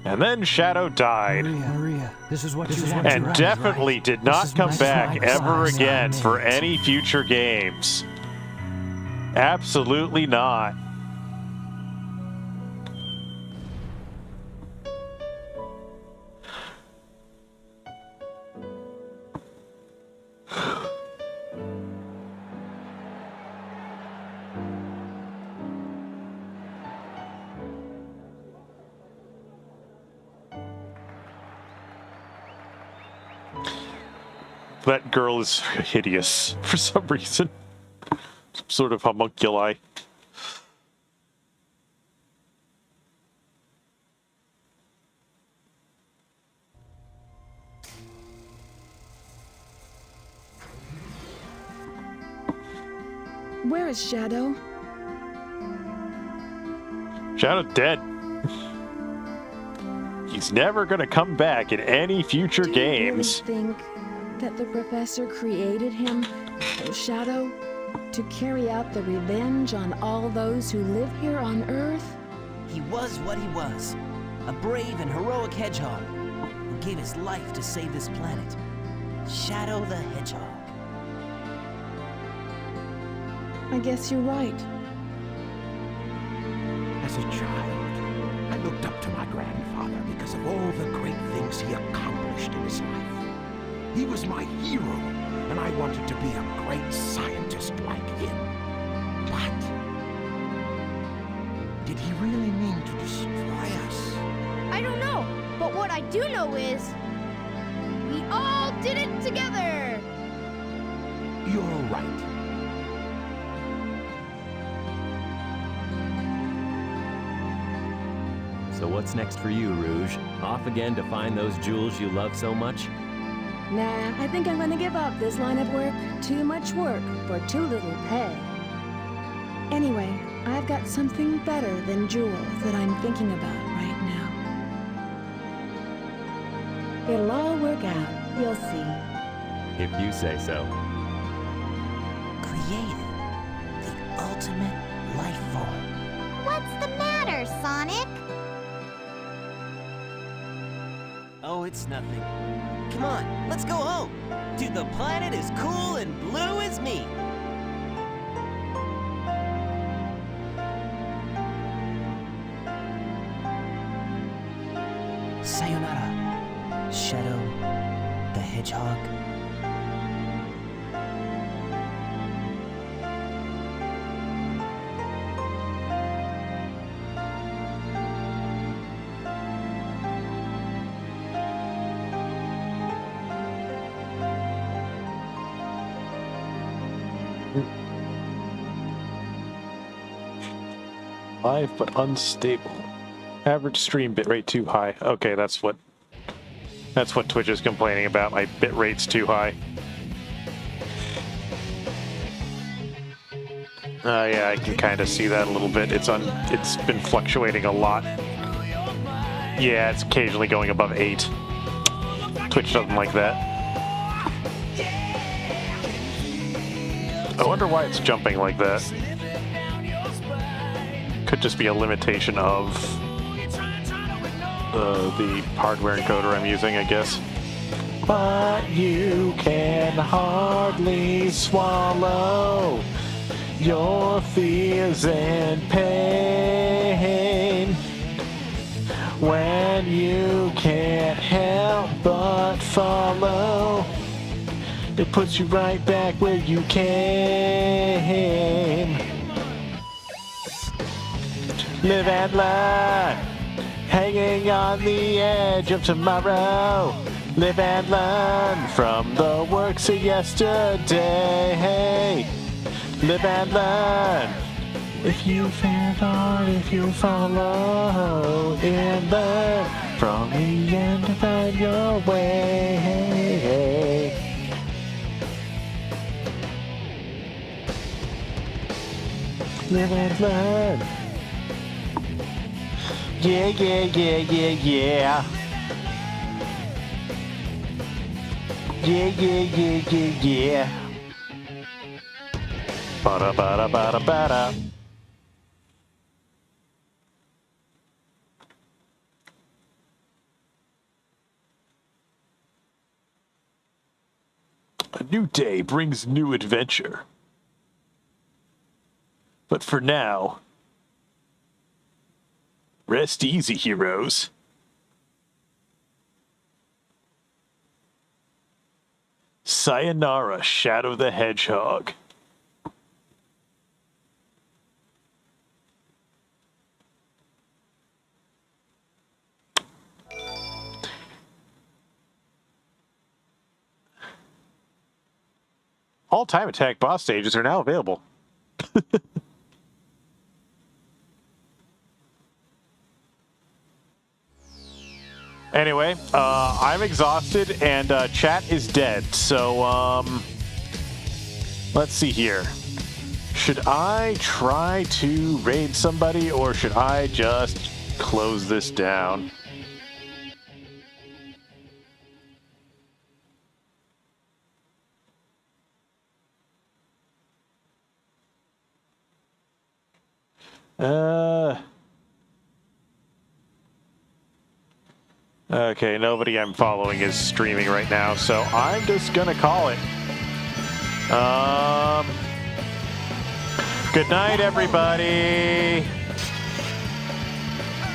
And then Shadow died. Maria, this is what you want. And definitely did not come back ever again for any future games. Absolutely not. That girl is hideous for some reason. Some sort of homunculi. Where is Shadow? Shadow's dead. He's never gonna come back in any future games. Do you really think that the professor created him, Shadow, to carry out the revenge on all those who live here on Earth? He was what he was. A brave and heroic hedgehog who gave his life to save this planet. Shadow the Hedgehog. I guess you're right. As a child, I looked up to my grandfather because of all the great things he accomplished in his life. He was my hero, and I wanted to be a great scientist like him. But did he really mean to destroy us? I don't know, but what I do know is we all did it together. You're right. So what's next for you, Rouge? Off again to find those jewels you love so much? Nah, I think I'm gonna give up this line of work. Too much work for too little pay. Anyway, I've got something better than jewels that I'm thinking about right now. It'll all work out, you'll see. If you say so. Created the ultimate life form. What's the matter, Sonic? Oh, it's nothing. Come on, let's go home. To the planet as cool and blue as me. Sayonara, Shadow the Hedgehog. Live but unstable. Average stream bitrate too high. Okay, that's what Twitch is complaining about. My bitrate's too high. Yeah, I can kind of see that a little bit. It's been fluctuating a lot. Yeah, it's occasionally going above 8. Twitch doesn't like that. I wonder why it's jumping like that. Could just be a limitation of the hardware encoder I'm using, I guess. But you can hardly swallow your fears and pain when you can't help but follow. It puts you right back where you came. Live and learn, hanging on the edge of tomorrow. Live and learn from the works of yesterday. Live and learn. If you fail hard, if you follow and learn from the end to find your way. Live and learn. Yeah, yeah, yeah, yeah, yeah. Yeah, yeah, yeah, yeah, yeah. Ba-da, ba-da, ba-da, ba-da. A new day brings new adventure. But for now, rest easy, heroes. Sayonara, Shadow the Hedgehog. All time attack boss stages are now available. Anyway, I'm exhausted and chat is dead. So, let's see here. Should I try to raid somebody or should I just close this down? Okay, nobody I'm following is streaming right now, so I'm just gonna call it. Good night, everybody.